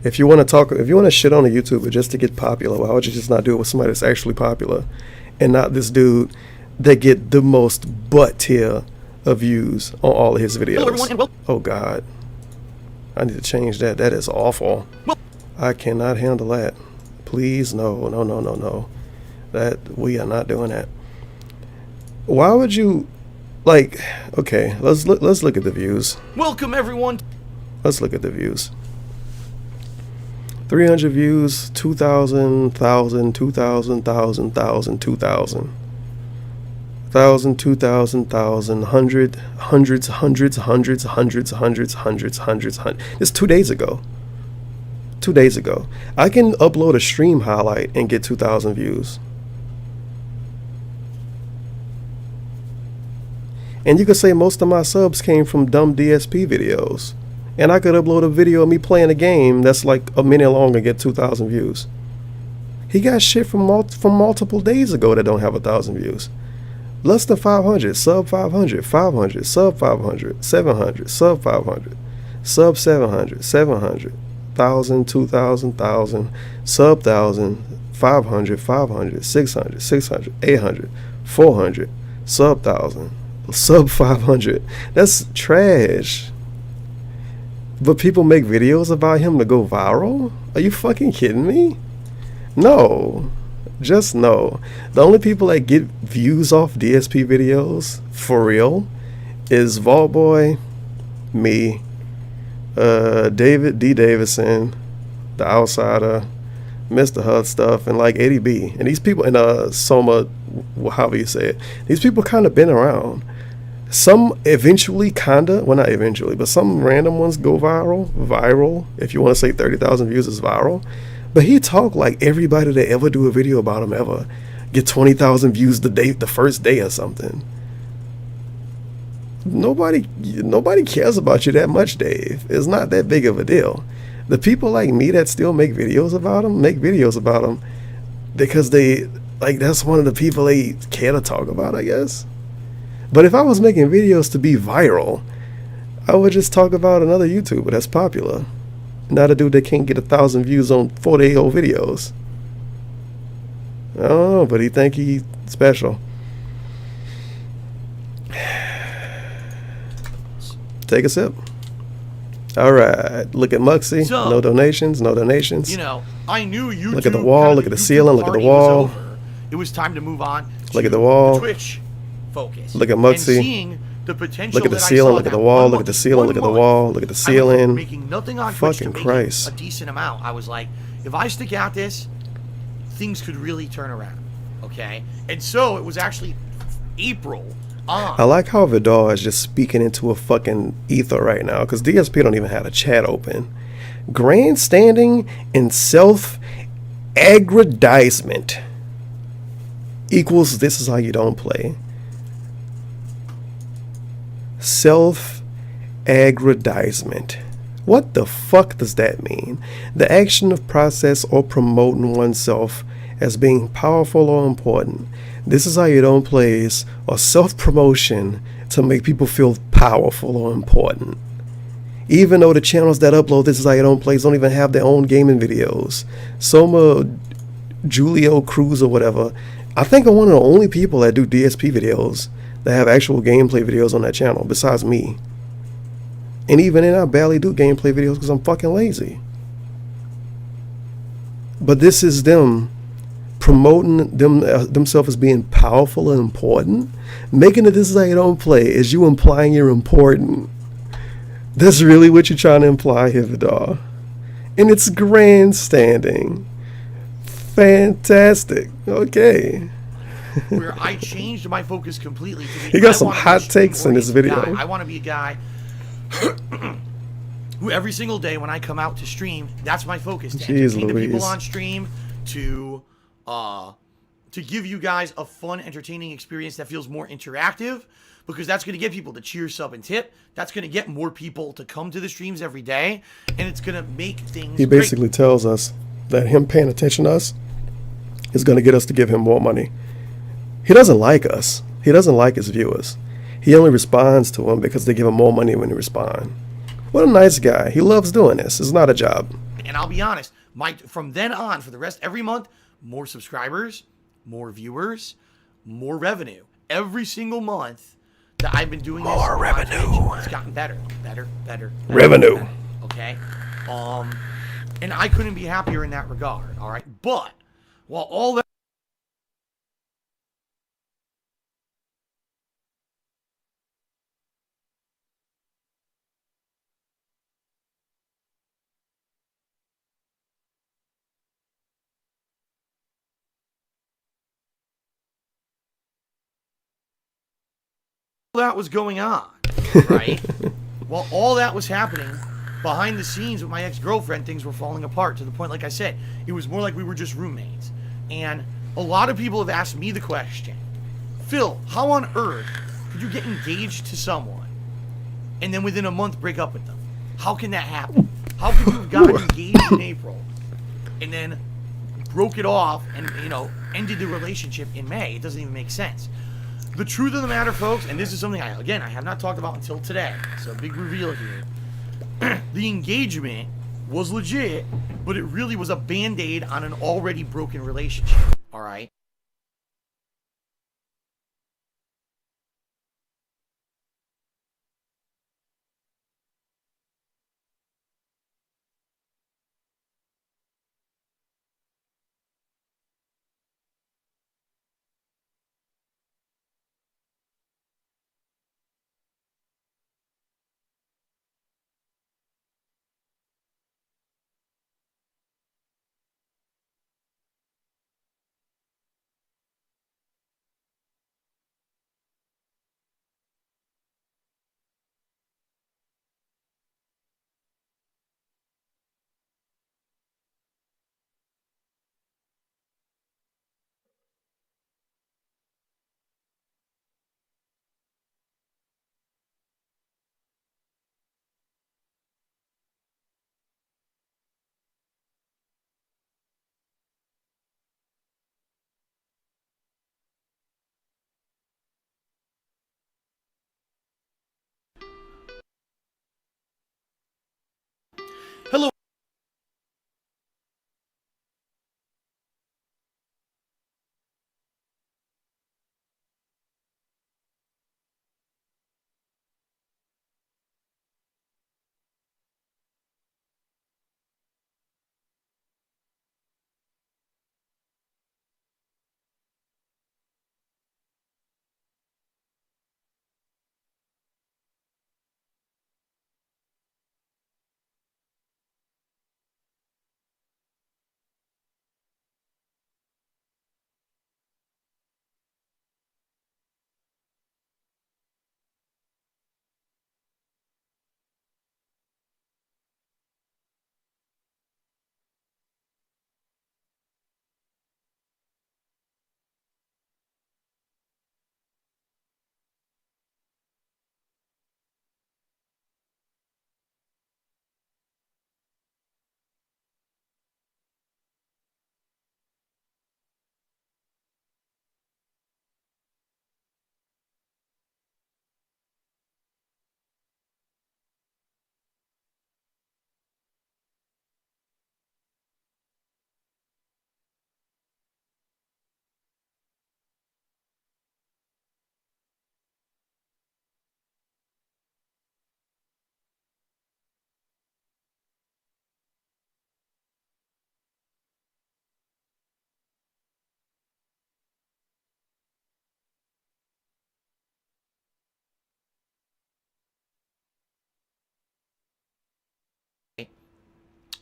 Speaker 1: If you want to shit on a YouTuber just to get popular, why would you just not do it with somebody that's actually popular and not this dude that get the most butt tier of views on all of his videos? Oh God, I need to change that. That is awful. I cannot handle that. Please, no. That we are not doing that. Why would you, like? Okay, let's look at the views.
Speaker 2: Welcome everyone.
Speaker 1: Let's look at the views. 300 views, 2,000, 1,000, 2,000, 1,000, 1,000, 2,000, 1,000, 2,000, 1,000, hundreds, hundreds. It's 2 days ago. 2 days ago. I can upload a stream highlight and get 2,000 views. And you could say most of my subs came from dumb DSP videos. And I could upload a video of me playing a game that's like a minute long and get 2,000 views. He got shit from multiple days ago that don't have 1,000 views. Less than 500, sub 500, 500, sub 500, 700, sub 500, sub 700, 700, 1,000, 2,000, 1,000, sub 1,000, 500, 500, 600, 600, 800, 400, sub 1,000. Sub 500. That's trash. But people make videos about him to go viral? Are you fucking kidding me? No. Just no. The only people that get views off DSP videos, for real, is Vaultboy, me, David D. Davidson, The Outsider, Mr. Hud stuff, and like Eddie B. And these people, and Soma, however you say it, these people kind of been around. Some eventually well not eventually, but some random ones go viral, if you want to say 30,000 views is viral. But he talk like everybody that ever do a video about him ever get 20,000 views the first day or something. Nobody cares about you that much, Dave. It's not that big of a deal. The people like me that still make videos about him because they, like, that's one of the people they care to talk about, I guess. But if I was making videos to be viral, I would just talk about another YouTuber that's popular, not a dude that can't get 1,000 views on 4-day-old videos. I don't know, but he think he special. Take a sip. All right. Look at Muxie.
Speaker 2: So,
Speaker 1: No donations. No donations.
Speaker 2: I knew YouTube.
Speaker 1: Look at the wall. Look at the ceiling. Look at the wall.
Speaker 2: Was over. It was time to move on to
Speaker 1: Look at the wall.
Speaker 2: the Twitch focus.
Speaker 1: Look at
Speaker 2: And
Speaker 1: Muxie.
Speaker 2: seeing the potential
Speaker 1: Look at the
Speaker 2: that I
Speaker 1: ceiling.
Speaker 2: saw
Speaker 1: Look at
Speaker 2: in
Speaker 1: the
Speaker 2: that
Speaker 1: wall.
Speaker 2: one
Speaker 1: Look at the
Speaker 2: month-
Speaker 1: ceiling.
Speaker 2: one
Speaker 1: Look at the
Speaker 2: month,
Speaker 1: wall. Look at the
Speaker 2: I was
Speaker 1: ceiling.
Speaker 2: making nothing on Twitch to
Speaker 1: Fucking
Speaker 2: make
Speaker 1: Christ.
Speaker 2: a decent amount. I was like, if I stick at this, things could really turn around. Okay? And so it was actually April on.
Speaker 1: I like how Vidal is just speaking into a fucking ether right now because DSP don't even have a chat open. Grandstanding and self-aggrandizement equals this is how you don't play. Self-aggrandizement. What the fuck does that mean? The action of process or promoting oneself as being powerful or important. This is how you don't plays or self-promotion to make people feel powerful or important. Even though the channels that upload This Is How You Don't Plays don't even have their own gaming videos. Soma Julio Cruz or whatever, I think I'm one of the only people that do DSP videos that have actual gameplay videos on that channel besides me. And even then I barely do gameplay videos because I'm fucking lazy. But this is them promoting themselves as being powerful and important. Making it This Is How You Don't Play is you implying you're important. That's really what you're trying to imply here, Vidal. And it's grandstanding. Fantastic. Okay.
Speaker 2: Where I changed my focus completely. To be,
Speaker 1: He got
Speaker 2: I
Speaker 1: some
Speaker 2: wanna be
Speaker 1: hot
Speaker 2: a
Speaker 1: takes in this
Speaker 2: stream-oriented
Speaker 1: video.
Speaker 2: guy. I want to be a guy who every single day when I come out to stream, that's my focus. To
Speaker 1: Jeez
Speaker 2: entertain the people
Speaker 1: Louise.
Speaker 2: on stream, to give you guys a fun, entertaining experience that feels more interactive, because that's going to get people to cheer, sub, and tip. That's going to get more people to come to the streams every day, and it's going to make things
Speaker 1: He
Speaker 2: great.
Speaker 1: basically tells us that him paying attention to us is going to get us to give him more money. He doesn't like us. He doesn't like his viewers. He only responds to them because they give him more money when they respond. What a nice guy. He loves doing this. It's not a job.
Speaker 2: And I'll be honest, from then on, for the rest, every month, more subscribers, more viewers, more revenue. Every single month that I've been doing
Speaker 1: More
Speaker 2: this,
Speaker 1: revenue.
Speaker 2: It's gotten better.
Speaker 1: Revenue.
Speaker 2: Better, okay? And I couldn't be happier in that regard, all right? But while all that was going on, right? While all that was happening behind the scenes with my ex-girlfriend, things were falling apart to the point, like I said, it was more like we were just roommates. And a lot of people have asked me the question, Phil, how on earth could you get engaged to someone and then within a month break up with them? How can that happen? How could you have gotten engaged in April and then broke it off and, ended the relationship in May? It doesn't even make sense. The truth of the matter, folks, and this is something I have not talked about until today, so big reveal here. The engagement was legit, but it really was a band-aid on an already broken relationship, all right?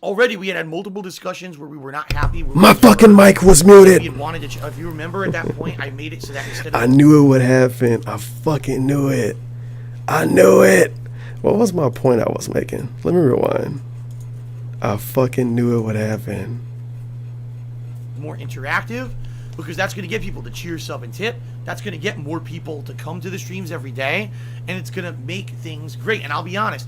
Speaker 2: already we had multiple discussions where we were not happy.
Speaker 1: My fucking mic was muted.
Speaker 2: We had wanted to. If you remember, at that point, I made it so that instead of
Speaker 1: I knew it would happen. I fucking knew it. I knew it. What was my point I was making? Let me rewind. I fucking knew it would happen.
Speaker 2: more interactive, because that's going to get people to cheer, sub, and tip. That's going to get more people to come to the streams every day, and it's going to make things great. And I'll be honest,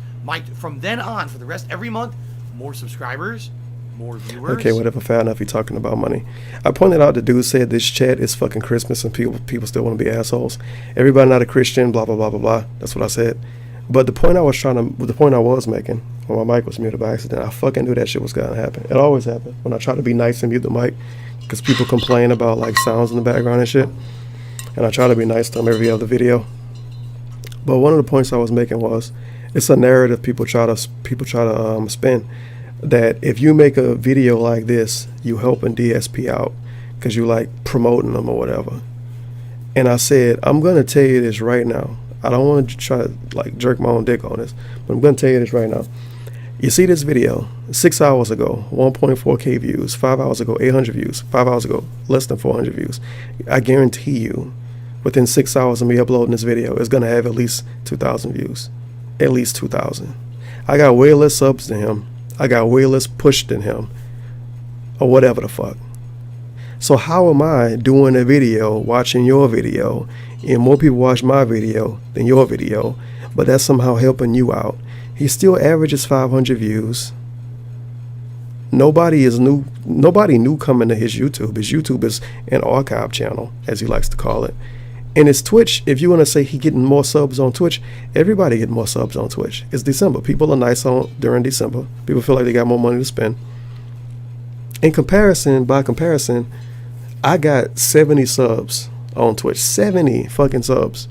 Speaker 2: from then on, for the rest, every month, more subscribers, more viewers.
Speaker 1: Okay, whatever, fair enough. You're talking about money. I pointed out the dude said this chat is fucking Christmas and people still want to be assholes. Everybody not a Christian, blah, blah, blah, blah, blah. That's what I said. But the point I was making, when my mic was muted by accident, I fucking knew that shit was gonna happen. It always happens when I try to be nice and mute the mic, because people complain about like sounds in the background and shit. And I try to be nice to them every other video. But one of the points I was making was, it's a narrative people try to spin, that if you make a video like this, you helping DSP out because you like promoting them or whatever. And I said, I'm gonna tell you this right now. I don't want to try to like jerk my own dick on this, but I'm gonna tell you this right now. You see this video 6 hours ago, 1.4K views, 5 hours ago, 800 views, 5 hours ago, less than 400 views. I guarantee you, within 6 hours of me uploading this video, it's gonna have at least 2,000 views, at least 2,000. I got way less subs than him. I got way less push than him, or whatever the fuck. So how am I doing a video, watching your video, and more people watch my video than your video, but that's somehow helping you out? He still averages 500 views. Nobody new coming to his YouTube. His YouTube is an archive channel, as he likes to call it. And his Twitch, if you want to say he getting more subs on Twitch, everybody getting more subs on Twitch. It's December. People are nice during December. People feel like they got more money to spend. By comparison, I got 70 subs on Twitch. 70 fucking subs.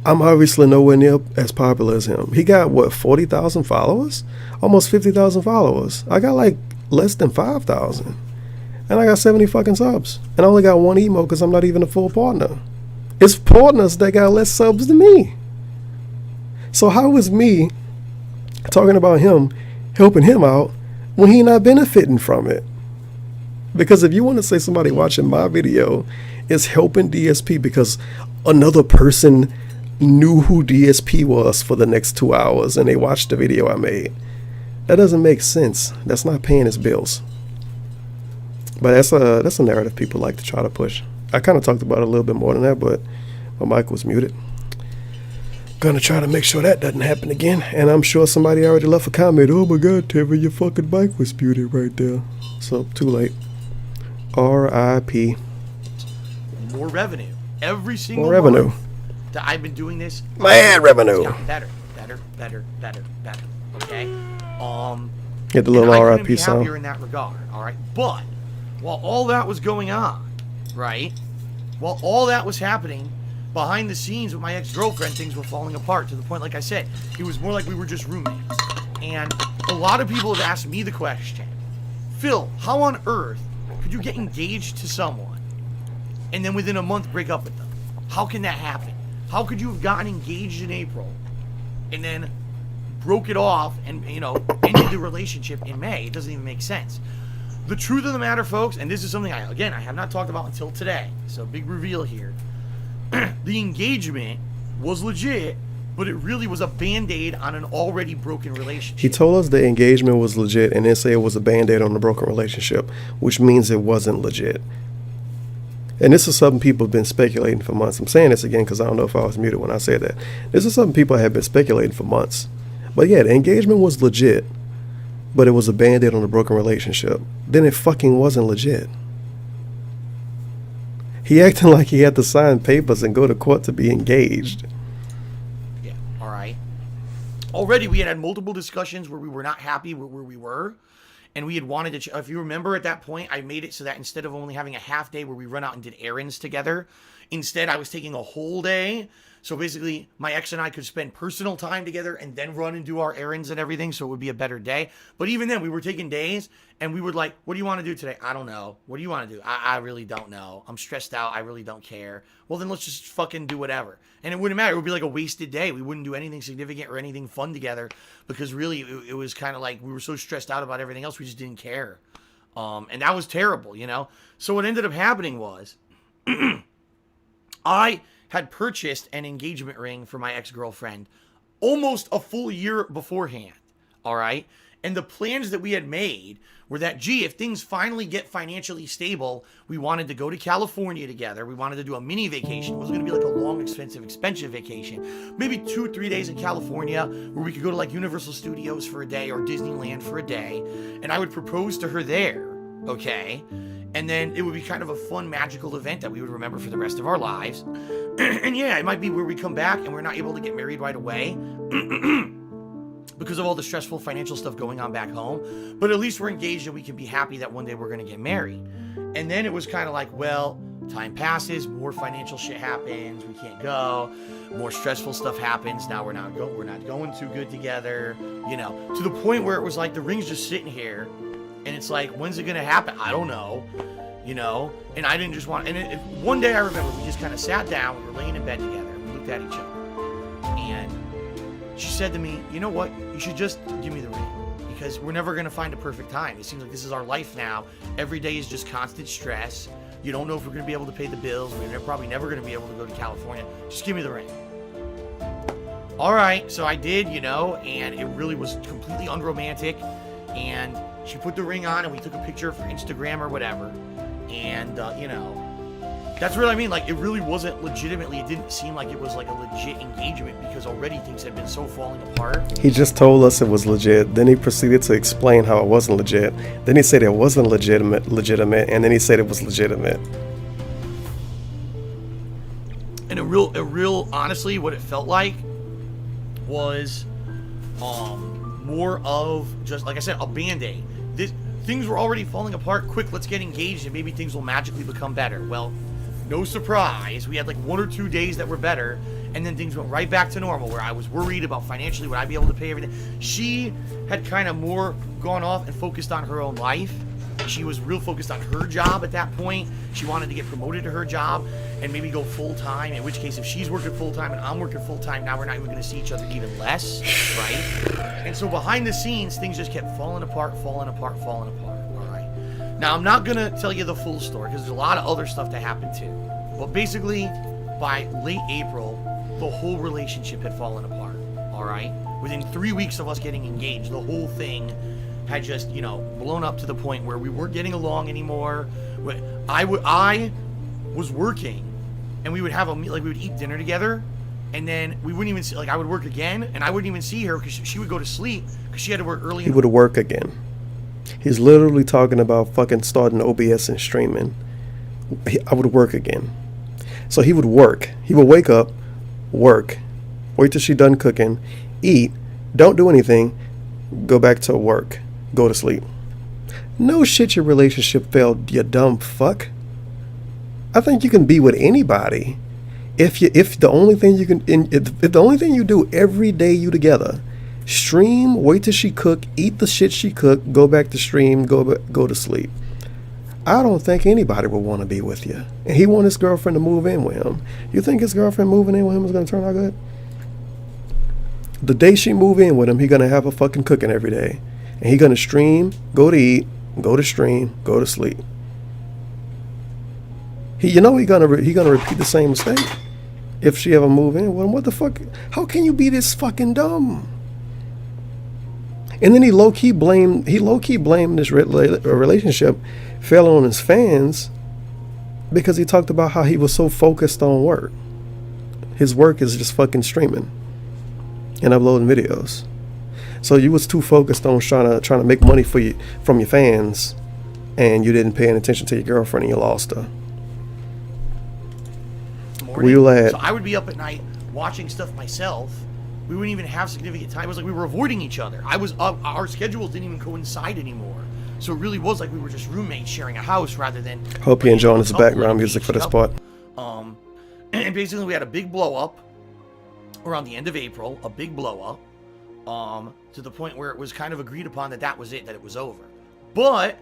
Speaker 1: I'm obviously nowhere near as popular as him. He got, what, 40,000 followers? Almost 50,000 followers. I got like less than 5,000. And I got 70 fucking subs. And I only got one emo because I'm not even a full partner. It's partners that got less subs than me. So how is me talking about him, helping him out, when he not benefiting from it? Because if you want to say somebody watching my video is helping DSP because another person knew who DSP was for the next 2 hours and they watched the video I made, that doesn't make sense. That's not paying his bills. But that's a narrative people like to try to push. I kind of talked about it a little bit more than that, but my mic was muted. Gonna try to make sure that doesn't happen again. And I'm sure somebody already left a comment. Oh my God, Tevin, your fucking mic was muted right there. So too late. R.I.P.
Speaker 2: More revenue. Every single
Speaker 1: more revenue.
Speaker 2: month that I've been doing this,
Speaker 1: my revenue.
Speaker 2: It's gotten better. Okay.
Speaker 1: Get the little R.I.P.
Speaker 2: sound.
Speaker 1: sound.
Speaker 2: In that regard, all right. But while all that was going on, right? While all that was happening behind the scenes with my ex-girlfriend, things were falling apart to the point, like I said, it was more like we were just roommates. And a lot of people have asked me the question, Phil, how on earth could you get engaged to someone and then within a month break up with them? How can that happen? How could you have gotten engaged in April and then broke it off and, ended the relationship in May? It doesn't even make sense. The truth of the matter, folks, and this is something I have not talked about until today, so big reveal here. The engagement was legit, but it really was a band-aid on an already broken relationship.
Speaker 1: He told us the engagement was legit and then say it was a band-aid on the broken relationship, which means it wasn't legit. And this is something people have been speculating for months. I'm saying this again because I don't know if I was muted when I said that. This is something people have been speculating for months. But yeah, the engagement was legit, but it was a band-aid on a broken relationship. Then it fucking wasn't legit. He acting like he had to sign papers and go to court to be engaged.
Speaker 2: Yeah, all right. Already we had multiple discussions where we were not happy where we were. And we had wanted to, if you remember at that point, I made it so that instead of only having a half day where we run out and did errands together, instead I was taking a whole day So basically, my ex and I could spend personal time together and then run and do our errands and everything, so it would be a better day. But even then, we were taking days, and we would like, what do you want to do today? I don't know. What do you want to do? I really don't know. I'm stressed out. I really don't care. Well, then let's just fucking do whatever. And it wouldn't matter. It would be like a wasted day. We wouldn't do anything significant or anything fun together because really it was kind of like we were so stressed out about everything else, we just didn't care. And that was terrible, you know? So what ended up happening was I had purchased an engagement ring for my ex-girlfriend almost a full year beforehand, all right? And the plans that we had made were that, gee, if things finally get financially stable, we wanted to go to California together. We wanted to do a mini vacation. It wasn't going to be like a long, expensive vacation. Maybe 2-3 days in California where we could go to like Universal Studios for a day or Disneyland for a day. And I would propose to her there, okay? And then it would be kind of a fun, magical event that we would remember for the rest of our lives. And yeah, it might be where we come back and we're not able to get married right away because of all the stressful financial stuff going on back home. But at least we're engaged and we can be happy that one day we're going to get married. And then it was kind of like, well, time passes, more financial shit happens, we can't go, more stressful stuff happens. Now we're not going too good together, you know, to the point where it was like the ring's just sitting here. And it's like, when's it going to happen? I don't know, you know? And I didn't just want, and one day I remember we just kind of sat down, we were laying in bed together, and we looked at each other. And she said to me, you know what? You should just give me the ring because we're never going to find a perfect time. It seems like this is our life now. Every day is just constant stress. You don't know if we're going to be able to pay the bills. We're probably never going to be able to go to California. Just give me the ring. All right. So I did, you know, and it really was completely unromantic. And she put the ring on and we took a picture for Instagram or whatever. And, you know, that's what I mean. Like, it really wasn't legitimately, it didn't seem like it was like a legit engagement because already things had been so falling apart.
Speaker 1: He just told us it was legit. Then he proceeded to explain how it wasn't legit. Then he said it wasn't legitimate. And then he said it was legitimate.
Speaker 2: And a real, honestly, what it felt like was, more of just, like I said, a Band-Aid. Things were already falling apart. Quick, let's get engaged and maybe things will magically become better. Well, no surprise. We had like 1 or 2 days that were better, and then things went right back to normal where I was worried about financially, would I be able to pay everything? She had kind of more gone off and focused on her own life. She was real focused on her job at that point. She wanted to get promoted to her job and maybe go full-time, in which case if she's working full-time and I'm working full-time, now we're not even going to see each other even less, right? And so behind the scenes, things just kept falling apart, all right? Now, I'm not going to tell you the full story because there's a lot of other stuff that happened too. But basically, by late April, the whole relationship had fallen apart, all right? Within 3 weeks of us getting engaged, the whole thing had just, you know, blown up to the point where we weren't getting along anymore. I was working, and we would have a meal, like we would eat dinner together, and then we wouldn't even see, like I would work again, and I wouldn't even see her because she would go to sleep because she had to work early.
Speaker 1: He would work again. He's literally talking about fucking starting OBS and streaming. I would work again. So he would work. He would wake up, work, wait till she done cooking, eat, don't do anything, go back to work, go to sleep. No shit, your relationship failed, you dumb fuck. I think you can be with anybody if the only thing you do every day you together, stream, wait till she cook, eat the shit she cooked, go back to stream, go to sleep. I don't think anybody would want to be with you. And he want his girlfriend to move in with him. You think his girlfriend moving in with him is going to turn out good? The day she move in with him, he going to have her fucking cooking every day. And he going to stream, go to eat, go to stream, go to sleep. He going to repeat the same mistake if she ever move in with him. What the fuck? How can you be this fucking dumb? And then he low-key blamed this relationship failing on his fans because he talked about how he was so focused on work. His work is just fucking streaming and uploading videos. So you was too focused on trying to make money from your fans, and you didn't pay any attention to your girlfriend and you lost her.
Speaker 2: So I would be up at night watching stuff myself. We wouldn't even have significant time. It was like we were avoiding each other. Our schedules didn't even coincide anymore. So it really was like we were just roommates sharing a house rather than.
Speaker 1: Hope you enjoying this background music for this part.
Speaker 2: And basically we had a big blow up. around the end of April, a big blow up, to the point where it was kind of agreed upon that that was it, that it was over. But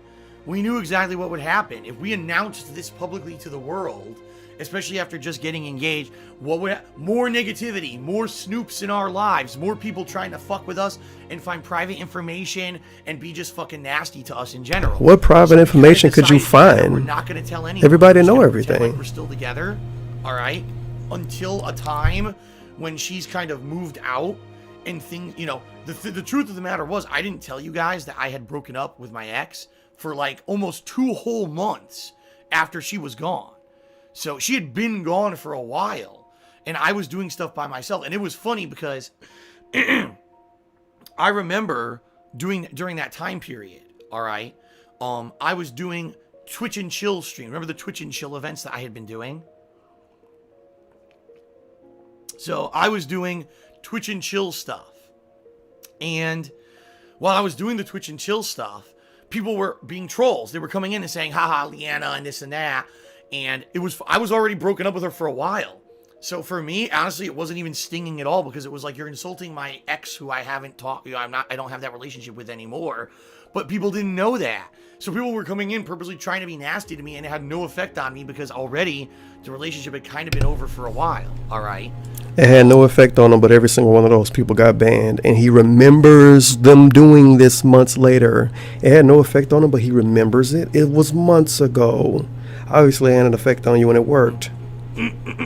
Speaker 2: we knew exactly what would happen if we announced this publicly to the world, especially after just getting engaged. What would more negativity, more snoops in our lives, more people trying to fuck with us and find private information and be just fucking nasty to us in general.
Speaker 1: What private information could you find?
Speaker 2: We're not going to tell anyone.
Speaker 1: Everybody know everything.
Speaker 2: Like we're still together, all right, until a time when she's kind of moved out and things. You know, the truth of the matter was, I didn't tell you guys that I had broken up with my ex for like almost 2 whole months after she was gone. So she had been gone for a while, and I was doing stuff by myself. And it was funny because I remember during that time period, all right, I was doing Twitch and Chill stream. Remember the Twitch and Chill events that I had been doing? So I was doing Twitch and Chill stuff. And while I was doing the Twitch and Chill stuff, people were being trolls. They were coming in and saying, haha, Leanna, and this and that. And I was already broken up with her for a while. So for me, honestly, it wasn't even stinging at all, because it was like, you're insulting my ex who I haven't talked, I don't have that relationship with anymore. But people didn't know that. So people were coming in purposely trying to be nasty to me, and it had no effect on me because already the relationship had kind of been over for a while. All right.
Speaker 1: It had no effect on him, but every single one of those people got banned, and he remembers them doing this months later. It had no effect on him, but he remembers it. It was months ago. Obviously, it had an effect on you, and it worked.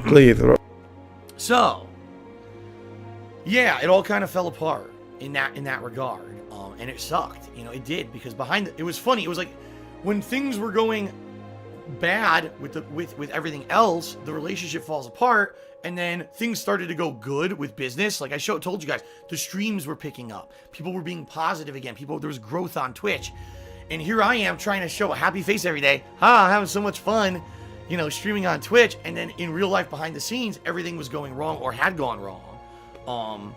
Speaker 1: Please.
Speaker 2: So, yeah, it all kind of fell apart in that regard, and it sucked. You know, it did, because it was funny. It was like when things were going bad with everything else, the relationship falls apart, and then things started to go good with business. Like I told you guys, the streams were picking up. People were being positive again. There was growth on Twitch. And here I am trying to show a happy face every day. I'm having so much fun, you know, streaming on Twitch. And then in real life, behind the scenes, everything was going wrong or had gone wrong.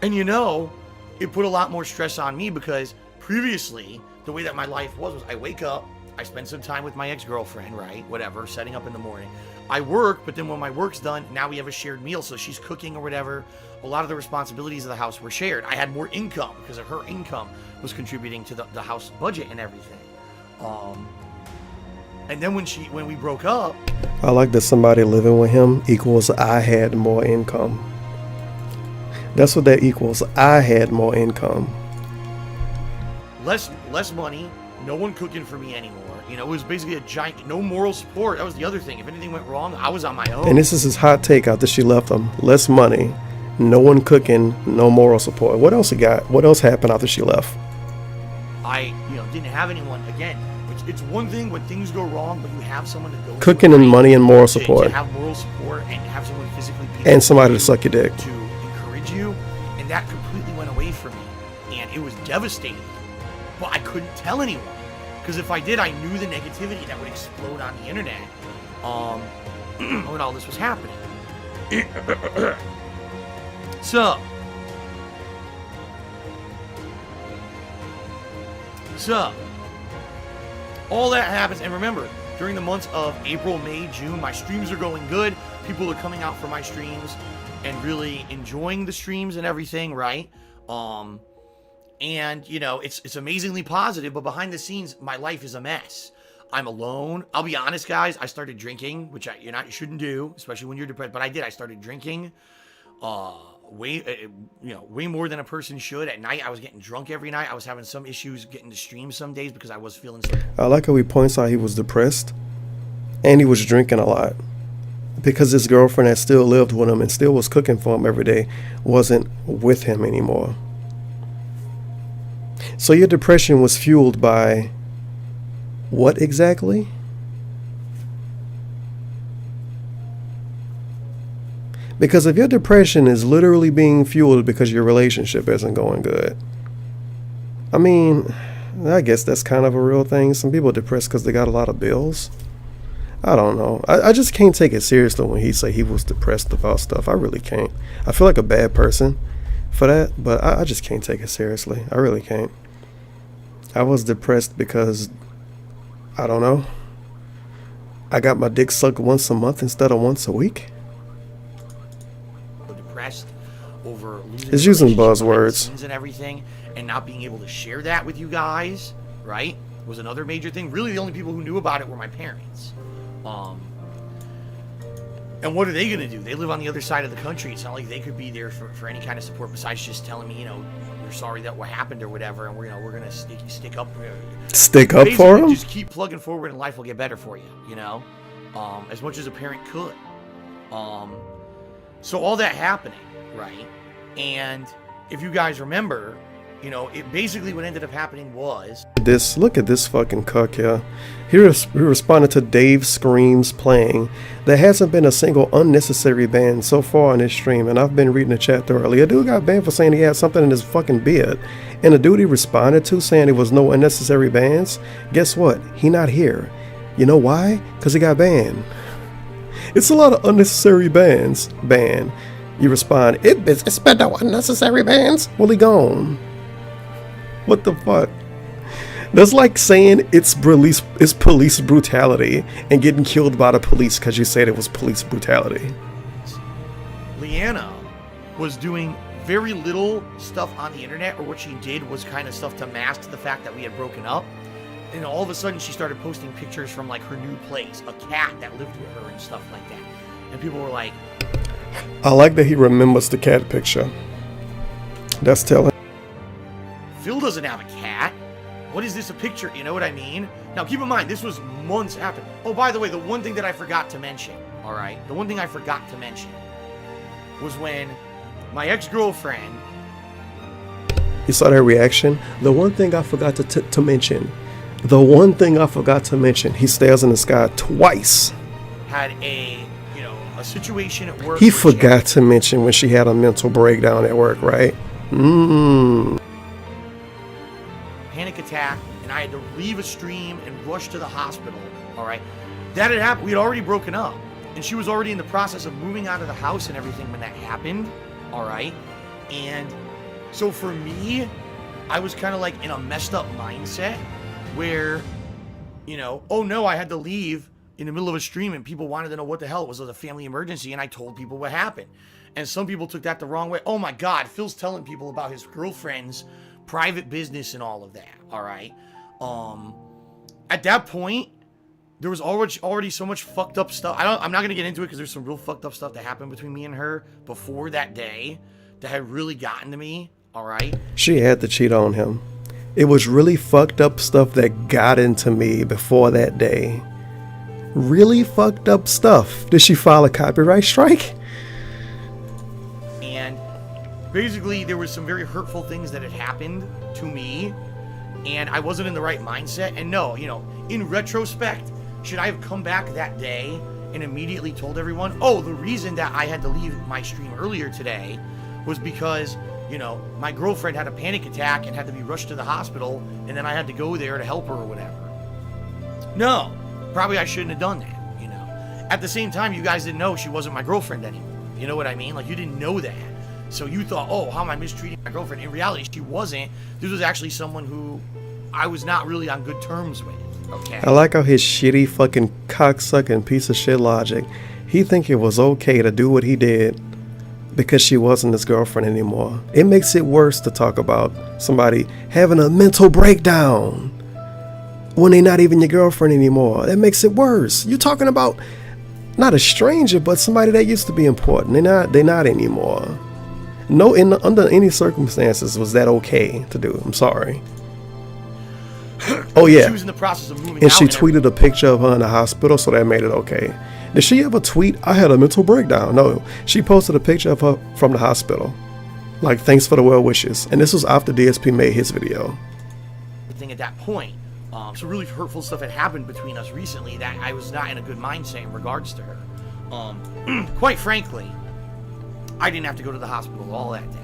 Speaker 2: And you know, it put a lot more stress on me, because previously, the way that my life was I wake up, I spend some time with my ex-girlfriend, right? Whatever, setting up in the morning. I work, but then when my work's done, now we have a shared meal. So she's cooking or whatever. A lot of the responsibilities of the house were shared. I had more income because of her income was contributing to the house budget and everything. And then when we broke up,
Speaker 1: I like that somebody living with him equals I had more income. That's what that equals. I had more income.
Speaker 2: Less money, no one cooking for me anymore. You know, it was basically a giant, no moral support. That was the other thing. If anything went wrong, I was on my own.
Speaker 1: And this is his hot take after she left him. Less money, no one cooking, no moral support. What else he got? What else happened after she left?
Speaker 2: I didn't have anyone. Again, it's one thing when things go wrong, but you have someone to go to.
Speaker 1: Cooking and money and moral support.
Speaker 2: To have moral support and have someone physically be
Speaker 1: and somebody to suck your dick.
Speaker 2: To encourage you. And that completely went away from me. And it was devastating. But I couldn't tell anyone. Because if I did, I knew the negativity that would explode on the internet when all this was happening. So, all that happens, and remember, during the months of April, May, June, my streams are going good. People are coming out for my streams and really enjoying the streams and everything, right? And, you know, it's amazingly positive, but behind the scenes, my life is a mess. I'm alone. I'll be honest, guys. I started drinking, which you shouldn't do, especially when you're depressed. But I did. I started drinking way more than a person should. At night, I was getting drunk every night. I was having some issues getting to stream some days because I was feeling so...
Speaker 1: I like how he points out he was depressed and he was drinking a lot. Because his girlfriend that still lived with him and still was cooking for him every day wasn't with him anymore. So your depression was fueled by what exactly? Because if your depression is literally being fueled because your relationship isn't going good, I mean, I guess that's kind of a real thing. Some people are depressed because they got a lot of bills. I don't know. I just can't take it seriously when he say he was depressed about stuff. I really can't. I feel like a bad person for that, but I just can't take it seriously. I really can't. I was depressed because, I don't know, I got my dick sucked once a month instead of once a week.
Speaker 2: depressed over losing
Speaker 1: It's using
Speaker 2: relationships behind the
Speaker 1: buzzwords
Speaker 2: scenes and everything, and not being able to share that with you guys, right, was another major thing. Really, the only people who knew about it were my parents. And what are they going to do? They live on the other side of the country. It's not like they could be there for any kind of support besides just telling me, you're sorry that what happened or whatever, and we're going to stick up.
Speaker 1: Stick up for him?
Speaker 2: Just keep plugging forward and life will get better for you, as much as a parent could. So all that happening, right? And if you guys remember, it basically what ended up happening was...
Speaker 1: Look at this fucking cuck here. He responded to Dave's screams playing. There hasn't been a single unnecessary ban so far on this stream, and I've been reading the chat thoroughly. A dude got banned for saying he had something in his fucking beard, and the dude he responded to saying there was no unnecessary bans, guess what? He not here. You know why? Because he got banned. It's a lot of unnecessary bans. Ban. You respond, it's been no unnecessary bans. Well, he gone. What the fuck? That's like saying it's police brutality and getting killed by the police because you said it was police brutality.
Speaker 2: Leanna was doing very little stuff on the internet, or what she did was kind of stuff to mask the fact that we had broken up. And all of a sudden she started posting pictures from like her new place, a cat that lived with her and stuff like that. And people were like...
Speaker 1: I like that he remembers the cat picture. That's telling.
Speaker 2: Phil doesn't have a cat. What is this a picture? You know what I mean? Now, keep in mind, this was months after. Oh, by the way, the one thing that I forgot to mention, all right? The one thing I forgot to mention was when my ex-girlfriend...
Speaker 1: You saw that reaction? The one thing I forgot to mention. The one thing I forgot to mention. He stares in the sky twice.
Speaker 2: Had a situation at work.
Speaker 1: He forgot to mention when she had a mental breakdown at work, right?
Speaker 2: Panic attack, and I had to leave a stream and rush to the hospital. All right, that had happened. We had already broken up, and she was already in the process of moving out of the house and everything when that happened. All right, and so for me, I was kind of like in a messed up mindset where, oh no, I had to leave in the middle of a stream and people wanted to know what the hell it was a family emergency, and I told people what happened. And some people took that the wrong way. Oh my God, Phil's telling people about his girlfriend's private business and all of that. All right. At that point, there was already so much fucked up stuff. I'm not gonna get into it because there's some real fucked up stuff that happened between me and her before that day that had really gotten to me. All right.
Speaker 1: She had to cheat on him. It was really fucked up stuff that got into me before that day. Really fucked up stuff. Did she file a copyright strike?
Speaker 2: And basically, there was some very hurtful things that had happened to me, and I wasn't in the right mindset. And no, in retrospect, should I have come back that day and immediately told everyone, oh, the reason that I had to leave my stream earlier today was because, my girlfriend had a panic attack and had to be rushed to the hospital, and then I had to go there to help her or whatever. No, probably I shouldn't have done that, At the same time, you guys didn't know she wasn't my girlfriend anymore. You know what I mean? Like, you didn't know that. So you thought, oh, how am I mistreating my girlfriend? In reality, she wasn't. This was actually someone who I was not really on good terms with, okay?
Speaker 1: I like how his shitty fucking cocksucking piece of shit logic. He think it was okay to do what he did because she wasn't his girlfriend anymore. It makes it worse to talk about somebody having a mental breakdown when they're not even your girlfriend anymore. That makes it worse. You're talking about not a stranger, but somebody that used to be important. They're not anymore. No, under any circumstances was that okay to do. I'm sorry. Oh yeah.
Speaker 2: She was in the process of moving
Speaker 1: and
Speaker 2: out.
Speaker 1: She tweeted a picture of her in the hospital, so that made it okay. Did she ever tweet, I had a mental breakdown? No. She posted a picture of her from the hospital. Like, thanks for the well wishes. And this was after DSP made his video.
Speaker 2: Thing at that point. So really hurtful stuff had happened between us recently that I was not in a good mindset in regards to her. Quite frankly, I didn't have to go to the hospital all that day.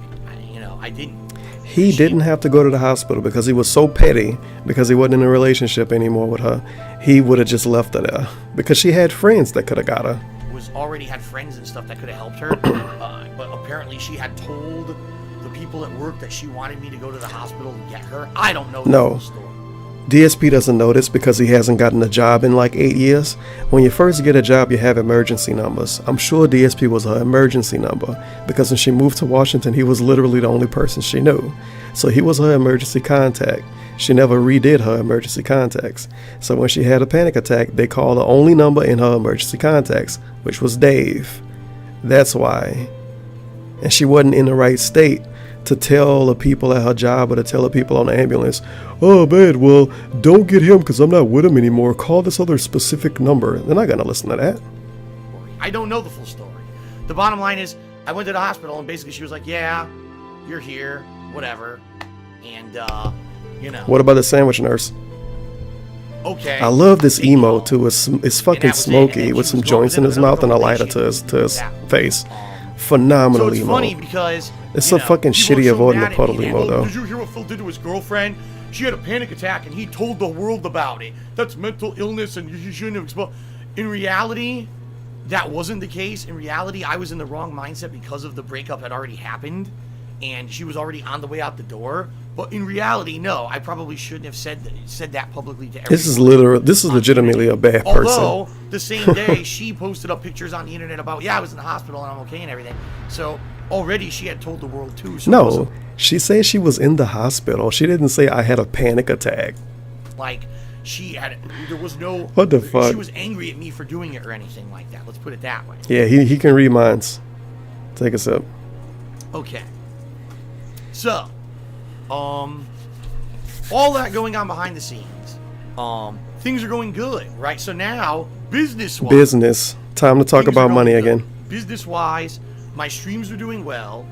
Speaker 2: I didn't.
Speaker 1: He didn't have to go to the hospital because he was so petty, because he wasn't in a relationship anymore with her. He would have just left her there because she had friends that could have got her.
Speaker 2: Already had friends and stuff that could have helped her, but apparently she had told the people at work that she wanted me to go to the hospital to get her. I don't know the full story.
Speaker 1: DSP doesn't know this because he hasn't gotten a job in like 8 years. When you first get a job, you have emergency numbers. I'm sure DSP was her emergency number because when she moved to Washington, he was literally the only person she knew. So he was her emergency contact. She never redid her emergency contacts. So when she had a panic attack, they called the only number in her emergency contacts, which was Dave. That's why. And she wasn't in the right state to tell the people at her job or to tell the people on the ambulance, oh man, well, don't get him because I'm not with him anymore. Call this other specific number. They're not going to listen to that.
Speaker 2: I don't know the full story. The bottom line is, I went to the hospital and basically she was like, yeah, you're here, whatever. And, you know.
Speaker 1: What about the sandwich nurse?
Speaker 2: Okay.
Speaker 1: I love this emo too. It's fucking smoky with some joints in his mouth and a lighter to his face. Phenomenal
Speaker 2: so it's
Speaker 1: emo.
Speaker 2: Funny because
Speaker 1: it's so fucking shitty avoiding the puddle emo though.
Speaker 2: Did you hear what Phil did to his girlfriend? She had a panic attack and he told the world about it. That's mental illness and you shouldn't have exposed. In reality, that wasn't the case. In reality, I was in the wrong mindset because of the breakup had already happened and she was already on the way out the door. But in reality, no, I probably shouldn't have said that publicly to everyone.
Speaker 1: This is legitimately a bad person.
Speaker 2: Although, the same day, she posted up pictures on the internet about, yeah, I was in the hospital and I'm okay and everything. So, already she had told the world too. So
Speaker 1: no, she said she was in the hospital. She didn't say I had a panic attack.
Speaker 2: Like, there was no...
Speaker 1: What the fuck?
Speaker 2: She was angry at me for doing it or anything like that. Let's put it that way.
Speaker 1: Yeah, he can read minds. Take a sip.
Speaker 2: Okay. So... all that going on behind the scenes. Things are going good, right? So now, business.
Speaker 1: Time to talk about money again.
Speaker 2: Business-wise, my streams are doing well.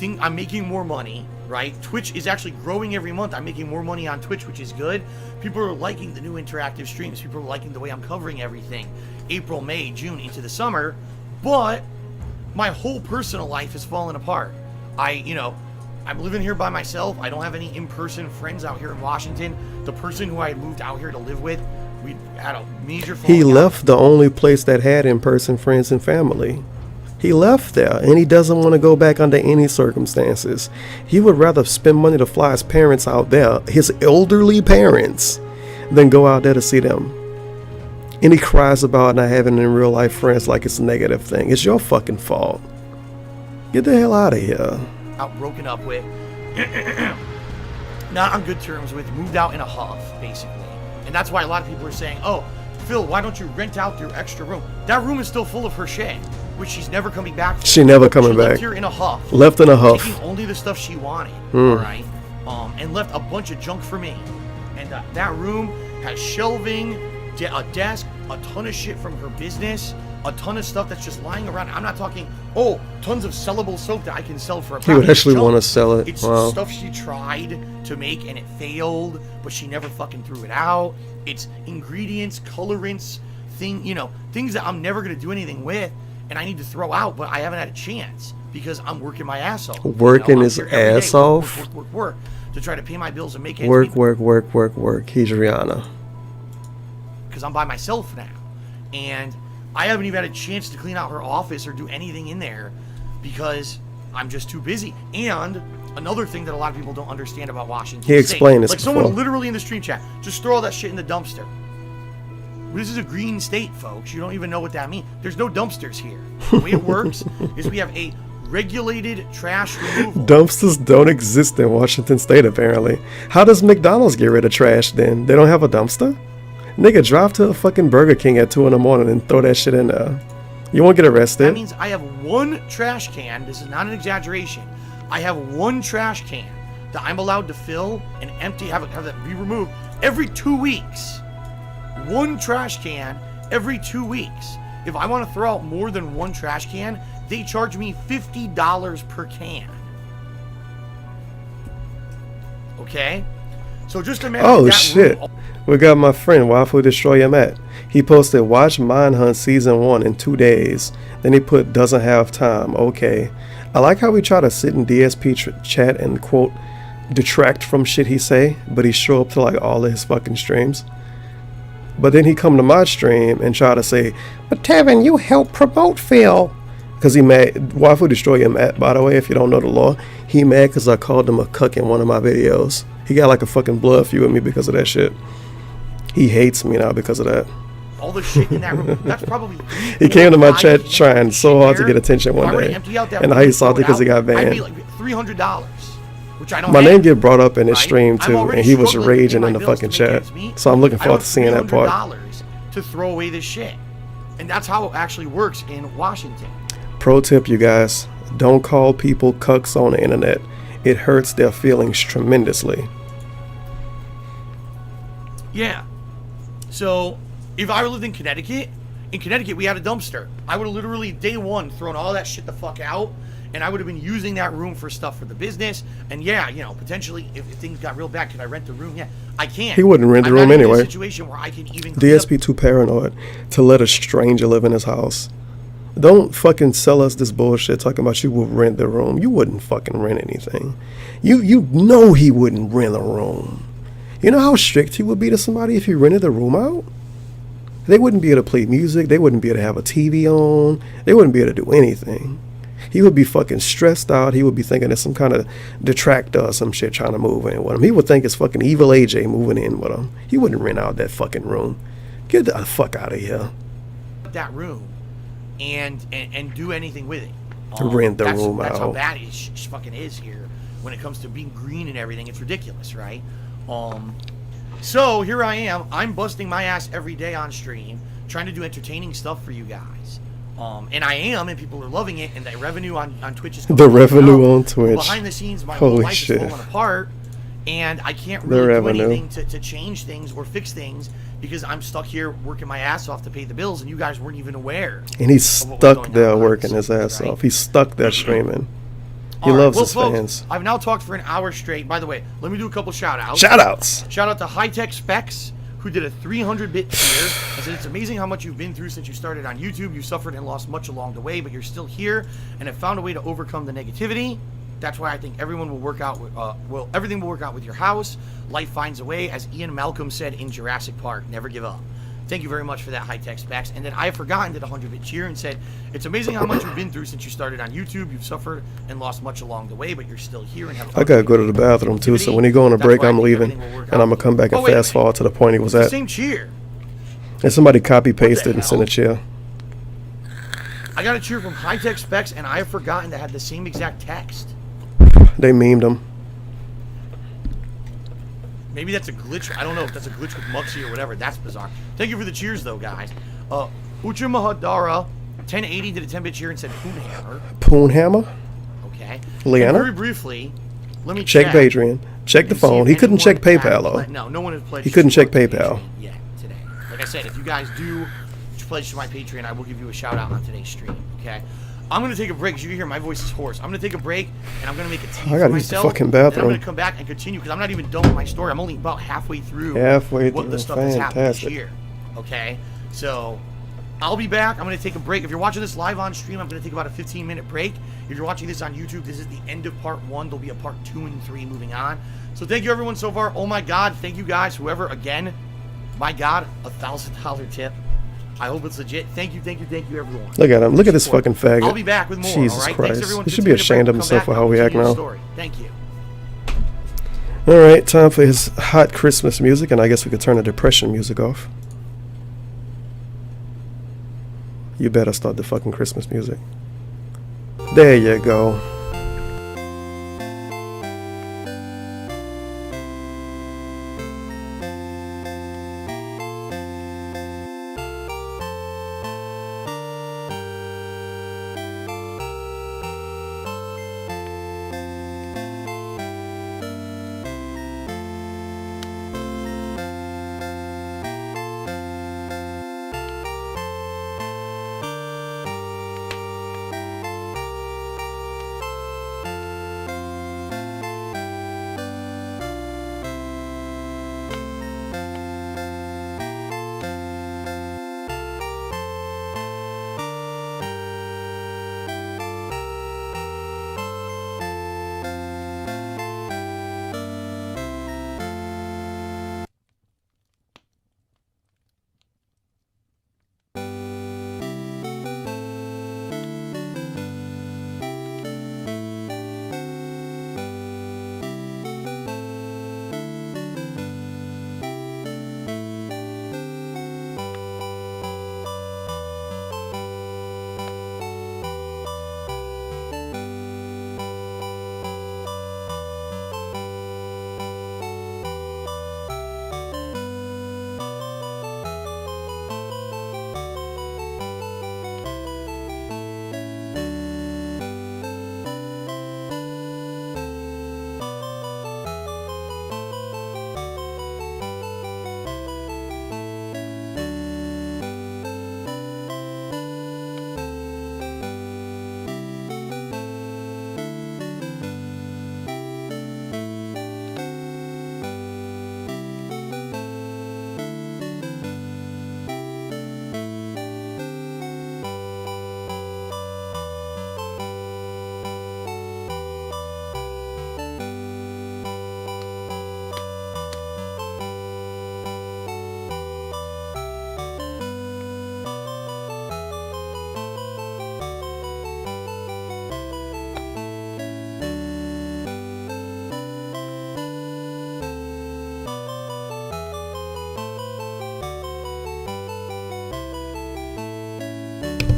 Speaker 2: I'm making more money, right? Twitch is actually growing every month. I'm making more money on Twitch, which is good. People are liking the new interactive streams. People are liking the way I'm covering everything. April, May, June, into the summer. But my whole personal life is falling apart. I'm living here by myself. I don't have any in-person friends out here in Washington. The person who I moved out here to live with, we had a major falling out.
Speaker 1: He left the only place that had in-person friends and family. He left there, and he doesn't want to go back under any circumstances. He would rather spend money to fly his parents out there, his elderly parents, than go out there to see them. And he cries about not having in real life friends like it's a negative thing. It's your fucking fault. Get the hell out of here.
Speaker 2: Out broken up with, not on good terms with, moved out in a huff, basically. And that's why a lot of people are saying, oh, Phil, why don't you rent out your extra room? That room is still full of her shit, which she's never coming back from.
Speaker 1: She never coming
Speaker 2: she
Speaker 1: back.
Speaker 2: Left here in a huff.
Speaker 1: Left in a huff.
Speaker 2: Taking only the stuff she wanted, all right? And left a bunch of junk for me. And that room has shelving, a desk, a ton of shit from her business, a ton of stuff that's just lying around. I'm not talking, tons of sellable soap that I can sell for a
Speaker 1: He would actually want to sell it.
Speaker 2: It's stuff she tried to make and it failed, but she never fucking threw it out. It's ingredients, colorants, things that I'm never going to do anything with and I need to throw out, but I haven't had a chance because I'm working my ass off.
Speaker 1: Working his ass off?
Speaker 2: Work to try to pay my bills and make it.
Speaker 1: Work. He's Rihanna.
Speaker 2: Because I'm by myself now. And I haven't even had a chance to clean out her office or do anything in there because I'm just too busy. And another thing that a lot of people don't understand about Washington State.
Speaker 1: He explained this
Speaker 2: like
Speaker 1: before.
Speaker 2: Someone literally in the stream chat, just throw all that shit in the dumpster. This is a green state, folks. You don't even know what that means. There's no dumpsters here. The way it works is we have a regulated trash removal.
Speaker 1: Dumpsters don't exist in Washington State, apparently. How does McDonald's get rid of trash then? They don't have a dumpster? Nigga, drive to a fucking Burger King at 2 in the morning and throw that shit in there. You won't get arrested.
Speaker 2: That means I have one trash can. This is not an exaggeration. I have one trash can that I'm allowed to fill and empty, have that be removed every 2 weeks. One trash can every 2 weeks. If I want to throw out more than one trash can, they charge me $50 per can. Okay? So just imagine
Speaker 1: Oh,
Speaker 2: that
Speaker 1: shit.
Speaker 2: room.
Speaker 1: We got my friend, Waffle Destroyer Matt. He posted, watch Mindhunt Season 1 in 2 days. Then he put, doesn't have time. Okay. I like how we try to sit in DSP chat and, quote, detract from shit he say, but he show up to, like, all of his fucking streams. But then he come to my stream and try to say, but Tevin, you help promote Phil. Because he mad. Wafu Destroy him, by the way, if you don't know the law. He mad because I called him a cuck in one of my videos. He got like a fucking blood feud with me because of that shit. He hates me now because of that.
Speaker 2: All the shit in that room. That's probably.
Speaker 1: He came to my chat trying so hard to get attention one day. And now he's salty because he got banned.
Speaker 2: I'd be like $300, which I don't
Speaker 1: My
Speaker 2: have,
Speaker 1: name get brought up in his
Speaker 2: right?
Speaker 1: stream
Speaker 2: I'm
Speaker 1: too,
Speaker 2: already
Speaker 1: and he was
Speaker 2: struggling to pay
Speaker 1: raging
Speaker 2: my
Speaker 1: in the
Speaker 2: bills
Speaker 1: fucking
Speaker 2: to make
Speaker 1: chat.
Speaker 2: ends meet.
Speaker 1: So I'm looking
Speaker 2: I
Speaker 1: forward
Speaker 2: don't
Speaker 1: to seeing that part.
Speaker 2: $300 to throw away this shit. And that's how it actually works in Washington.
Speaker 1: Pro tip, you guys, don't call people cucks on the internet. It hurts their feelings tremendously.
Speaker 2: Yeah. So, if I lived in Connecticut we had a dumpster. I would have literally day one thrown all that shit the fuck out, and I would have been using that room for stuff for the business. And yeah, you know, potentially if things got real bad, could I rent the room? Yeah, I can.
Speaker 1: He wouldn't rent the
Speaker 2: I'm
Speaker 1: room
Speaker 2: not even in
Speaker 1: anyway.
Speaker 2: a situation where I can even
Speaker 1: DSP too paranoid to let a stranger live in his house. Don't fucking sell us this bullshit talking about you will rent the room. You wouldn't fucking rent anything. You know he wouldn't rent a room. You know how strict he would be to somebody if he rented the room out? They wouldn't be able to play music. They wouldn't be able to have a TV on. They wouldn't be able to do anything. He would be fucking stressed out. He would be thinking it's some kind of detractor or some shit trying to move in with him. He would think it's fucking evil AJ moving in with him. He wouldn't rent out that fucking room. Get the fuck out of here.
Speaker 2: that room and do anything with it.
Speaker 1: Rent the room
Speaker 2: That's how
Speaker 1: out.
Speaker 2: bad it fucking is here when it comes to being green and everything. It's ridiculous, right? So here I am. I'm busting my ass every day on stream, trying to do entertaining stuff for you guys. And I am, and people are loving it, and the revenue on Twitch is
Speaker 1: The revenue
Speaker 2: up.
Speaker 1: on Twitch.
Speaker 2: Behind the scenes, my whole
Speaker 1: Holy
Speaker 2: life
Speaker 1: shit.
Speaker 2: is falling apart, and I can't
Speaker 1: The
Speaker 2: really do
Speaker 1: revenue.
Speaker 2: anything to change things or fix things because I'm stuck here working my ass off to pay the bills, and you guys weren't even aware.
Speaker 1: And he's
Speaker 2: of what was
Speaker 1: stuck
Speaker 2: going
Speaker 1: there
Speaker 2: on
Speaker 1: working
Speaker 2: behind
Speaker 1: his
Speaker 2: the
Speaker 1: ass
Speaker 2: scenes,
Speaker 1: off. He's stuck there streaming. He
Speaker 2: All right,
Speaker 1: loves
Speaker 2: well,
Speaker 1: his
Speaker 2: folks,
Speaker 1: fans.
Speaker 2: I've now talked for an hour straight. By the way, let me do a couple shout outs.
Speaker 1: Shout outs.
Speaker 2: Shout out to High Tech Specs, who did a 300-bit tier. I said, it's amazing how much you've been through since you started on YouTube. You suffered and lost much along the way, but you're still here and have found a way to overcome the negativity. That's why I think everyone will work out. Everything will work out with your house. Life finds a way, as Ian Malcolm said in Jurassic Park. Never give up. Thank you very much for that, High Tech Specs. And then I have forgotten did a 100-bit cheer and said, it's amazing how much you've been through since you started on YouTube. You've suffered and lost much along the way, but you're still here and have.
Speaker 1: I gotta go to the bathroom too, so when he go on a
Speaker 2: That's
Speaker 1: break,
Speaker 2: why I
Speaker 1: I'm
Speaker 2: think
Speaker 1: leaving,
Speaker 2: everything will work
Speaker 1: and I'm
Speaker 2: out.
Speaker 1: gonna come back and
Speaker 2: Oh, wait a
Speaker 1: fast
Speaker 2: minute.
Speaker 1: forward to the point he was
Speaker 2: It's the
Speaker 1: at.
Speaker 2: same cheer.
Speaker 1: And somebody copy pasted and sent a
Speaker 2: hell?
Speaker 1: cheer.
Speaker 2: I got a cheer from High Tech Specs, and I have forgotten to have the same exact text.
Speaker 1: They memed him.
Speaker 2: Maybe that's a glitch. I don't know if that's a glitch with Muxy or whatever. That's bizarre. Thank you for the cheers, though, guys. Ucha Mahadara, 1080 did a 10-bit cheer and said Poonhammer.
Speaker 1: Poonhammer.
Speaker 2: Okay.
Speaker 1: Leanna?
Speaker 2: And very briefly, let me
Speaker 1: Check Patreon. Check the
Speaker 2: and see
Speaker 1: phone.
Speaker 2: if
Speaker 1: He couldn't check
Speaker 2: anyone has
Speaker 1: PayPal though.
Speaker 2: No, no one has pledged.
Speaker 1: He couldn't
Speaker 2: to
Speaker 1: check
Speaker 2: my
Speaker 1: PayPal.
Speaker 2: Patreon yet today. Like I said, if you guys do pledge to my Patreon, I will give you a shout out on today's stream. Okay. I'm gonna take a break. As you can hear, my voice is hoarse. I'm gonna take a break, and I'm gonna make a tea
Speaker 1: I gotta
Speaker 2: for
Speaker 1: use the
Speaker 2: myself.
Speaker 1: fucking
Speaker 2: And I'm
Speaker 1: bathroom.
Speaker 2: gonna come back and continue because I'm not even done with my story. I'm only about halfway through.
Speaker 1: Halfway
Speaker 2: what
Speaker 1: through.
Speaker 2: the stuff that's happened this
Speaker 1: Fantastic.
Speaker 2: year. Okay. So I'll be back. I'm gonna take a break. If you're watching this live on stream, I'm gonna take about a 15-minute break. If you're watching this on YouTube, this is the end of part 1. There'll be a part 2 and 3 moving on. So thank you everyone so far. Oh my God, thank you guys. Whoever, again, my God, $1,000 tip. I hope it's legit. Thank you, everyone.
Speaker 1: Look at him. Look at this fucking faggot.
Speaker 2: I'll be back with more.
Speaker 1: Jesus
Speaker 2: all right?
Speaker 1: Christ.
Speaker 2: Thanks, everyone.
Speaker 1: He should be
Speaker 2: 15-minute
Speaker 1: ashamed of
Speaker 2: break. We'll
Speaker 1: himself
Speaker 2: come
Speaker 1: for
Speaker 2: back
Speaker 1: how
Speaker 2: and
Speaker 1: we act
Speaker 2: continue the
Speaker 1: now.
Speaker 2: story. Thank you.
Speaker 1: All right, time for his hot Christmas music, and I guess we could turn the depression music off. You better start the fucking Christmas music. There you go.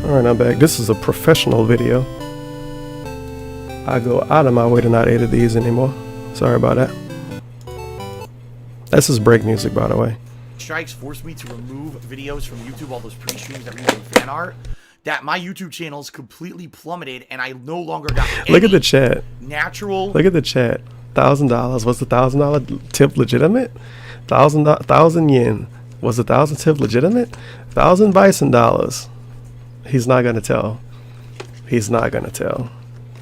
Speaker 1: Alright, I'm back. This is a professional video. I go out of my way to not edit these anymore. Sorry about that. This is break music, by the way.
Speaker 2: Strikes forced me to remove videos from YouTube, all those pre-streams that were using fan art, that my YouTube channel's completely plummeted, and I no longer got any
Speaker 1: Look at the chat.
Speaker 2: natural.
Speaker 1: Look at the chat. $1,000. Was the $1,000 tip legitimate? 1,000 yen. Was the 1,000 tip legitimate? 1,000 bison dollars. He's not gonna tell. He's not gonna tell.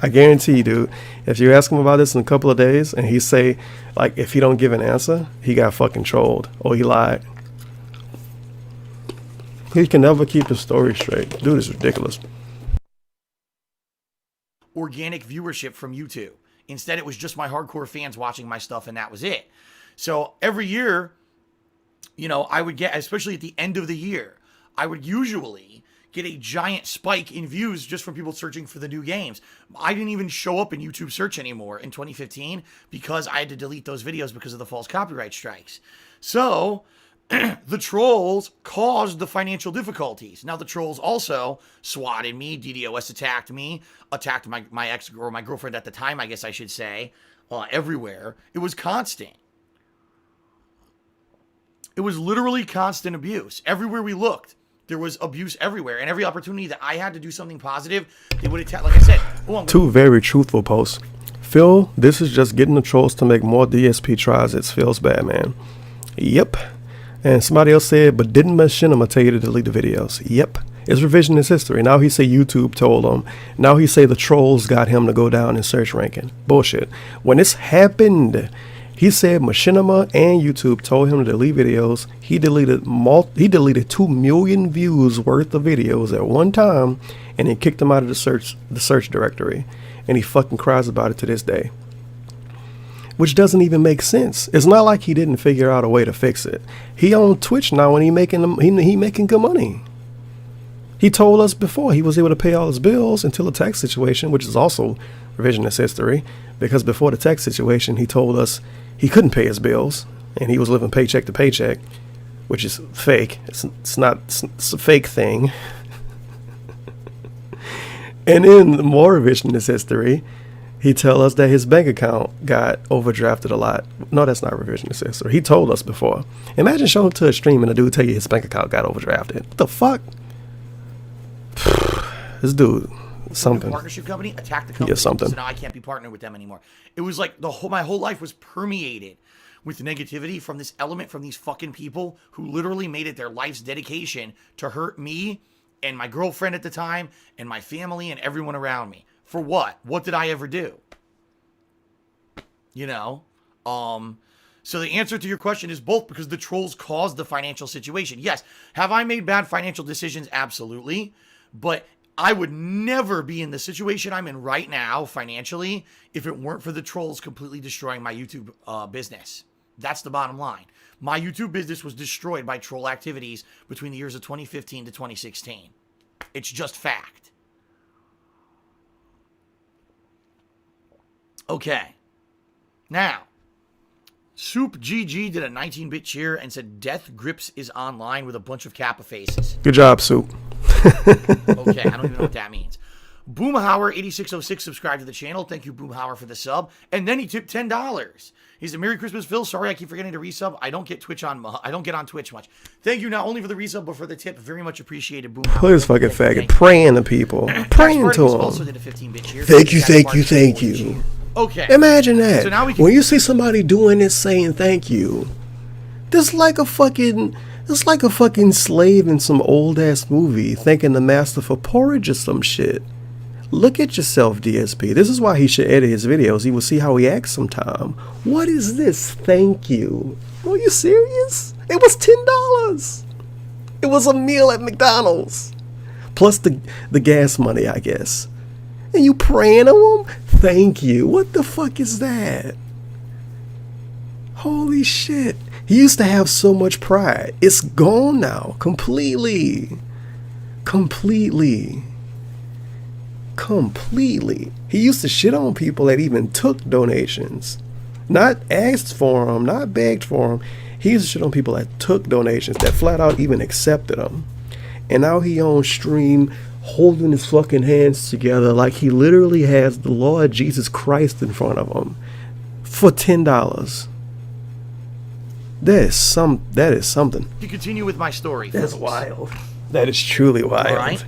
Speaker 1: I guarantee you, dude. If you ask him about this in a couple of days, and he say, like, if he don't give an answer, he got fucking trolled or he lied. He can never keep the story straight. Dude is ridiculous.
Speaker 2: Organic viewership from YouTube. Instead, it was just my hardcore fans watching my stuff, and that was it. So every year, you know, I would get, especially at the end of the year, I would usually get a giant spike in views just from people searching for the new games. I didn't even show up in YouTube search anymore in 2015 because I had to delete those videos because of the false copyright strikes. So the trolls caused the financial difficulties. Now the trolls also swatted me, DDoS attacked me, attacked my ex or my girlfriend at the time, I guess I should say, everywhere. It was constant. It was literally constant abuse. Everywhere we looked, there was abuse everywhere. And every opportunity that I had to do something positive, they would attack. Like I said,
Speaker 1: two very truthful posts. Phil, this is just getting the trolls to make more DSP tries. It feels bad, man. Yep. And somebody else said, but didn't Machinima tell you to delete the videos? Yep. It's revisionist history. Now he say YouTube told him. Now he say the trolls got him to go down in search ranking. Bullshit. When this happened, he said Machinima and YouTube told him to delete videos. He deleted 2 million views worth of videos at one time, and then kicked them out of the search directory. And he fucking cries about it to this day. Which doesn't even make sense. It's not like he didn't figure out a way to fix it. He on Twitch now and he making good money. He told us before he was able to pay all his bills until the tax situation, which is also revisionist history, because before the tax situation he told us he couldn't pay his bills and he was living paycheck to paycheck, which is fake. It's a fake thing. And in more revisionist history, he tell us that his bank account got overdrafted a lot. No, that's not revisionist history. He told us before. Imagine showing up to a stream and a dude tell you his bank account got overdrafted. What the fuck? This dude, something.
Speaker 2: Partnership company attacked the company.
Speaker 1: Yeah, something.
Speaker 2: So now I can't be partnered with them anymore. It was like my whole life was permeated with negativity from this element, from these fucking people who literally made it their life's dedication to hurt me and my girlfriend at the time and my family and everyone around me. For what? What did I ever do? You know? So the answer to your question is both, because the trolls caused the financial situation. Yes. Have I made bad financial decisions? Absolutely. But I would never be in the situation I'm in right now financially if it weren't for the trolls completely destroying my YouTube business. That's the bottom line. My YouTube business was destroyed by troll activities between the years of 2015 to 2016. It's just fact. Okay. Now, Soup GG did a 19-bit cheer and said Death Grips is online with a bunch of Kappa faces.
Speaker 1: Good job, Soup.
Speaker 2: Okay, I don't even know what that means. Boomhauer8606 subscribed to the channel. Thank you, Boomhauer, for the sub. And then he tipped $10. He said, Merry Christmas, Phil. Sorry, I keep forgetting to resub. I don't get on Twitch much. Thank you not only for the resub, but for the tip. Very much appreciated, Boomhauer.
Speaker 1: Please fucking faggot. Praying to people. Praying to them.
Speaker 2: Also did a 15-bit cheer.
Speaker 1: Thank you.
Speaker 2: Okay.
Speaker 1: Imagine that.
Speaker 2: So now we can,
Speaker 1: when you see somebody doing this saying thank you, this like a fucking slave in some old ass movie thanking the master for porridge or some shit. Look at yourself, DSP. This is why he should edit his videos. He will see how he acts sometime. What is this? Thank you. Are you serious? It was $10. It was a meal at McDonald's. Plus the gas money, I guess. And you praying to him? Thank you. What the fuck is that? Holy shit. He used to have so much pride. It's gone now. Completely. He used to shit on people that even took donations. Not asked for them, not begged for them. He used to shit on people that took donations, that flat out even accepted them. And now he on stream holding his fucking hands together like he literally has the Lord Jesus Christ in front of him for $10. That is something.
Speaker 2: To continue with my story,
Speaker 1: That's
Speaker 2: folks.
Speaker 1: wild. That is truly wild.
Speaker 2: All right.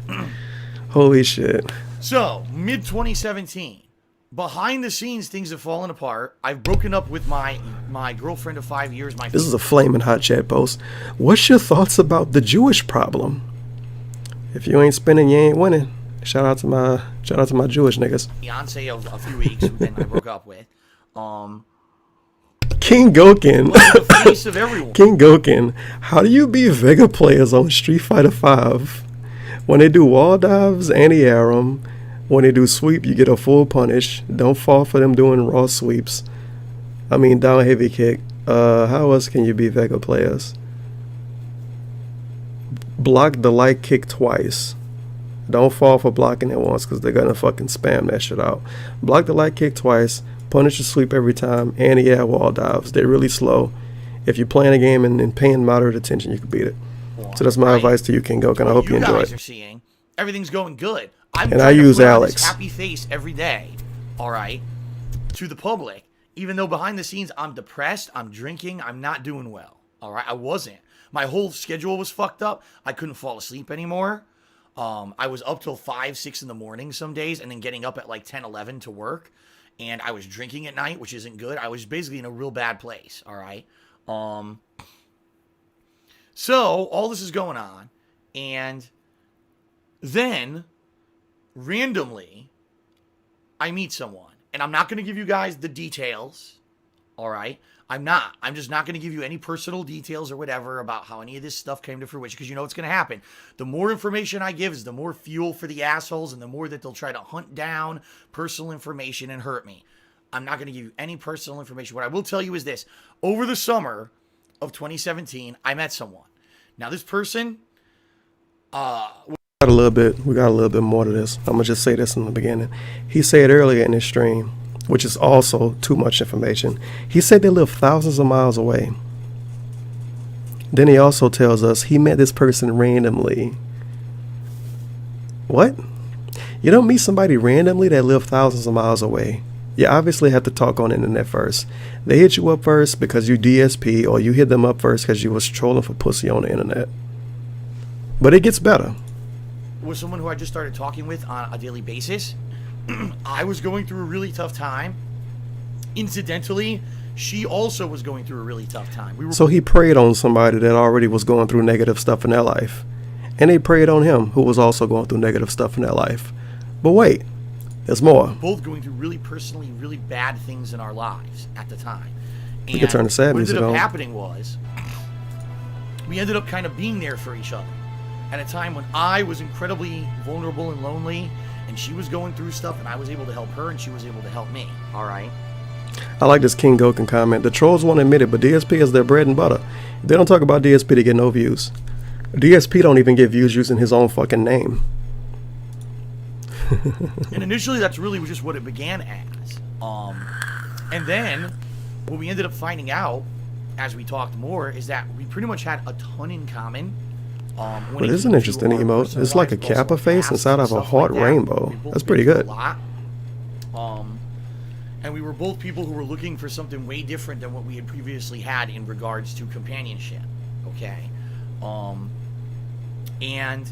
Speaker 1: Holy shit.
Speaker 2: So, mid 2017, behind the scenes, things have fallen apart. I've broken up with my girlfriend of 5 years.
Speaker 1: This is a flaming hot chat post. What's your thoughts about the Jewish problem? If you ain't spinning, you ain't winning. Shout out to my Jewish niggas.
Speaker 2: Fiance of a few weeks, who then I broke up with.
Speaker 1: King Gokin.
Speaker 2: The face of everyone.
Speaker 1: King Gokin. How do you beat Vega players on Street Fighter 5? When they do wall dives, anti-air 'em. When they do sweep, you get a full punish. Don't fall for them doing raw sweeps. I mean, down heavy kick. How else can you beat Vega players? Block the light kick twice. Don't fall for blocking it once because they're going to fucking spam that shit out. Block the light kick twice. Punish the sweep every time. Anti-air wall dives. They're really slow. If you're playing a game and paying moderate attention, you can beat it. So that's my advice to you, King Gokin. I hope you enjoy
Speaker 2: guys
Speaker 1: it.
Speaker 2: are seeing, everything's going good. I
Speaker 1: use
Speaker 2: put on
Speaker 1: Alex.
Speaker 2: this happy face every day, all right, to the public. Even though behind the scenes I'm depressed, I'm drinking, I'm not doing well. All right, I wasn't. My whole schedule was fucked up. I couldn't fall asleep anymore. I was up till 5, 6 in the morning some days, and then getting up at like 10, 11 to work. And I was drinking at night, which isn't good. I was basically in a real bad place. All right. So all this is going on, and then randomly I meet someone, and I'm not going to give you guys the details. All right. I'm just not going to give you any personal details or whatever about how any of this stuff came to fruition, because you know what's going to happen. The more information I give is the more fuel for the assholes, and the more that they'll try to hunt down personal information and hurt me. I'm not going to give you any personal information. What I will tell you is this. Over the summer of 2017, I met someone. Now, this person...
Speaker 1: We got a little bit more to this. I'm going to just say this in the beginning. He said earlier in his stream, which is also too much information. He said they live thousands of miles away. Then he also tells us he met this person randomly. What? You don't meet somebody randomly that live thousands of miles away. You obviously have to talk on the internet first. They hit you up first because you DSP, or you hit them up first because you was trolling for pussy on the internet. But it gets better.
Speaker 2: Was someone who I just started talking with on a daily basis. I was going through a really tough time. Incidentally, she also was going through a really tough time.
Speaker 1: So he preyed on somebody that already was going through negative stuff in their life. And they preyed on him, who was also going through negative stuff in their life. But wait, there's more.
Speaker 2: Both going through really personally, really bad things in our lives at the time. And
Speaker 1: you could turn the sad music on.
Speaker 2: What ended up happening was, we ended up kind of being there for each other at a time when I was incredibly vulnerable and lonely, and she was going through stuff, and I was able to help her, and she was able to help me. All right.
Speaker 1: I like this King Gokin comment. The trolls won't admit it, but DSP is their bread and butter. If they don't talk about DSP, they get no views. DSP don't even get views using his own fucking name.
Speaker 2: And initially, that's really just what it began as. And then, what we ended up finding out, as we talked more, is that we pretty much had a ton in common.
Speaker 1: But it's an interesting emote. It's like a Kappa face inside of a heart rainbow. That's pretty good.
Speaker 2: And we were both people who were looking for something way different than what we had previously had in regards to companionship. Okay. And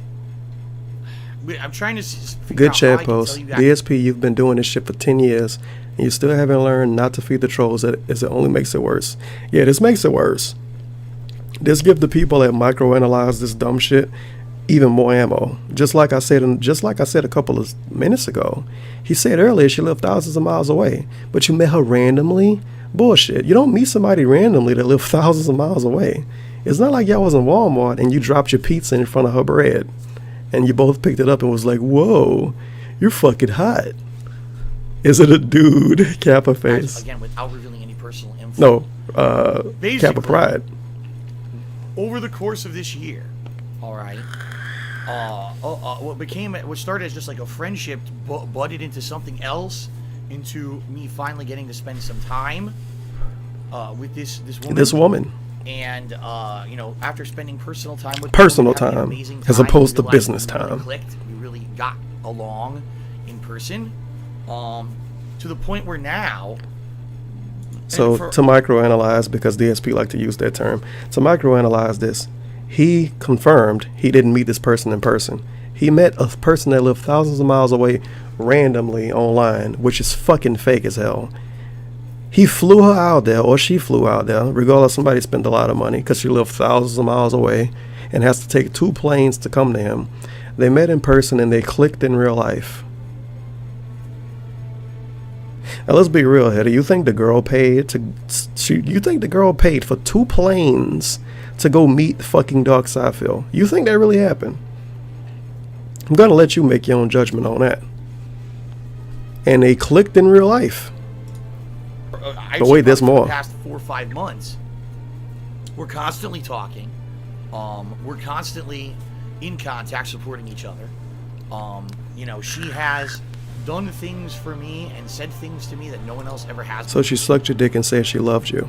Speaker 2: I'm trying to figure
Speaker 1: good
Speaker 2: out
Speaker 1: chat
Speaker 2: how
Speaker 1: post.
Speaker 2: I can tell you guys.
Speaker 1: DSP, you've been doing this shit for 10 years, and you still haven't learned not to feed the trolls, as it only makes it worse. Yeah, this makes it worse. This give the people that microanalyze this dumb shit even more ammo. Just like I said a couple of minutes ago. He said earlier she lived thousands of miles away, but you met her randomly? Bullshit. You don't meet somebody randomly that lives thousands of miles away. It's not like y'all was in Walmart and you dropped your pizza in front of her bread, and you both picked it up and was like, "Whoa, you're fucking hot." Is it a dude? Kappa face.
Speaker 2: Again, without revealing any personal info.
Speaker 1: No, Kappa pride.
Speaker 2: Over the course of this year, all right, what started as just like a friendship budded into something else, into me finally getting to spend some time with this woman.
Speaker 1: This woman.
Speaker 2: And after spending personal time with
Speaker 1: personal
Speaker 2: her,
Speaker 1: time,
Speaker 2: amazing
Speaker 1: as opposed to business time.
Speaker 2: We got along in person, to the point where now.
Speaker 1: So to microanalyze, because DSP like to use that term, to microanalyze this, he confirmed he didn't meet this person in person. He met a person that lived thousands of miles away randomly online, which is fucking fake as hell. He flew her out there, or she flew out there, regardless, somebody spent a lot of money because she lived thousands of miles away and has to take 2 planes to come to him. They met in person and they clicked in real life. Now let's be real here. Do you think the girl paid for 2 planes to go meet fucking DarkSydePhil? You think that really happened? I'm gonna let you make your own judgment on that. And they clicked in real life. But wait, there's more.
Speaker 2: For the past 4 or 5 months, we're constantly talking. We're constantly in contact, supporting each other. You know, she has done things for me and said things to me that no one else ever has.
Speaker 1: So she sucked your dick and said she loved you.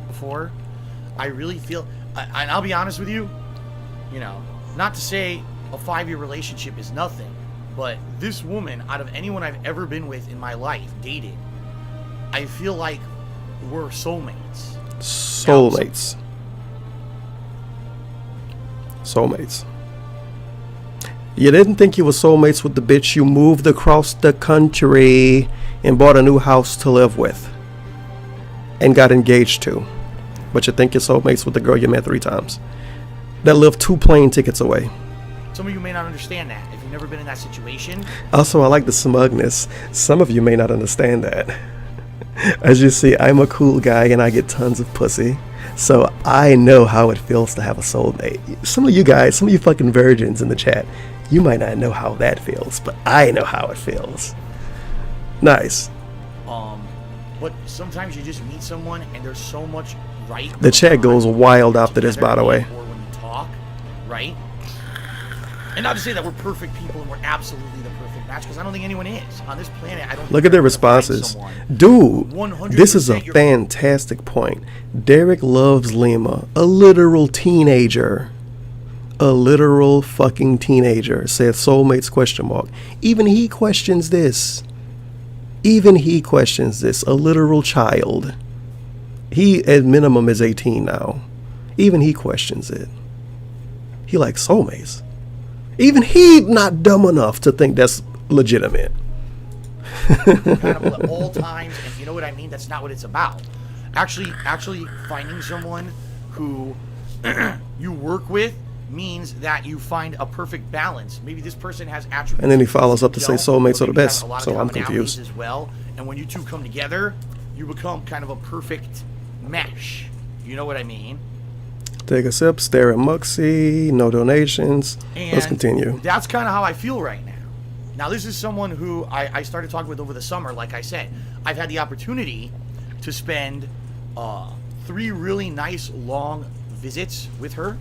Speaker 2: Before, I really feel, and I'll be honest with you, you know, not to say a 5-year relationship is nothing, but this woman, out of anyone I've ever been with in my life, dated, I feel like we're soulmates.
Speaker 1: Soulmates. Soulmates. You didn't think you were soulmates with the bitch you moved across the country and bought a new house to live with and got engaged to. But you think you're soulmates with the girl you met 3 times that lived 2 plane tickets away.
Speaker 2: Some of you may not understand that if you've never been in that situation.
Speaker 1: Also, I like the smugness. Some of you may not understand that. As you see, I'm a cool guy and I get tons of pussy. So I know how it feels to have a soulmate. Some of you guys, some of you fucking virgins in the chat, you might not know how that feels, but I know how it feels. Nice.
Speaker 2: But sometimes you just meet someone and there's so much right.
Speaker 1: The chat goes wild after this, by the way.
Speaker 2: Or when you talk, right? And not to say that we're perfect people and we're absolutely the perfect match, because I don't think anyone is on this planet. I don't.
Speaker 1: Look at their responses, dude. This is a fantastic point. Derek loves Lima, a literal teenager, a literal fucking teenager. Said soulmates question mark. Even he questions this. Even he questions this. A literal child. He at minimum is 18 now. Even he questions it. He likes soulmates. Even he not dumb enough to think that's legitimate.
Speaker 2: Compatible at all times, and you know what I mean? That's not what it's about. Actually finding someone who you work with means that you find a perfect balance. Maybe this person has attributes.
Speaker 1: And then he follows up to say soulmates are the best. So I'm confused.
Speaker 2: As well, and when you two come together, you become kind of a perfect mesh. You know what I mean?
Speaker 1: Take a sip, stare at Muxie, no donations.
Speaker 2: And
Speaker 1: let's continue.
Speaker 2: That's kind of how I feel right now. Now, this is someone who I started talking with over the summer. Like I said, I've had the opportunity to spend 3 really nice long visits with her,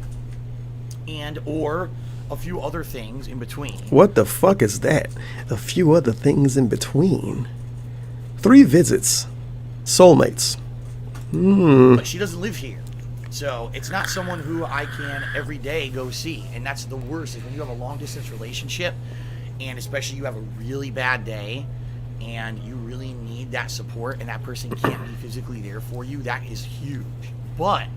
Speaker 2: and or a few other things in between.
Speaker 1: What the fuck is that? A few other things in between. 3 visits. Soulmates.
Speaker 2: But she doesn't live here. So it's not someone who I can every day go see. And that's the worst, is when you have a long distance relationship, and especially you have a really bad day and you really need that support and that person can't be physically there for you. That is huge. But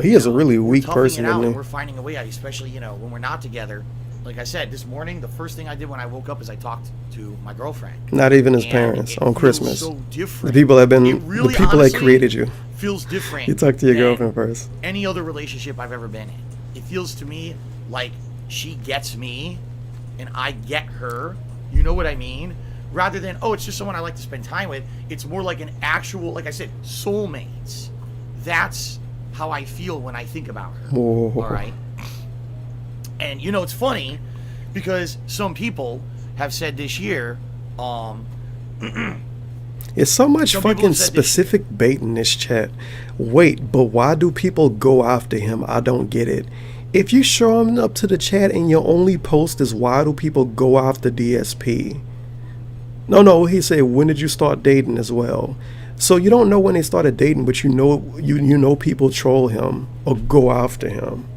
Speaker 1: he is a really weak person, isn't he?
Speaker 2: We're finding a way out, especially, you know, when we're not together. Like I said, this morning, the first thing I did when I woke up is I talked to my girlfriend.
Speaker 1: Not even his parents on Christmas.
Speaker 2: So different.
Speaker 1: The people that
Speaker 2: really,
Speaker 1: the people that created you.
Speaker 2: Feels different.
Speaker 1: You talk to your girlfriend first.
Speaker 2: Any other relationship I've ever been in. It feels to me like she gets me and I get her. You know what I mean? Rather than, oh, it's just someone I like to spend time with. It's more like an actual, like I said, soulmates. That's how I feel when I think about her.
Speaker 1: Whoa.
Speaker 2: All right? And, you know, it's funny because some people have said this year,
Speaker 1: it's so much fucking specific bait in this chat. Wait, but why do people go after him? I don't get it. If you show him up to the chat and your only post is why do people go after DSP? No, he said, when did you start dating as well? So you don't know when they started dating, but you know people troll him or go after him.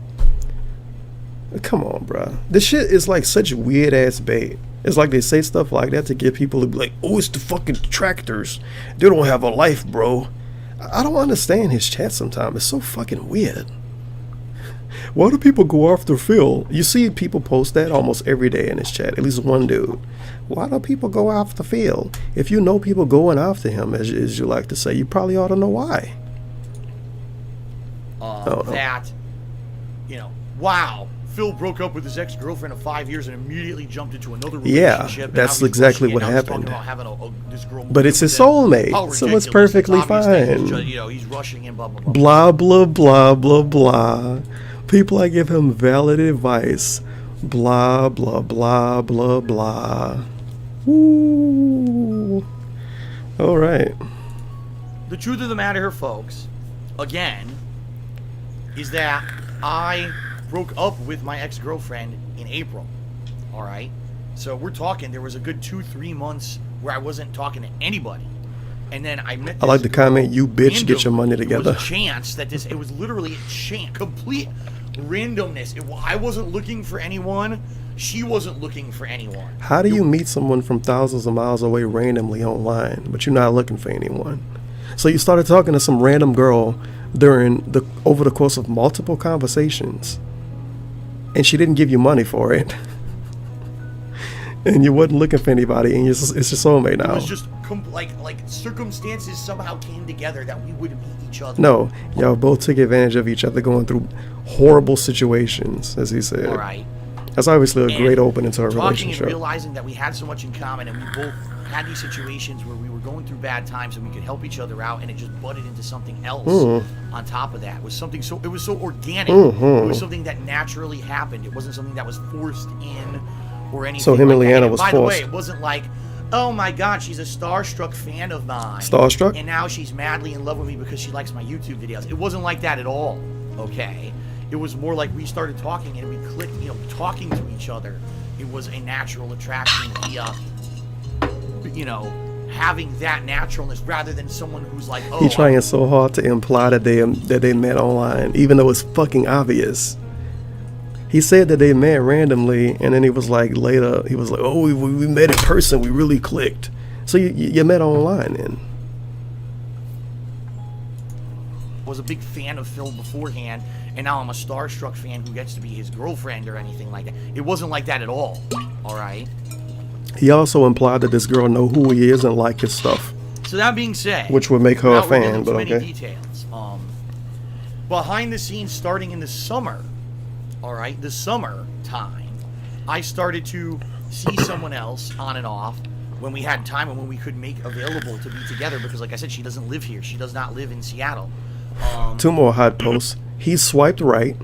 Speaker 1: Come on, bruh. This shit is like such weird ass bait. It's like they say stuff like that to get people to be like, oh, it's the fucking detractors. They don't have a life, bro. I don't understand his chat sometimes. It's so fucking weird. Why do people go after Phil? You see people post that almost every day in his chat. At least one dude. Why do people go after Phil? If you know people going after him, as you like to say, you probably ought to know why.
Speaker 2: That, wow. Phil broke up with his ex-girlfriend of 5 years and immediately jumped into another relationship.
Speaker 1: Yeah, that's exactly what happened.
Speaker 2: This girl
Speaker 1: but it's his soulmate, so it's perfectly fine.
Speaker 2: He's rushing in, blah, blah, blah.
Speaker 1: Blah, blah, blah, blah, blah. People that give him valid advice. Blah, blah, blah, blah, blah. Ooh. All right.
Speaker 2: The truth of the matter, folks, again, is that I broke up with my ex-girlfriend in April. All right? So we're talking, there was a good 2-3 months where I wasn't talking to anybody. And then I met this
Speaker 1: I like the comment, you bitch,
Speaker 2: random,
Speaker 1: get your money together.
Speaker 2: It was a chance that it was literally a chance, complete randomness. I wasn't looking for anyone. She wasn't looking for anyone.
Speaker 1: How do you meet someone from thousands of miles away randomly online, but you're not looking for anyone? So you started talking to some random girl over the course of multiple conversations, and she didn't give you money for it, and you wasn't looking for anybody, and it's your soulmate now.
Speaker 2: It was just like circumstances somehow came together that we would meet each other.
Speaker 1: No, y'all both took advantage of each other, going through horrible situations, as he said.
Speaker 2: All right.
Speaker 1: That's obviously a great opening to our relationship.
Speaker 2: Talking and realizing that we had so much in common, and we both had these situations where we were going through bad times and we could help each other out, and it just butted into something else on top of that. It was so organic. It was something that naturally happened. It wasn't something that was forced in or anything.
Speaker 1: So him and
Speaker 2: like
Speaker 1: Leanna
Speaker 2: that.
Speaker 1: was
Speaker 2: by
Speaker 1: forced.
Speaker 2: the way, it wasn't like, oh my God, she's a starstruck fan of mine.
Speaker 1: Starstruck?
Speaker 2: And now she's madly in love with me because she likes my YouTube videos. It wasn't like that at all, okay? It was more like we started talking and we clicked, talking to each other. It was a natural attraction via, having that naturalness rather than someone who's like, oh.
Speaker 1: He's trying so hard to imply that they met online, even though it's fucking obvious. He said that they met randomly, and then he was like, later, he was like, oh, we met in person, we really clicked. So you met online then.
Speaker 2: Was a big fan of Phil beforehand, and now I'm a starstruck fan who gets to be his girlfriend or anything like that. It wasn't like that at all right?
Speaker 1: He also implied that this girl know who he is and like his stuff.
Speaker 2: So that being said,
Speaker 1: which would make her a fan, but
Speaker 2: many
Speaker 1: okay.
Speaker 2: Details. Behind the scenes, starting in the summer, the summer time, I started to see someone else on and off when we had time and when we could make available to be together because, like I said, she doesn't live here. She does not live in Seattle.
Speaker 1: 2 more hot posts. He swiped right,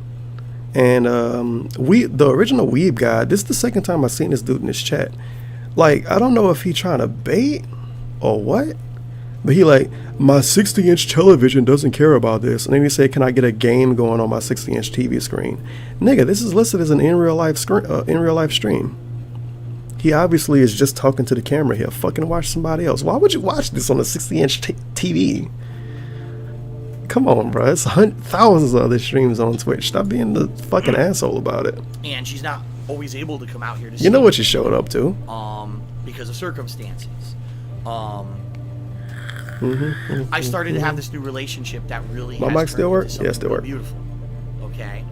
Speaker 1: and the original Weeb guy. This is the second time I've seen this dude in this chat. Like, I don't know if he trying to bait or what, but he like, my 60-inch television doesn't care about this, and then he said, can I get a game going on my 60-inch TV screen? Nigga, this is listed as an in real life stream. He obviously is just talking to the camera here. Fucking watch somebody else. Why would you watch this on a 60-inch TV? Come on, bro. It's thousands of other streams on Twitch. Stop being the fucking asshole about it.
Speaker 2: And she's not always able to come out here to see.
Speaker 1: You know what you showed up to.
Speaker 2: Because of circumstances. I started to have this new relationship that really
Speaker 1: My mic still works? Yeah, still works.
Speaker 2: Beautiful. Okay.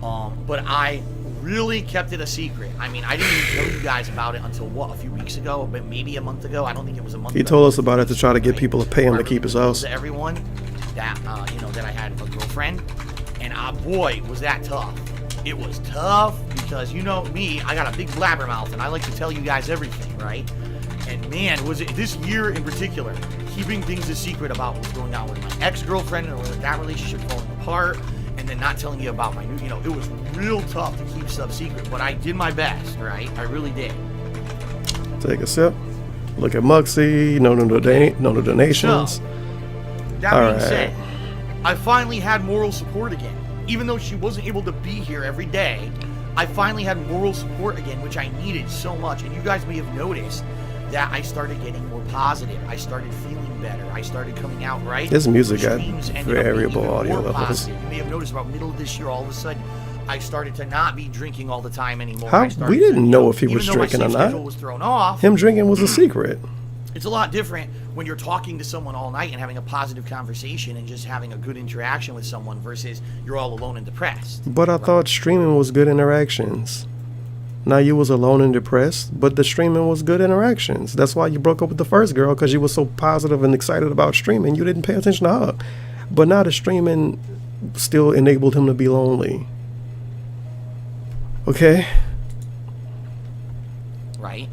Speaker 2: But I really kept it a secret. I mean, I didn't even tell you guys about it until a few weeks ago, but maybe a month ago. I don't think it was a month ago.
Speaker 1: He told us about it to try to get people to pay him to keep his house.
Speaker 2: To everyone that that I had a girlfriend, and boy, was that tough. It was tough because you know me, I got a big blabbermouth, and I like to tell you guys everything, right? And man, was it this year in particular, keeping things a secret about what's going on with my ex-girlfriend and that relationship falling apart, and then not telling you about my new, it was real tough to keep stuff secret, but I did my best, right? I really did.
Speaker 1: Take a sip. Look at Muxie. No donations.
Speaker 2: So, that being said, I finally had moral support again. Even though she wasn't able to be here every day, I finally had moral support again, which I needed so much. And you guys may have noticed that I started getting more positive. I started feeling better. I started coming out right.
Speaker 1: His music got variable audio levels.
Speaker 2: You may have noticed about middle of this year, all of a sudden, I started to not be drinking all the time anymore.
Speaker 1: How?
Speaker 2: I started
Speaker 1: We didn't
Speaker 2: to,
Speaker 1: know if he was
Speaker 2: even though my
Speaker 1: drinking or
Speaker 2: sleep
Speaker 1: not.
Speaker 2: schedule was thrown off.
Speaker 1: Him drinking was a secret.
Speaker 2: It's a lot different when you're talking to someone all night and having a positive conversation and just having a good interaction with someone versus you're all alone and depressed.
Speaker 1: But I thought streaming was good interactions. Now you was alone and depressed, but the streaming was good interactions. That's why you broke up with the first girl, because you were so positive and excited about streaming. You didn't pay attention to her. But now the streaming still enabled him to be lonely. Okay?
Speaker 2: Right?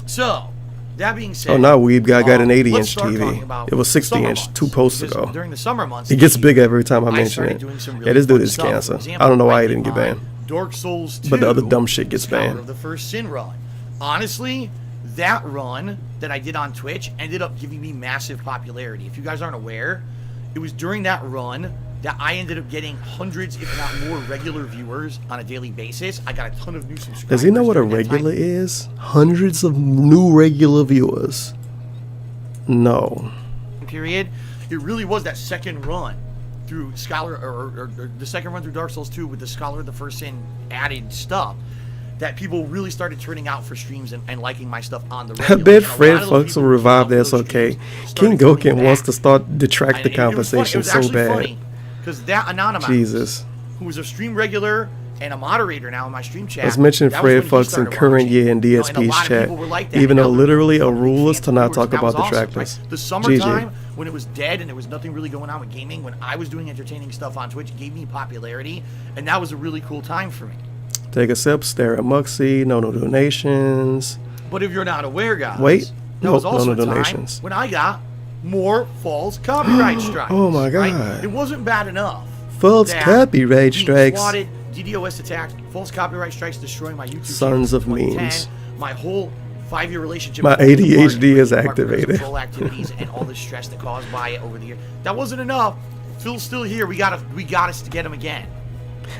Speaker 2: So, that being said...
Speaker 1: Oh, now Weeb got an
Speaker 2: let's
Speaker 1: 80-inch
Speaker 2: start talking
Speaker 1: TV.
Speaker 2: about
Speaker 1: It was 60-inch
Speaker 2: summer
Speaker 1: 2
Speaker 2: months,
Speaker 1: posts
Speaker 2: because
Speaker 1: ago.
Speaker 2: During the summer months...
Speaker 1: It gets bigger every time I mention
Speaker 2: started
Speaker 1: it.
Speaker 2: doing some really
Speaker 1: Yeah, this dude
Speaker 2: fun
Speaker 1: is
Speaker 2: stuff.
Speaker 1: cancer.
Speaker 2: For example,
Speaker 1: I don't know why
Speaker 2: I
Speaker 1: he
Speaker 2: did
Speaker 1: didn't get
Speaker 2: my
Speaker 1: banned.
Speaker 2: Dark Souls 2,
Speaker 1: But the other dumb shit gets
Speaker 2: Scholar
Speaker 1: banned.
Speaker 2: of the First Sin run. Honestly, that run that I did on Twitch ended up giving me massive popularity. If you guys aren't aware, it was during that run that I ended up getting hundreds, if not more, regular viewers on a daily basis. I got a ton of new subscribers.
Speaker 1: Does he know what a
Speaker 2: during that
Speaker 1: regular
Speaker 2: time.
Speaker 1: is? Hundreds of new regular viewers. No.
Speaker 2: Period. It really was that second run through Scholar, or the second run through Dark Souls 2 with the Scholar of the First Sin added stuff, that people really started turning out for streams and liking my stuff on the
Speaker 1: I
Speaker 2: regular.
Speaker 1: bet
Speaker 2: And a lot
Speaker 1: Fred
Speaker 2: of those
Speaker 1: Fucks
Speaker 2: people
Speaker 1: will
Speaker 2: who
Speaker 1: revive
Speaker 2: came out
Speaker 1: this,
Speaker 2: for those
Speaker 1: okay?
Speaker 2: streams
Speaker 1: King
Speaker 2: started coming
Speaker 1: Goken wants
Speaker 2: back.
Speaker 1: to start detract the
Speaker 2: And it was
Speaker 1: conversation
Speaker 2: it was
Speaker 1: so
Speaker 2: actually
Speaker 1: bad.
Speaker 2: funny, because that Anonymous,
Speaker 1: Jesus.
Speaker 2: who was a stream regular and a moderator now in my stream chat.
Speaker 1: Let's mention
Speaker 2: that was
Speaker 1: Fred
Speaker 2: when he
Speaker 1: Fucks in
Speaker 2: started
Speaker 1: current
Speaker 2: watching.
Speaker 1: year in
Speaker 2: You know, and a
Speaker 1: DSP's
Speaker 2: lot of
Speaker 1: chat.
Speaker 2: people were like that,
Speaker 1: Even
Speaker 2: and
Speaker 1: though
Speaker 2: now we're
Speaker 1: literally a
Speaker 2: becoming big
Speaker 1: rule is
Speaker 2: fans
Speaker 1: to
Speaker 2: of
Speaker 1: not
Speaker 2: viewers,
Speaker 1: talk
Speaker 2: and that
Speaker 1: about
Speaker 2: was awesome,
Speaker 1: detractors.
Speaker 2: right? The summertime, when it was dead and there was nothing really going on with gaming, when I was doing entertaining stuff on Twitch, it gave me popularity, and that was a really cool time for me.
Speaker 1: Take a sip, stare at Muxie, no donations.
Speaker 2: But if you're not aware, guys,
Speaker 1: Wait,
Speaker 2: that
Speaker 1: nope,
Speaker 2: was also
Speaker 1: no
Speaker 2: a time
Speaker 1: donations.
Speaker 2: when I got more false copyright strikes.
Speaker 1: Oh my
Speaker 2: right?
Speaker 1: God.
Speaker 2: It wasn't bad enough.
Speaker 1: False
Speaker 2: that
Speaker 1: copyright
Speaker 2: being
Speaker 1: strikes.
Speaker 2: Swatted, DDoS attacked, false copyright strikes destroying my YouTube
Speaker 1: Sons
Speaker 2: channel
Speaker 1: of
Speaker 2: in 2010,
Speaker 1: memes.
Speaker 2: my whole 5-year relationship.
Speaker 1: My
Speaker 2: with all the
Speaker 1: ADHD
Speaker 2: marketing,
Speaker 1: is
Speaker 2: market
Speaker 1: activated.
Speaker 2: control activities and all the stress that caused by it over the year. That wasn't enough. Phil's still here. We got us to get him again.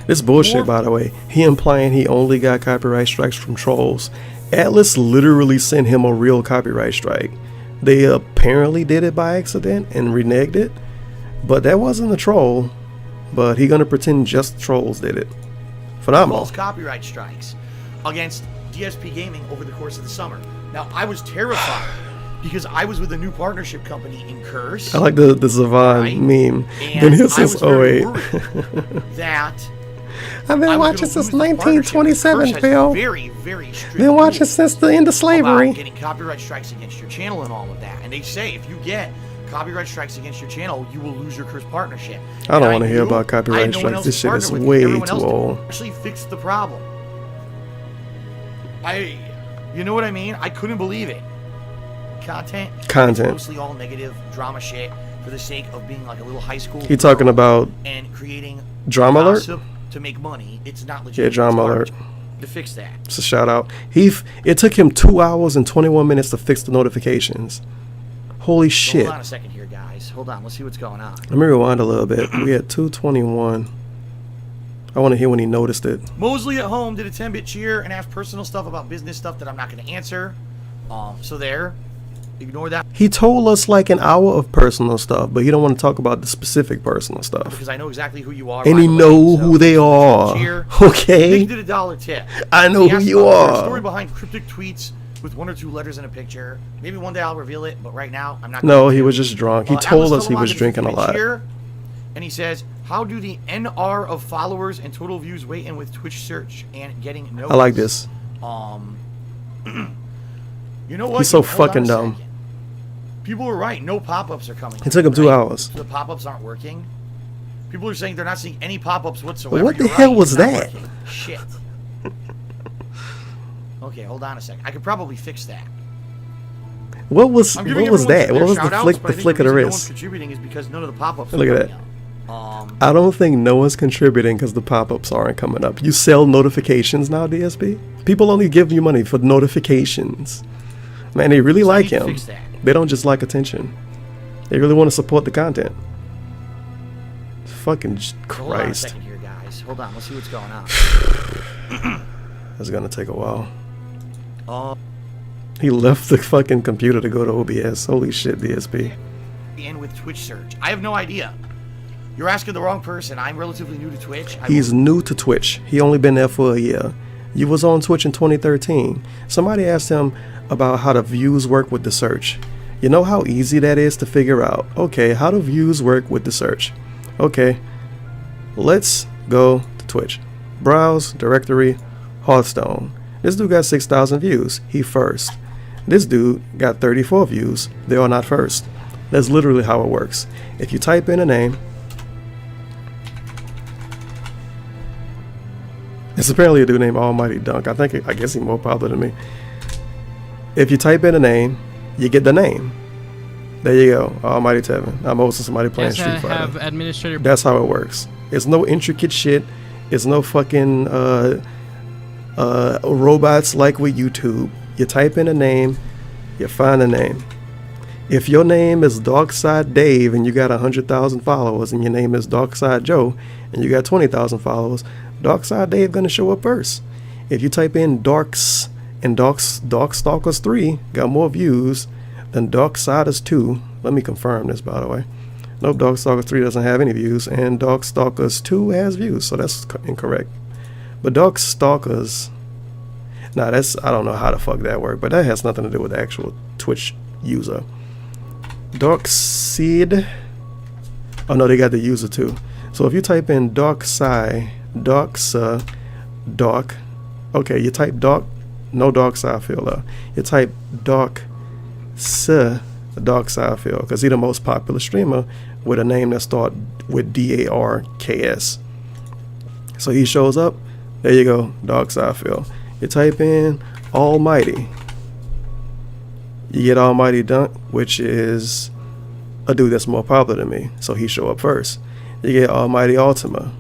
Speaker 1: This bullshit,
Speaker 2: More-
Speaker 1: by the way. He implying he only got copyright strikes from trolls. Atlas literally sent him a real copyright strike. They apparently did it by accident and reneged it, but that wasn't a troll. But he gonna pretend just trolls did it. Phenomenal.
Speaker 2: False copyright strikes against DSP Gaming over the course of the summer. Now, I was terrified because I was with a new partnership company in Curse.
Speaker 1: I like the Zavon
Speaker 2: Right?
Speaker 1: meme.
Speaker 2: And
Speaker 1: Been here
Speaker 2: I
Speaker 1: since
Speaker 2: was very
Speaker 1: 08.
Speaker 2: worried that
Speaker 1: I've been
Speaker 2: I was
Speaker 1: watching
Speaker 2: gonna
Speaker 1: since
Speaker 2: lose this partnership.
Speaker 1: 1927,
Speaker 2: Curse has
Speaker 1: Phil.
Speaker 2: Very, very strict
Speaker 1: Been watching
Speaker 2: rules
Speaker 1: since the end of slavery.
Speaker 2: about getting copyright strikes against your channel and all of that. And they say if you get copyright strikes against your channel, you will lose your Curse partnership.
Speaker 1: I don't
Speaker 2: And
Speaker 1: want to hear
Speaker 2: knew
Speaker 1: about
Speaker 2: I
Speaker 1: copyright
Speaker 2: had no one
Speaker 1: strikes.
Speaker 2: else
Speaker 1: This
Speaker 2: to
Speaker 1: shit
Speaker 2: partner
Speaker 1: is
Speaker 2: with.
Speaker 1: way
Speaker 2: Everyone
Speaker 1: too
Speaker 2: else
Speaker 1: old.
Speaker 2: actually fixed the problem. You know what I mean? I couldn't believe it. Content. It's mostly all negative drama shit for the sake of being like a little high school.
Speaker 1: He talking about
Speaker 2: and creating
Speaker 1: Drama Alert?
Speaker 2: gossip to make money. It's not legit.
Speaker 1: Yeah, Drama
Speaker 2: It's
Speaker 1: Alert.
Speaker 2: garbage. To fix that.
Speaker 1: It's a shout out. It took him 2 hours and 21 minutes to fix the notifications. Holy
Speaker 2: So
Speaker 1: shit.
Speaker 2: hold on a second here, guys. Hold on. Let's see what's going on.
Speaker 1: Let me rewind a little bit. We had 221. I want to hear when he noticed it.
Speaker 2: Mosley at home did a 10-bit cheer and asked personal stuff about business stuff that I'm not going to answer. So there. Ignore that
Speaker 1: He told us like an hour of personal stuff, but he don't want to talk about the specific personal stuff.
Speaker 2: because I know exactly who you are.
Speaker 1: And
Speaker 2: by
Speaker 1: he
Speaker 2: the way,
Speaker 1: know
Speaker 2: so
Speaker 1: who they are.
Speaker 2: cheer.
Speaker 1: Okay?
Speaker 2: Nick did a $1 tip.
Speaker 1: I know
Speaker 2: He
Speaker 1: who
Speaker 2: asked
Speaker 1: you
Speaker 2: about the
Speaker 1: are.
Speaker 2: story behind cryptic tweets with 1 or 2 letters and a picture. Maybe one day I'll reveal it, but right now I'm not.
Speaker 1: No,
Speaker 2: going
Speaker 1: he
Speaker 2: to.
Speaker 1: was just drunk. He
Speaker 2: Atlas
Speaker 1: told us he
Speaker 2: Philon
Speaker 1: was
Speaker 2: did a
Speaker 1: drinking a
Speaker 2: 50-bit
Speaker 1: lot.
Speaker 2: cheer, and he says, "How do the NR of followers and total views weigh in with Twitch search and getting noticed?"
Speaker 1: I like this.
Speaker 2: You know what?
Speaker 1: He's so
Speaker 2: Hold on a
Speaker 1: fucking dumb.
Speaker 2: second. People are right. No pop-ups are coming.
Speaker 1: It took him 2
Speaker 2: right?
Speaker 1: hours.
Speaker 2: The pop-ups aren't working. People are saying they're not seeing any pop-ups whatsoever.
Speaker 1: What the
Speaker 2: You're
Speaker 1: hell
Speaker 2: right,
Speaker 1: was
Speaker 2: it's not
Speaker 1: that?
Speaker 2: working. Shit. Okay, hold on a second. I could probably fix that.
Speaker 1: What was
Speaker 2: I'm giving
Speaker 1: that?
Speaker 2: everyone
Speaker 1: What was
Speaker 2: their
Speaker 1: the
Speaker 2: shout-outs,
Speaker 1: flick
Speaker 2: but I
Speaker 1: the
Speaker 2: think
Speaker 1: flick of the
Speaker 2: reason no one's
Speaker 1: wrist?
Speaker 2: contributing is because none of the pop-ups
Speaker 1: Look
Speaker 2: are
Speaker 1: at
Speaker 2: coming
Speaker 1: that.
Speaker 2: up.
Speaker 1: I don't think no one's contributing because the pop-ups aren't coming up. You sell notifications now, DSP? People only give you money for notifications. Man, they really
Speaker 2: So I
Speaker 1: like
Speaker 2: need to
Speaker 1: him.
Speaker 2: fix that.
Speaker 1: They don't just like attention. They really want to support the content. Fucking
Speaker 2: Hold on a
Speaker 1: Christ.
Speaker 2: second here, guys. Hold on. Let's see what's going on.
Speaker 1: That's gonna take a while.
Speaker 2: Uh,
Speaker 1: He left the fucking computer to go to OBS. Holy shit, DSP.
Speaker 2: in with Twitch search. I have no idea. You're asking the wrong person. I'm relatively new to Twitch.
Speaker 1: He's new to Twitch. He only been there for a year. You was on Twitch in 2013. Somebody asked him about how the views work with the search. You know how easy that is to figure out. Okay, how do views work with the search? Okay, let's go to Twitch. Browse, directory, Hearthstone. This dude got 6,000 views. He first. This dude got 34 views. They are not first. That's literally how it works. If you type in a name, it's apparently a dude named Almighty Dunk. I guess he's more popular than me. If you type in a name, you get the name. There you go, Almighty Tevin. I'm hosting somebody playing Street Fighter.
Speaker 3: Have administrator.
Speaker 1: That's how it works. It's no intricate shit. It's no fucking robots like with YouTube. You type in a name, you find a name. If your name is Darkside Dave and you got 100,000 followers, and your name is Darkside Joe and you got 20,000 followers, Darkside Dave gonna show up first. If you type in Darks and Darkstalkers 3 got more views than Darksiders 2. Let me confirm this, by the way. Nope, Darkstalkers 3 doesn't have any views, and Darkstalkers 2 has views, so that's incorrect. But Darkstalkers, nah, that's, I don't know how the fuck that worked, but that has nothing to do with the actual Twitch user. Darkside, oh no, they got the user too. So if you type in Darkside, Dark, okay, you type Dark, no DarkSydePhil, you type DarkSydePhil, because he's the most popular streamer with a name that starts with DARKS. So he shows up, there you go, DarkSydePhil. You type in Almighty, you get Almighty Dunk, which is a dude that's more popular than me, so he show up first. You get Almighty Ultima,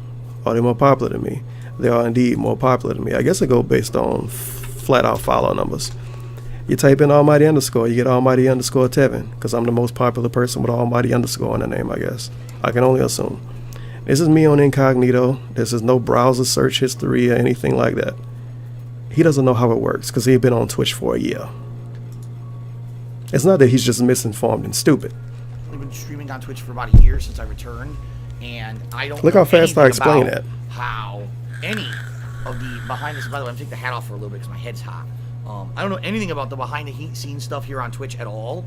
Speaker 1: are they more popular than me? They are indeed more popular than me. I guess it go based on flat out follow numbers. You type in Almighty underscore, you get Almighty underscore Tevin, because I'm the most popular person with Almighty underscore in the name, I guess. I can only assume. This is me on incognito. This is no browser search history or anything like that. He doesn't know how it works because he's been on Twitch for a year. It's not that he's just misinformed and stupid.
Speaker 2: I've been streaming on Twitch for about a year since I returned, and I don't
Speaker 1: look
Speaker 2: know
Speaker 1: how fast I explain that.
Speaker 2: How any of the behind the scenes, by the way, I'm taking the hat off for a little bit because my head's hot. I don't know anything about the behind the scenes stuff here on Twitch at all.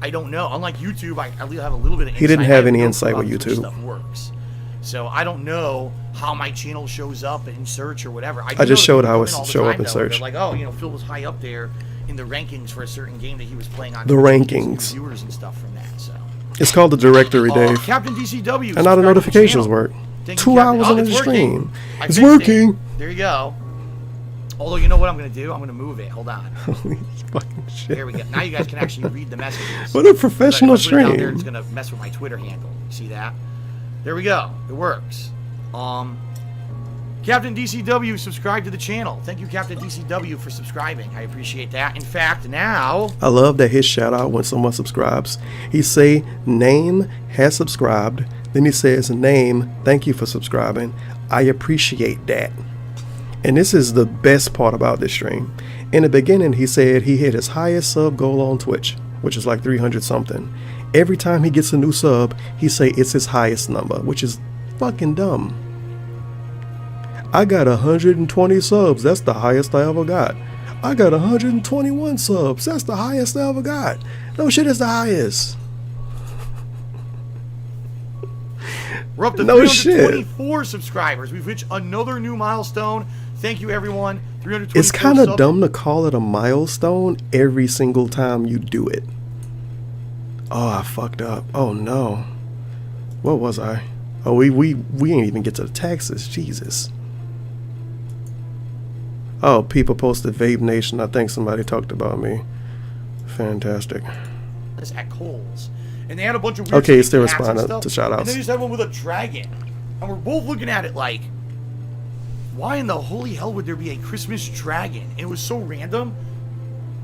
Speaker 2: I don't know. Unlike YouTube, I at least have a little bit of insight.
Speaker 1: He didn't have any insight with YouTube.
Speaker 2: Stuff works. So I don't know how my channel shows up in search or whatever.
Speaker 1: I just showed how it show up in search.
Speaker 2: They're like, oh, you know, Phil was high up there in the rankings for a certain game that he was playing on.
Speaker 1: The rankings.
Speaker 2: Viewers and stuff from that. So
Speaker 1: it's called the directory, Dave.
Speaker 2: Captain DCW.
Speaker 1: And now the notifications work. 2 hours into the stream. It's working.
Speaker 2: There you go. Although, you know what I'm going to do? I'm going to move it. Hold on.
Speaker 1: Holy fucking shit.
Speaker 2: There we go. Now you guys can actually read the messages.
Speaker 1: What a professional stream.
Speaker 2: Down there, it's going to mess with my Twitter handle. See that? There we go. It works. Captain DCW, subscribe to the channel. Thank you, Captain DCW, for subscribing. I appreciate that. In fact, now...
Speaker 1: I love that his shout out when someone subscribes. He say, name has subscribed. Then he says, name, thank you for subscribing. I appreciate that. And this is the best part about this stream. In the beginning, he said he hit his highest sub goal on Twitch, which is like 300 something. Every time he gets a new sub, he say it's his highest number, which is fucking dumb. I got 120 subs. That's the highest I ever got. I got 121 subs. That's the highest I ever got. No shit is the highest.
Speaker 2: We're up to 324 subscribers. We've reached another new milestone. Thank you, everyone. 324
Speaker 1: It's kind of dumb to call it a milestone every single time you do it. Oh, I fucked up. Oh, no. What was I? Oh, we ain't even get to the taxes. Jesus. Oh, people posted Vape Nation. I think somebody talked about me. Fantastic.
Speaker 2: This at Kohl's. And they had a bunch of weird
Speaker 1: okay, still responding to shout outs.
Speaker 2: And they just had one with a dragon. And we're both looking at it like, why in the holy hell would there be a Christmas dragon? It was so random.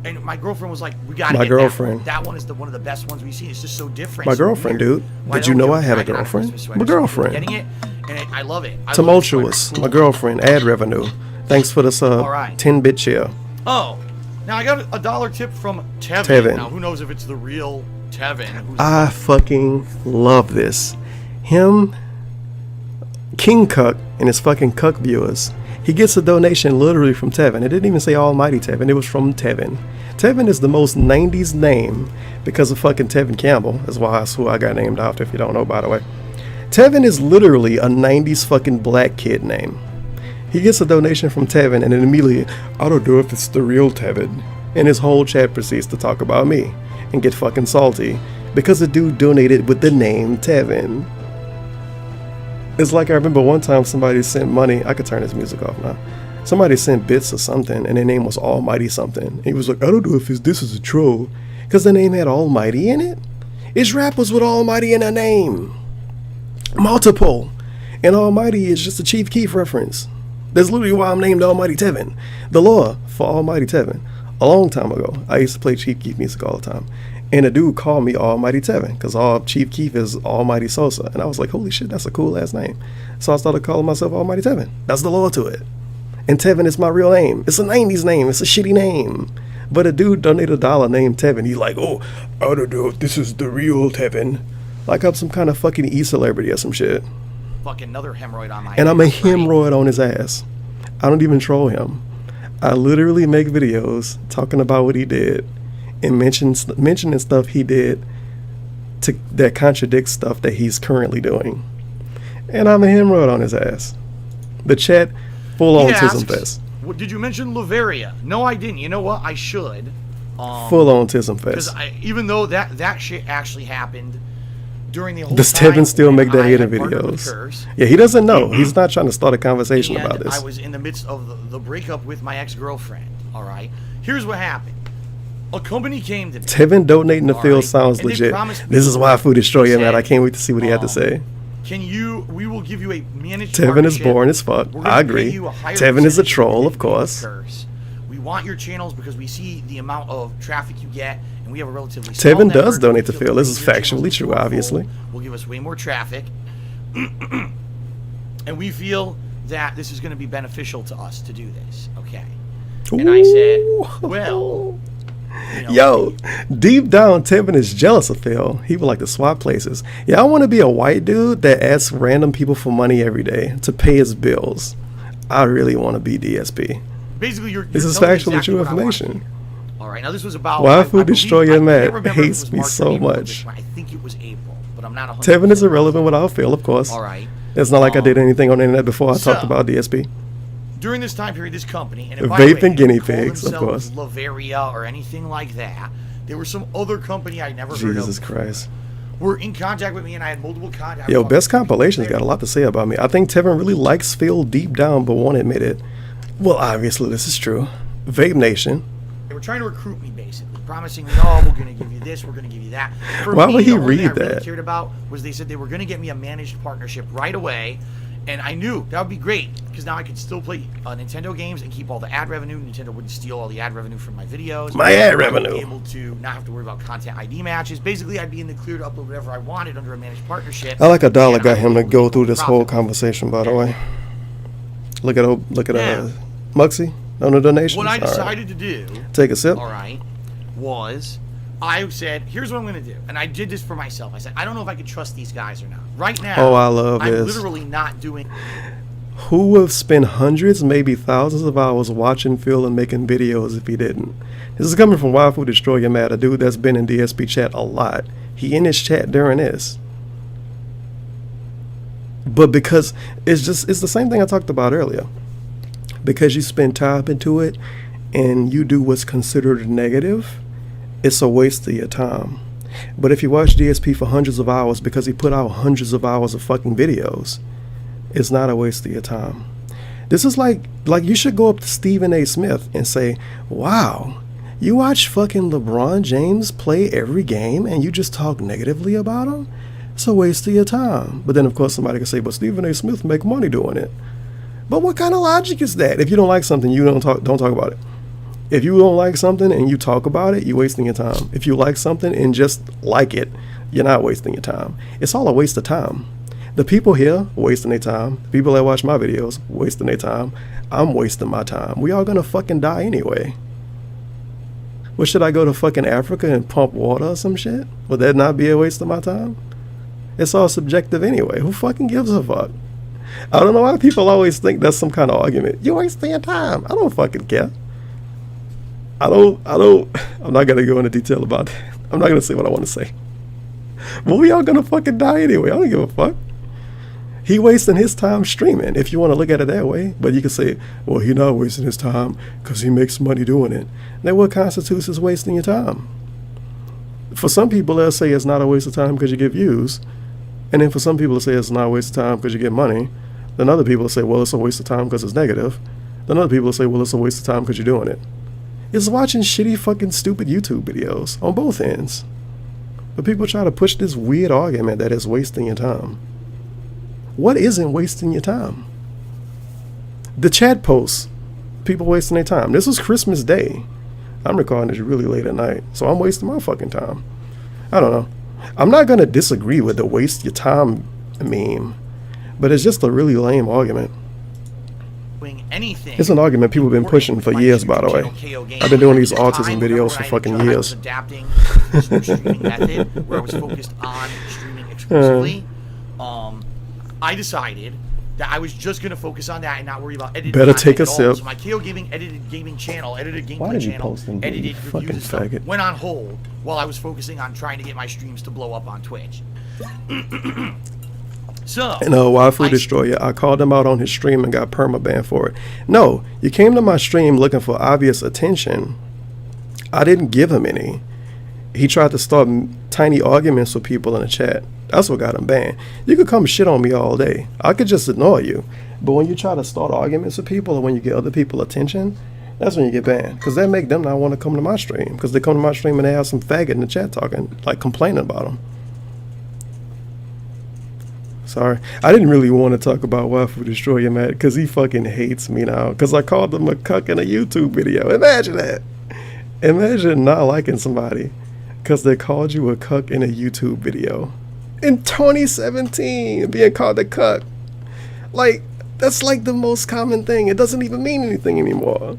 Speaker 2: And my girlfriend was like, we gotta get
Speaker 1: girlfriend.
Speaker 2: That one is one of the best ones we've seen. It's just so different.
Speaker 1: My girlfriend, dude. Did you know I had a girlfriend? My girlfriend.
Speaker 2: Getting it, and I love it.
Speaker 1: Tumultuous. My girlfriend. Ad revenue. Thanks for the sub.
Speaker 2: All right.
Speaker 1: 10-bit share.
Speaker 2: Oh, now I got a $1 tip from Tevin. Now who knows if it's the real Tevin?
Speaker 1: I fucking love this. Him King Cuck and his fucking Cuck viewers. He gets a donation literally from Tevin. It didn't even say Almighty Tevin. It was from Tevin. Tevin is the most 90s name because of fucking Tevin Campbell. That's who I got named after, if you don't know, by the way. Tevin is literally a 90s fucking black kid name. He gets a donation from Tevin and then immediately, I don't know if it's the real Tevin. And his whole chat proceeds to talk about me and get fucking salty because the dude donated with the name Tevin. It's like I remember one time somebody sent money. I could turn this music off now. Somebody sent bits or something and their name was Almighty something. He was like, I don't know if this is a troll because the name had Almighty in it. It's rappers with Almighty in their name. Multiple. And Almighty is just a Chief Keef reference. That's literally why I'm named Almighty Tevin. The lore for Almighty Tevin. A long time ago, I used to play Chief Keef music all the time. And a dude called me Almighty Tevin because all Chief Keef is Almighty Sosa. And I was like, holy shit, that's a cool ass name. So I started calling myself Almighty Tevin. That's the lore to it. And Tevin is my real name. It's a 90s name. It's a shitty name. But a dude donated $1 named Tevin. He's like, oh, I don't know if this is the real Tevin. Like I'm some kind of fucking E-celebrity or some shit.
Speaker 2: Fucking another hemorrhoid on my
Speaker 1: And I'm a
Speaker 2: ass, right?
Speaker 1: hemorrhoid on his ass. I don't even troll him. I literally make videos talking about what he did and mentioning stuff he did that contradicts stuff that he's currently doing. And I'm a hemorrhoid on his ass. The chat, full on Tism Fest.
Speaker 2: Did you mention Lavaria? No, I didn't. You know what? I should.
Speaker 1: Full on Tism Fest.
Speaker 2: Because even though that shit actually happened during the whole
Speaker 1: Does
Speaker 2: time
Speaker 1: Tevin still make that hater
Speaker 2: I had partnered with
Speaker 1: videos?
Speaker 2: Curse,
Speaker 1: Yeah, he doesn't know. He's not trying to start a conversation
Speaker 2: and
Speaker 1: about this.
Speaker 2: I was in the midst of the breakup with my ex-girlfriend. All right. Here's what happened. A company came to me.
Speaker 1: Tevin donating to Phil
Speaker 2: right,
Speaker 1: sounds
Speaker 2: and they
Speaker 1: legit.
Speaker 2: promised me
Speaker 1: This is why Food Destroyer, man.
Speaker 2: said,
Speaker 1: I can't wait to see what he had to say.
Speaker 2: We will give you a managed
Speaker 1: Tevin is
Speaker 2: partnership.
Speaker 1: boring as fuck.
Speaker 2: We're gonna
Speaker 1: I
Speaker 2: pay
Speaker 1: agree.
Speaker 2: you a higher
Speaker 1: Tevin is a
Speaker 2: percentage
Speaker 1: troll,
Speaker 2: than
Speaker 1: of course.
Speaker 2: Curse. We want your channels because we see the amount of traffic you get, and we have a relatively small
Speaker 1: Tevin does
Speaker 2: network.
Speaker 1: donate to
Speaker 2: We feel
Speaker 1: Phil. This
Speaker 2: that
Speaker 1: is
Speaker 2: your channels
Speaker 1: factually
Speaker 2: will
Speaker 1: true,
Speaker 2: be more
Speaker 1: obviously.
Speaker 2: full, will give us way more traffic. And we feel that this is going to be beneficial to us to do this. Okay. And I said, well, you know,
Speaker 1: Yo, deep down, Tevin is jealous of Phil. He would like to swap places. Yeah, I want to be a white dude that asks random people for money every day to pay his bills. I really want to be DSP.
Speaker 2: basically, you're
Speaker 1: This is
Speaker 2: telling me
Speaker 1: factually
Speaker 2: exactly
Speaker 1: true
Speaker 2: what I want
Speaker 1: information.
Speaker 2: to hear. All right, now this was about
Speaker 1: Why
Speaker 2: I
Speaker 1: Food
Speaker 2: believe-
Speaker 1: Destroyer
Speaker 2: I can't
Speaker 1: Matt
Speaker 2: remember if it
Speaker 1: hates
Speaker 2: was
Speaker 1: me
Speaker 2: March or
Speaker 1: so
Speaker 2: April of
Speaker 1: much.
Speaker 2: this one. I think it was April, but I'm not 100%.
Speaker 1: Tevin is irrelevant without Phil, of course.
Speaker 2: All right.
Speaker 1: It's not like I did anything on the internet before I
Speaker 2: So,
Speaker 1: talked about DSP.
Speaker 2: During this time period, this company, and by the
Speaker 1: Vape
Speaker 2: way,
Speaker 1: and
Speaker 2: they
Speaker 1: guinea
Speaker 2: didn't call
Speaker 1: pigs, of
Speaker 2: themselves
Speaker 1: course.
Speaker 2: Lavaria or anything like that. There was some other company I never heard of.
Speaker 1: Jesus Christ.
Speaker 2: Were in contact with me, and I had multiple contacts.
Speaker 1: Yo, Best Compilations got a lot to say about me. I think Tevin really likes Phil deep down, but won't admit it. Well, obviously, this is true. Vape Nation.
Speaker 2: They were trying to recruit me, basically, promising me, "Oh, we're going to give you this, we're going to give you that." For
Speaker 1: Why
Speaker 2: me,
Speaker 1: would he
Speaker 2: the only thing
Speaker 1: read
Speaker 2: I really
Speaker 1: that?
Speaker 2: cared about was they said they were going to get me a managed partnership right away, and I knew that would be great because now I could still play Nintendo games and keep all the ad revenue. Nintendo wouldn't steal all the ad revenue from my videos.
Speaker 1: My ad
Speaker 2: I would
Speaker 1: revenue.
Speaker 2: be able to not have to worry about content ID matches. Basically, I'd be in the clear to upload whatever I wanted under a managed partnership.
Speaker 1: I like a dollar
Speaker 2: and
Speaker 1: got
Speaker 2: I'd
Speaker 1: him
Speaker 2: be
Speaker 1: to
Speaker 2: able
Speaker 1: go
Speaker 2: be
Speaker 1: through this whole
Speaker 2: profitable.
Speaker 1: conversation, by the way. Look at
Speaker 2: Yeah.
Speaker 1: Muxie on the donations.
Speaker 2: What I
Speaker 1: All right.
Speaker 2: decided to do,
Speaker 1: Take a sip.
Speaker 2: all right, was I said, here's what I'm going to do. And I did this for myself. I said, I don't know if I can trust these guys or not. Right now,
Speaker 1: Oh, I love
Speaker 2: I'm
Speaker 1: this.
Speaker 2: literally not doing.
Speaker 1: Who would have spent hundreds, maybe thousands of hours watching Phil and making videos if he didn't? This is coming from Waifu Destroyer Matt, a dude that's been in DSP chat a lot. He in his chat during this. But because it's the same thing I talked about earlier. Because you spend time into it and you do what's considered negative, it's a waste of your time. But if you watch DSP for hundreds of hours because he put out hundreds of hours of fucking videos, it's not a waste of your time. This is like you should go up to Stephen A. Smith and say, wow, you watch fucking LeBron James play every game and you just talk negatively about him? It's a waste of your time. But then of course somebody can say, but Stephen A. Smith make money doing it. But what kind of logic is that? If you don't like something, you don't talk about it. If you don't like something and you talk about it, you're wasting your time. If you like something and just like it, you're not wasting your time. It's all a waste of time. The people here wasting their time. The people that watch my videos wasting their time. I'm wasting my time. We all gonna fucking die anyway. Well, should I go to fucking Africa and pump water or some shit? Would that not be a waste of my time? It's all subjective anyway. Who fucking gives a fuck? I don't know why people always think that's some kind of argument. You wasting your time. I don't fucking care. I'm not gonna go into detail about that. I'm not gonna say what I want to say. But we all gonna fucking die anyway. I don't give a fuck. He wasting his time streaming, if you want to look at it that way. But you can say, well, he not wasting his time because he makes money doing it. Then what constitutes as wasting your time? For some people, they'll say it's not a waste of time because you get views. And then for some people, they'll say it's not a waste of time because you get money. Then other people will say, well, it's a waste of time because it's negative. Then other people will say, well, it's a waste of time because you're doing it. It's watching shitty fucking stupid YouTube videos on both ends. But people try to push this weird argument that it's wasting your time. What isn't wasting your time? The chat posts, people wasting their time. This was Christmas Day. I'm recording this really late at night, so I'm wasting my fucking time. I don't know. I'm not going to disagree with the waste your time meme, but it's just a really lame argument.
Speaker 2: Anything.
Speaker 1: It's an argument people have been pushing for years, by the way. I've been doing these autism videos for fucking years.
Speaker 2: I was adapting this new streaming method where I was focused on streaming exclusively. I decided that I was just going to focus on that and not worry about editing.
Speaker 1: Better take a sip.
Speaker 2: So my KO Gaming edited gaming channel, edited gameplay
Speaker 1: Why did you
Speaker 2: channel,
Speaker 1: post them,
Speaker 2: edited
Speaker 1: fucking
Speaker 2: reviews and stuff,
Speaker 1: faggot?
Speaker 2: went on hold while I was focusing on trying to get my streams to blow up on Twitch. So,
Speaker 1: and Waifu Destroyer, I called him out on his stream and got permabanned for it. No, you came to my stream looking for obvious attention. I didn't give him any. He tried to start tiny arguments with people in the chat. That's what got him banned. You could come shit on me all day. I could just ignore you. But when you try to start arguments with people or when you get other people attention, that's when you get banned. Because that make them not want to come to my stream. Because they come to my stream and they have some faggot in the chat talking, like complaining about them. Sorry. I didn't really want to talk about Waifu Destroyer, man, because he fucking hates me now. Because I called him a cuck in a YouTube video. Imagine that. Imagine not liking somebody because they called you a cuck in a YouTube video. In 2017, being called a cuck. Like, that's like the most common thing. It doesn't even mean anything anymore.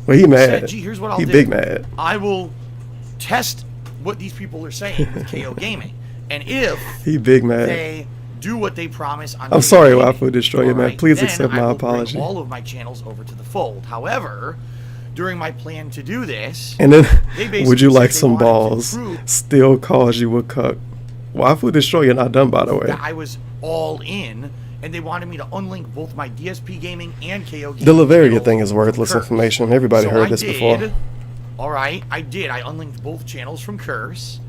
Speaker 1: Well, he mad.
Speaker 2: Gee, here's what I'll
Speaker 1: he
Speaker 2: do.
Speaker 1: Big mad.
Speaker 2: I will test what these people are saying with KO Gaming. And if
Speaker 1: he big mad.
Speaker 2: They do what they promise on
Speaker 1: I'm sorry, Waifu Destroyer, man. Please accept my apology.
Speaker 2: All of my channels over to the fold. However, during my plan to do this,
Speaker 1: and then would you like some balls? Still calls you a cuck. Waifu Destroyer not done, by the way.
Speaker 2: I was all in, and they wanted me to unlink both my DSP Gaming and KO Gaming.
Speaker 1: The Laveria thing is worthless information. Everybody heard this before.
Speaker 2: All right, I did. I unlinked both channels from Curse,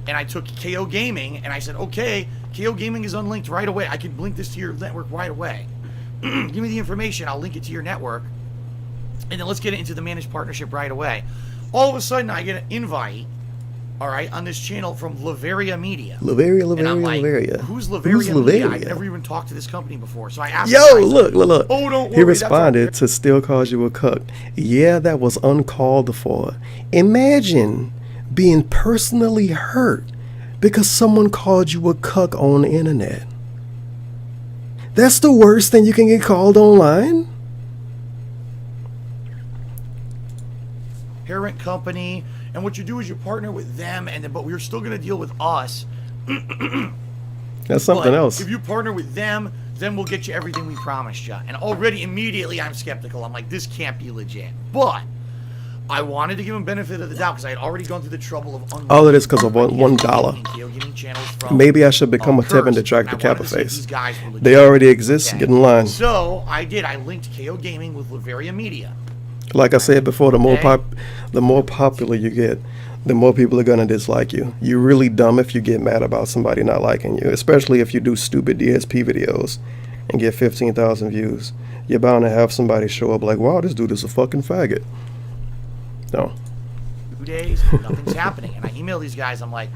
Speaker 2: and I took KO Gaming, and I said, okay, KO Gaming is unlinked right away. I can link this to your network right away. Give me the information. I'll link it to your network, and then let's get it into the managed partnership right away. All of a sudden, I get an invite, all right, on this channel from Laveria Media.
Speaker 1: Laveria.
Speaker 2: Who's Laveria Media? I've never even talked to this company before, so I asked
Speaker 1: look.
Speaker 2: Oh, don't worry.
Speaker 1: He responded to still calls you a cuck. Yeah, that was uncalled for. Imagine being personally hurt because someone called you a cuck on the internet. That's the worst thing you can get called online?
Speaker 2: Parent company, and what you do is you partner with them, and then but we're still going to deal with us.
Speaker 1: That's something else.
Speaker 2: If you partner with them, then we'll get you everything we promised you. And already, immediately, I'm skeptical. I'm like, this can't be legit. But I wanted to give him benefit of the doubt because I had already gone through the trouble of
Speaker 1: all of this because of $1. Maybe I should become a Tevin Detractor Kappa face. They already exist. Okay. Get in line.
Speaker 2: So I did. I linked KO Gaming with Laveria Media.
Speaker 1: Like I said before, the more popular you get, the more people are gonna dislike you. You're really dumb if you get mad about somebody not liking you, especially if you do stupid DSP videos and get 15,000 views. You're bound to have somebody show up like, wow, this dude is a fucking faggot. No.
Speaker 2: 2 days, nothing's happening. And I email these guys, I'm like,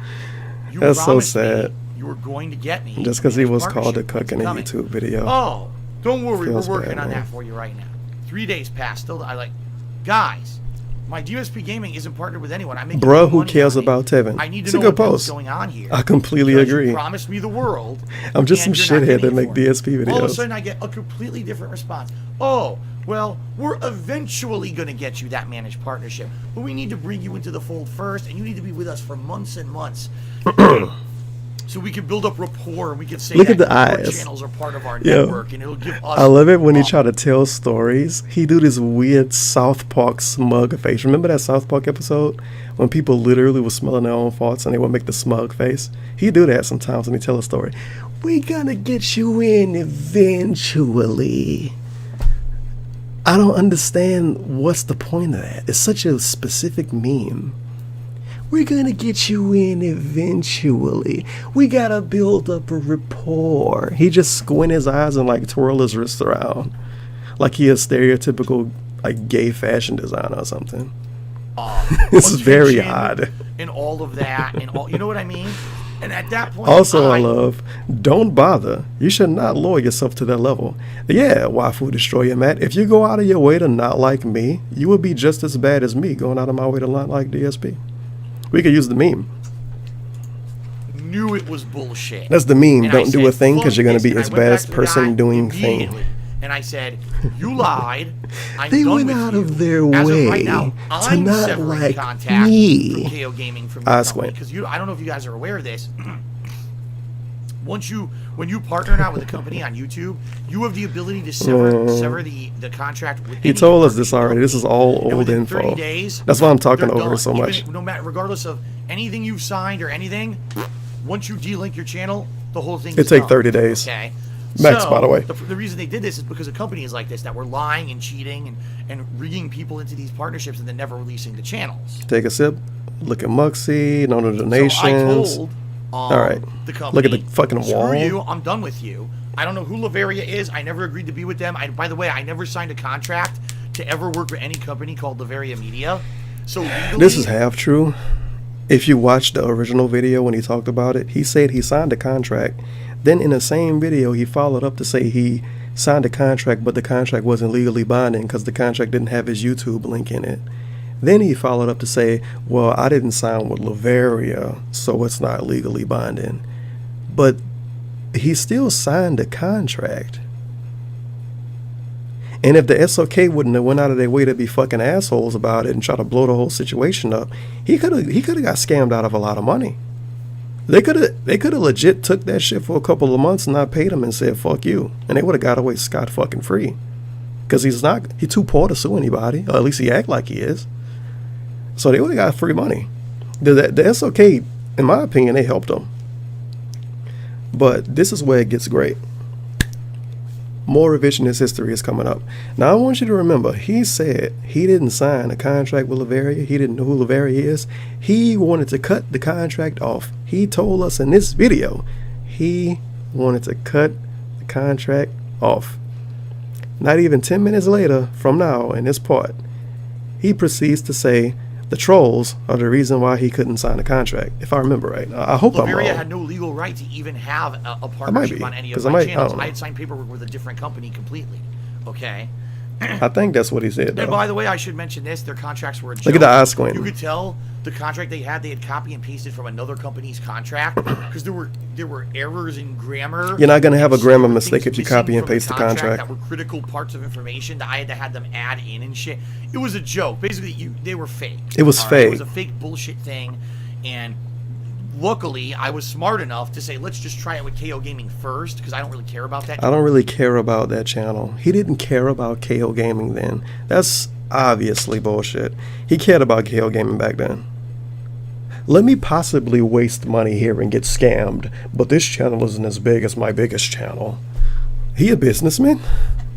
Speaker 2: you
Speaker 1: That's so
Speaker 2: promised
Speaker 1: sad.
Speaker 2: me you were going to get me.
Speaker 1: Just because he was called a cuck in a YouTube video.
Speaker 2: Oh, don't worry, we're working on that for you right now. 3 days passed, still, I like, guys, my DSP Gaming isn't partnered with anyone. I'm making
Speaker 1: Bro, who cares about Tevin?
Speaker 2: I need
Speaker 1: it's
Speaker 2: to
Speaker 1: a
Speaker 2: know
Speaker 1: good post.
Speaker 2: What's going on here.
Speaker 1: I completely agree.
Speaker 2: You promised me the world.
Speaker 1: I'm just some shithead that make DSP videos.
Speaker 2: All of a sudden, I get a completely different response. Oh, well, we're eventually going to get you that managed partnership, but we need to bring you into the fold first, and you need to be with us for months and months. so we can build up rapport and we can say
Speaker 1: Look
Speaker 2: that
Speaker 1: at the
Speaker 2: your
Speaker 1: eyes.
Speaker 2: channels are part of our
Speaker 1: Yo.
Speaker 2: network, and it'll give us.
Speaker 1: I love it when he try to tell stories. He do this weird South Park smug face. Remember that South Park episode when people literally were smelling their own farts and they would make the smug face? He do that sometimes when he tell a story. We gonna get you in eventually. I don't understand what's the point of that. It's such a specific meme. We're gonna get you in eventually. We gotta build up a rapport. He just squint his eyes and like twirl his wrists around, like he a stereotypical like gay fashion designer or something. It's very odd.
Speaker 2: And all of that, and all, you know what I mean? And at that point,
Speaker 1: Also, I love, don't bother. You should not lower yourself to that level. Yeah, Waifu Destroyer Matt, if you go out of your way to not like me, you would be just as bad as me going out of my way to not like DSP. We could use the meme.
Speaker 2: Knew it was bullshit.
Speaker 1: That's the meme.
Speaker 2: And
Speaker 1: Don't do a thing because you're going to be
Speaker 2: and
Speaker 1: as
Speaker 2: I went
Speaker 1: bad
Speaker 2: back
Speaker 1: as
Speaker 2: to the
Speaker 1: person
Speaker 2: guy
Speaker 1: doing thing.
Speaker 2: immediately, And I said, you lied. I'm
Speaker 1: They
Speaker 2: done
Speaker 1: went
Speaker 2: with
Speaker 1: out
Speaker 2: you.
Speaker 1: of their
Speaker 2: As of
Speaker 1: way
Speaker 2: right now,
Speaker 1: to
Speaker 2: I'm
Speaker 1: not
Speaker 2: severing
Speaker 1: like
Speaker 2: contact
Speaker 1: me.
Speaker 2: from KO Gaming from
Speaker 1: I
Speaker 2: your
Speaker 1: swear.
Speaker 2: company, because I don't know if you guys are aware of this. When you partner now with a company on YouTube, you have the ability to sever the contract with
Speaker 1: He
Speaker 2: any
Speaker 1: told us
Speaker 2: marketing
Speaker 1: this already.
Speaker 2: company.
Speaker 1: This is all
Speaker 2: And
Speaker 1: old
Speaker 2: within
Speaker 1: info.
Speaker 2: 30 days,
Speaker 1: That's why I'm talking
Speaker 2: they're
Speaker 1: over
Speaker 2: done.
Speaker 1: so
Speaker 2: Even
Speaker 1: much.
Speaker 2: no matter, regardless of anything you've signed or anything, once you delink your channel, the whole thing.
Speaker 1: It take 30 days.
Speaker 2: Okay.
Speaker 1: Max,
Speaker 2: So,
Speaker 1: by the way.
Speaker 2: The reason they did this is because a company is like this, that we're lying and cheating and rigging people into these partnerships and then never releasing the channels.
Speaker 1: Take a sip. Look at Muxie. No donations.
Speaker 2: So I told
Speaker 1: All right.
Speaker 2: the company,
Speaker 1: Look at the fucking
Speaker 2: screw
Speaker 1: wall.
Speaker 2: you, I'm done with you. I don't know who Laveria is. I never agreed to be with them. By the way, I never signed a contract to ever work with any company called Laveria Media. So legally,
Speaker 1: This is half true. If you watch the original video when he talked about it, he said he signed a contract. Then in the same video, he followed up to say he signed a contract, but the contract wasn't legally binding because the contract didn't have his YouTube link in it. Then he followed up to say, well, I didn't sign with Laveria, so it's not legally binding. But he still signed a contract. And if the SOK wouldn't have went out of their way to be fucking assholes about it and try to blow the whole situation up, he could have got scammed out of a lot of money. They could have legit took that shit for a couple of months and not paid him and said fuck you, and they would have got away scot fucking free. Because he's too poor to sue anybody, or at least he act like he is. So they would have got free money. The SOK, in my opinion, they helped him. But this is where it gets great. More revisionist history is coming up. Now I want you to remember, he said he didn't sign a contract with Laveria. He didn't know who Laveria is. He wanted to cut the contract off. He told us in this video, he wanted to cut the contract off. Not even 10 minutes later from now in this part, he proceeds to say the trolls are the reason why he couldn't sign a contract, if I remember right. I hope I'm
Speaker 2: Laveria
Speaker 1: wrong.
Speaker 2: had no legal right to even have a partnership
Speaker 1: be,
Speaker 2: on any of
Speaker 1: 'cause
Speaker 2: my
Speaker 1: I
Speaker 2: channels.
Speaker 1: don't know.
Speaker 2: I had signed paperwork with a different company completely. Okay.
Speaker 1: I think that's what he said,
Speaker 2: And
Speaker 1: though.
Speaker 2: by the way, I should mention this: their contracts were a joke.
Speaker 1: Look at the eye squint.
Speaker 2: You could tell the contract they had copy and pasted from another company's contract because there were errors in grammar.
Speaker 1: You're not gonna have a
Speaker 2: and
Speaker 1: grammar
Speaker 2: certain
Speaker 1: mistake
Speaker 2: things
Speaker 1: if you
Speaker 2: missing
Speaker 1: copy and
Speaker 2: from
Speaker 1: paste the contract.
Speaker 2: that were critical parts of information that I had to have them add in and shit. It was a joke. Basically, they were fake.
Speaker 1: It was
Speaker 2: All right? It was
Speaker 1: fake.
Speaker 2: a fake bullshit thing, and luckily, I was smart enough to say, let's just try it with KO Gaming first, because I don't really care about that.
Speaker 1: I don't really care about that channel. He didn't care about KO Gaming then. That's obviously bullshit. He cared about KO Gaming back then. Let me possibly waste money here and get scammed, but this channel isn't as big as my biggest channel. He a businessman?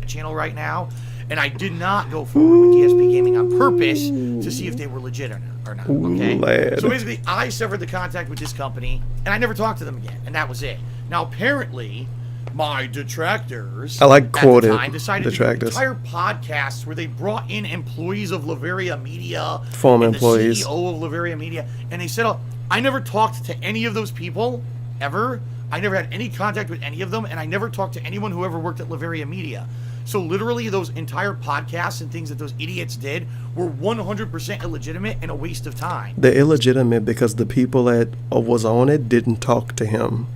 Speaker 2: Channel right now, and I did not go forward with DSP Gaming on purpose to see if they were legit or not. Okay,
Speaker 1: lad.
Speaker 2: so basically, I severed the contact with this company, and I never talked to them again, and that was it. Now, apparently, my detractors
Speaker 1: I like
Speaker 2: at the
Speaker 1: quoted
Speaker 2: time decided
Speaker 1: detractors.
Speaker 2: to do entire podcasts where they brought in employees of Laveria Media,
Speaker 1: Former
Speaker 2: and
Speaker 1: employees.
Speaker 2: the CEO of Laveria Media, and they said, oh, I never talked to any of those people ever. I never had any contact with any of them, and I never talked to anyone who ever worked at Laveria Media. So literally those entire podcasts and things that those idiots did were 100% illegitimate and a waste of time.
Speaker 1: They're illegitimate because the people that was on it didn't talk to him.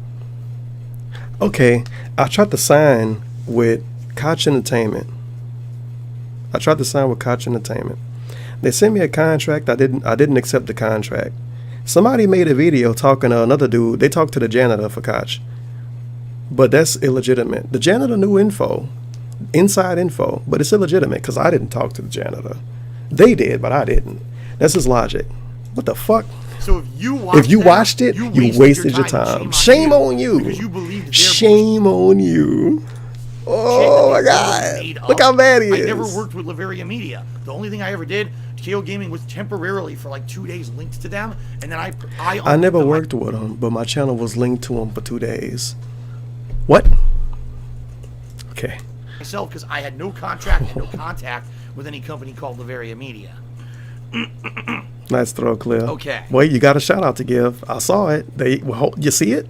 Speaker 1: Okay, I tried to sign with Koch Entertainment. They sent me a contract. I didn't accept the contract. Somebody made a video talking to another dude. They talked to the janitor for Koch. But that's illegitimate. The janitor knew info, inside info, but it's illegitimate because I didn't talk to the janitor. They did, but I didn't. That's his logic. What the fuck?
Speaker 2: So if you
Speaker 1: watched it, you wasted your time. Shame on you.
Speaker 2: Because you believed
Speaker 1: Shame on you. Oh my God. Look how bad he is.
Speaker 2: I never worked with Laveria Media. The only thing I ever did, KO Gaming was temporarily for like 2 days linked to them, and then I
Speaker 1: never worked with them, but my channel was linked to them for 2 days. What? Okay.
Speaker 2: Myself, because I had no contract and no contact with any company called Laveria Media.
Speaker 1: Nice throw, Clear.
Speaker 2: Okay.
Speaker 1: Well, you got a shout out to give. I saw it. You see it?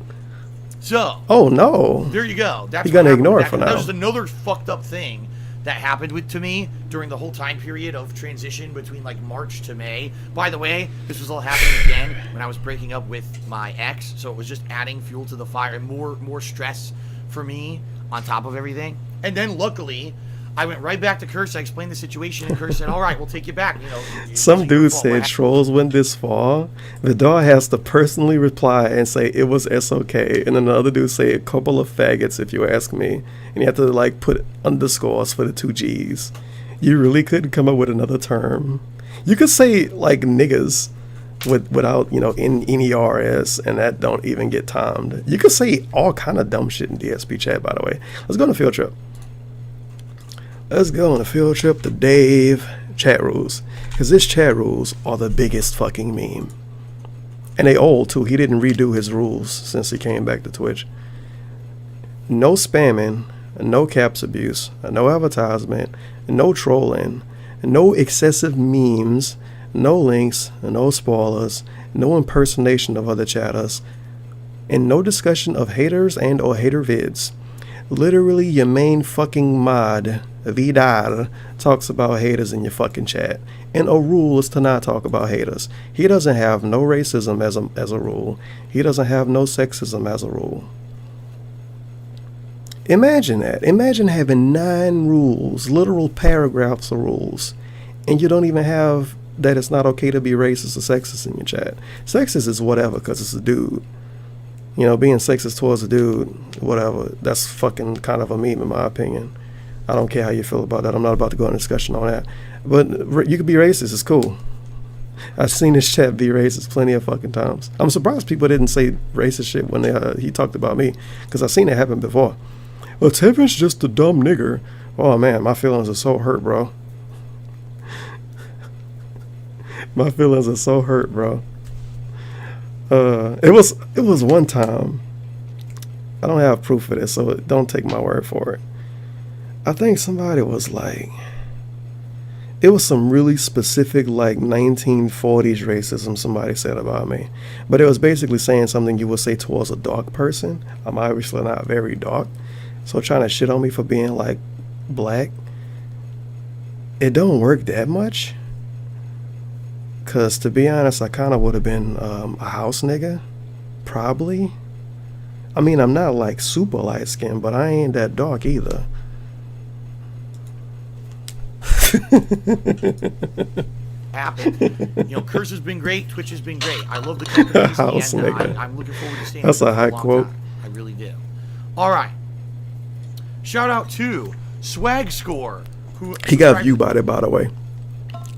Speaker 2: So.
Speaker 1: Oh no.
Speaker 2: There you go. That's
Speaker 1: you're gonna ignore it for now.
Speaker 2: That was another fucked up thing that happened to me during the whole time period of transition between like March to May. By the way, this was all happening again when I was breaking up with my ex, so it was just adding fuel to the fire and more stress for me on top of everything. And then luckily, I went right back to Curse. I explained the situation, and Curse said, "All right, we'll take you back." You know,
Speaker 1: some dude said trolls went this far. Vidar has to personally reply and say it was SOK, and then the other dude say a couple of faggots, if you ask me, and you have to like put underscores for the 2 G's. You really couldn't come up with another term. You could say like niggas without NERS, and that don't even get timed. You could say all kind of dumb shit in DSP chat. By the way, let's go on a field trip. Let's go on a field trip to Dave chat rules, because his chat rules are the biggest fucking meme, and they old too. He didn't redo his rules since he came back to Twitch. No spamming, no caps abuse, no advertisement, no trolling, no excessive memes, no links, no spoilers, no impersonation of other chatters, and no discussion of haters and or hater vids. Literally, your main fucking mod, Vidar, talks about haters in your fucking chat. And a rule is to not talk about haters. He doesn't have no racism as a rule. He doesn't have no sexism as a rule. Imagine that. Imagine having 9 rules, literal paragraphs of rules, and you don't even have that it's not okay to be racist or sexist in your chat. Sexist is whatever, because it's a dude. You know, being sexist towards a dude, whatever, that's fucking kind of a meme in my opinion. I don't care how you feel about that. I'm not about to go into discussion on that. But you could be racist. It's cool. I've seen this chat be racist plenty of fucking times. I'm surprised people didn't say racist shit when he talked about me, because I've seen it happen before. Well, Tevin's just a dumb nigger. Oh man, my feelings are so hurt, bro. My feelings are so hurt, bro. It was one time. I don't have proof of this, so don't take my word for it. I think somebody was like, it was some really specific like 1940s racism somebody said about me, but it was basically saying something you would say towards a dark person. I'm obviously not very dark, so trying to shit on me for being like black, it don't work that much. Cause to be honest, I kind of would have been a house nigga, probably. I mean, I'm not like super light skinned, but I ain't that dark either.
Speaker 2: Happened. You know, Curse has been great. Twitch has been great. I love the companies.
Speaker 1: House
Speaker 2: and
Speaker 1: nigga.
Speaker 2: I'm looking forward to staying.
Speaker 1: That's
Speaker 2: with
Speaker 1: a high
Speaker 2: long
Speaker 1: quote.
Speaker 2: Time. I really do. All right. Shout out to Swag Score, who
Speaker 1: he got view by it, by the way.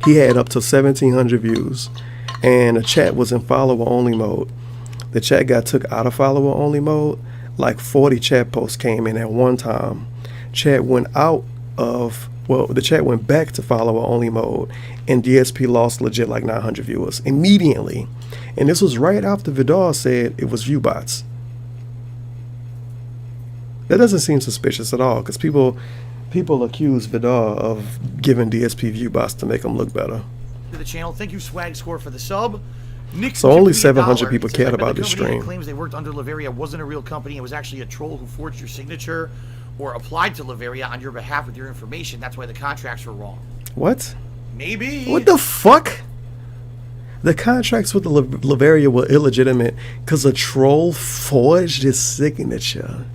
Speaker 1: He had up to 1,700 views, and the chat was in follower only mode. The chat got took out of follower only mode. Like 40 chat posts came in at one time. Chat went out of, well, the chat went back to follower only mode, and DSP lost legit like 900 viewers immediately. And this was right after Vidal said it was view bots. That doesn't seem suspicious at all, because people accuse Vidal of giving DSP view bots to make them look better.
Speaker 2: To the channel, thank you Swag Score for the sub. Nick,
Speaker 1: so only 700 people cared about this stream.
Speaker 2: Claims they worked under Laveria wasn't a real company. It was actually a troll who forged your signature or applied to Laveria on your behalf with your information. That's why the contracts were wrong.
Speaker 1: What?
Speaker 2: Maybe.
Speaker 1: What the fuck? The contracts with the Laveria were illegitimate because a troll forged his signature.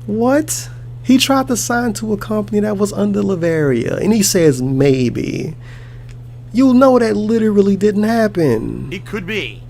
Speaker 1: What? He tried to sign to a company that was under Laveria, and he says maybe. You know that literally didn't happen.
Speaker 2: It could be.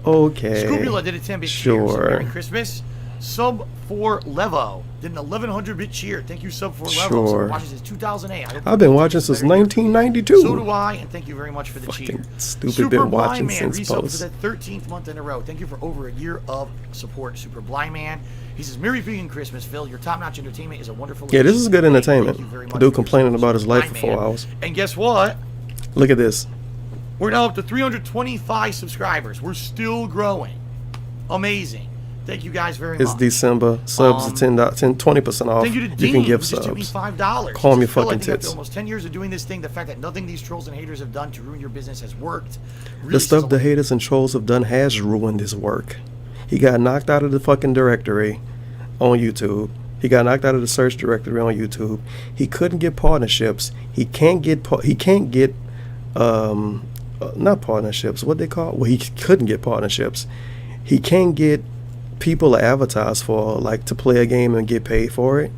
Speaker 1: Okay.
Speaker 2: Scrupula did a 10-bit cheer. So Merry Christmas. Sub 4 Levo did an 1100-bit cheer. Thank you, Sub 4 Levo.
Speaker 1: Sure.
Speaker 2: So watching since 2008.
Speaker 1: I've been watching since 1992.
Speaker 2: So do I, and thank you very much for the cheer.
Speaker 1: Stupid.
Speaker 2: Super
Speaker 1: Been
Speaker 2: Blind
Speaker 1: watching
Speaker 2: Man
Speaker 1: since
Speaker 2: resub
Speaker 1: post.
Speaker 2: for the 13th month in a row. Thank you for over a year of support, Super Blind Man. He says, Merry freaking Christmas, Phil. Your top-notch entertainment is a wonderful...
Speaker 1: Yeah, this is good entertainment.
Speaker 2: Thank you very
Speaker 1: The
Speaker 2: much
Speaker 1: dude
Speaker 2: for
Speaker 1: complaining
Speaker 2: your
Speaker 1: about his life
Speaker 2: Blind
Speaker 1: for 4
Speaker 2: Man.
Speaker 1: hours.
Speaker 2: And guess what?
Speaker 1: Look at this.
Speaker 2: We're now up to 325 subscribers. We're still growing. Amazing. Thank you guys very much.
Speaker 1: It's December. Subs are 20% off.
Speaker 2: Thank you to Dean,
Speaker 1: You can give
Speaker 2: who just took me
Speaker 1: subs.
Speaker 2: $5.
Speaker 1: Calm your
Speaker 2: Phil,
Speaker 1: fucking
Speaker 2: I think after
Speaker 1: tits.
Speaker 2: almost 10 years of doing this thing, the fact that nothing these trolls and haters have done to ruin your business has worked. Really
Speaker 1: The stuff the haters and trolls have done has ruined his work. He got knocked out of the fucking directory on YouTube. He got knocked out of the search directory on YouTube. He couldn't get partnerships. He can't get not partnerships. What they call? Well, he couldn't get partnerships. He can't get people to advertise for, like to play a game and get paid for it.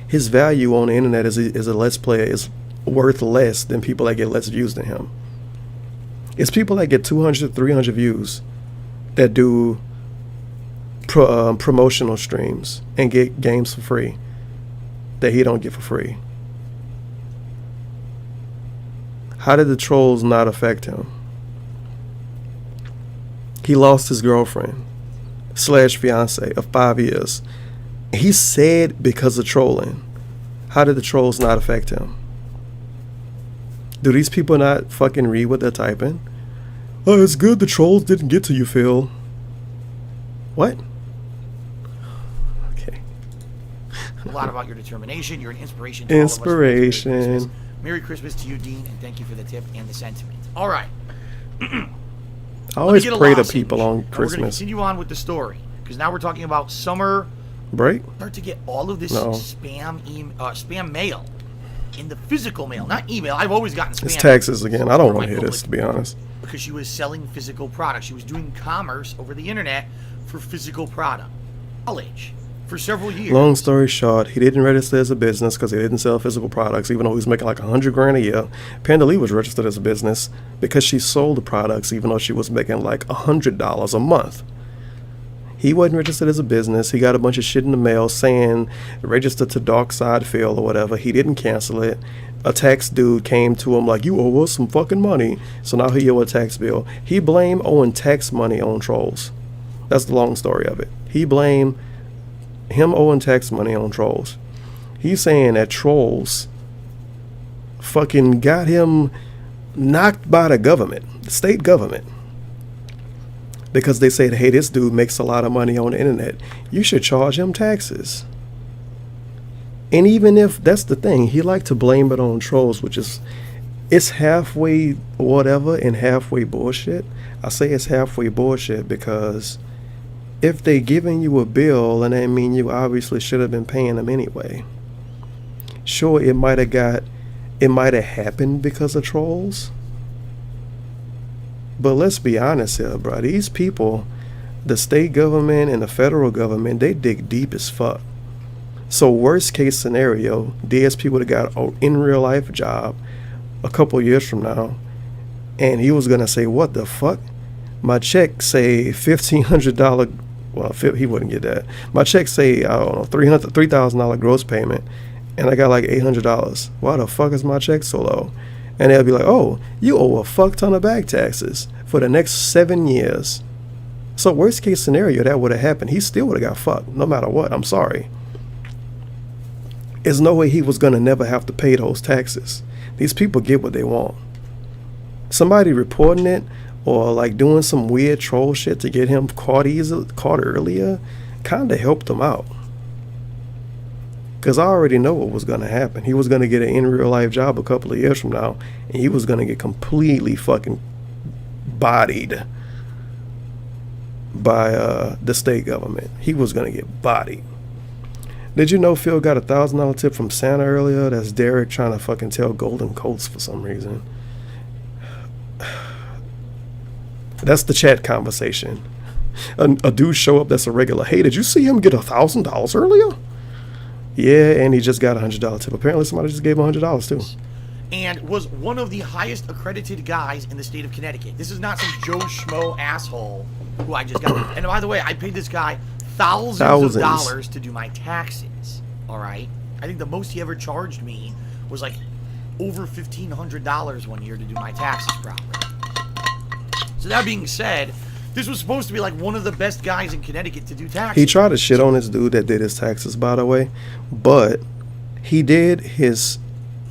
Speaker 1: His value on the internet as a let's player is worth less than people that get less views than him. It's people that get 200, 300 views that do promotional streams and get games for free that he don't get for free. How did the trolls not affect him? He lost his girlfriend / fiance of 5 years. He said because of trolling. How did the trolls not affect him? Do these people not fucking read what they're typing? Oh, it's good the trolls didn't get to you, Phil. What? Okay.
Speaker 2: A lot about your determination. You're an inspiration to all of us. Merry
Speaker 1: Inspiration.
Speaker 2: Christmas. Merry Christmas to you, Dean, and thank you for the tip and the sentiment. All right.
Speaker 1: I always
Speaker 2: Let me get a
Speaker 1: pray to
Speaker 2: lozenge.
Speaker 1: people on
Speaker 2: Now we're going to
Speaker 1: Christmas
Speaker 2: continue on with the story because now we're talking about summer.
Speaker 1: break.
Speaker 2: Start to get all of this
Speaker 1: No.
Speaker 2: spam mail in the physical mail, not email. I've always gotten spam.
Speaker 1: It's taxes again. I don't
Speaker 2: from
Speaker 1: want to
Speaker 2: my
Speaker 1: hear this, to be
Speaker 2: public-
Speaker 1: honest.
Speaker 2: Because she was selling physical products. She was doing commerce over the internet for physical product. College for several years.
Speaker 1: Long story short, he didn't register as a business because he didn't sell physical products, even though he was making like $100 grand a year. Panda Lee was registered as a business because she sold the products, even though she was making like $100 a month. He wasn't registered as a business. He got a bunch of shit in the mail saying register to DarkSydePhil's or whatever. He didn't cancel it. A tax dude came to him like, you owe us some fucking money. So now he owe a tax bill. He blamed owing tax money on trolls. That's the long story of it. He blamed him owing tax money on trolls. He's saying that trolls fucking got him knocked by the government, the state government. Because they said, hey, this dude makes a lot of money on the internet. You should charge him taxes. And even if that's the thing, he liked to blame it on trolls, which is, it's halfway whatever and halfway bullshit. I say it's halfway bullshit because if they giving you a bill, and that mean you obviously should have been paying them anyway. Sure, it might have happened because of trolls. But let's be honest here, bro. These people, the state government and the federal government, they dig deep as fuck. So worst case scenario, DSP would have got an in real life job a couple years from now, and he was gonna say, what the fuck? My check say $1,500. Well, he wouldn't get that. My check say, I don't know, $3,000 gross payment, and I got like $800. Why the fuck is my check so low? And they'll be like, oh, you owe a fuck ton of back taxes for the next 7 years. So worst case scenario, that would have happened. He still would have got fucked, no matter what. I'm sorry. There's no way he was going to never have to pay those taxes. These people get what they want. Somebody reporting it or like doing some weird troll shit to get him caught earlier kind of helped him out. Because I already know what was going to happen. He was going to get an in real life job a couple of years from now, and he was going to get completely fucking bodied by the state government. He was going to get bodied. Did you know Phil got a $1,000 tip from Santa earlier? That's Derek trying to fucking tell golden coats for some reason. That's the chat conversation. A dude show up that's a regular. Hey, did you see him get $1,000 earlier? Yeah, and he just got a $100 tip. Apparently somebody just gave him $100 too.
Speaker 2: and was one of the highest accredited guys in the state of Connecticut. This is not some Joe Schmo asshole who I just got. And by the way, I paid this guy thousands of dollars to do my taxes. All right? I think the most he ever charged me was like over $1,500 one year to do my taxes properly. So that being said, this was supposed to be like one of the best guys in Connecticut to do taxes.
Speaker 1: He tried to shit on this dude that did his taxes, by the way, but he did his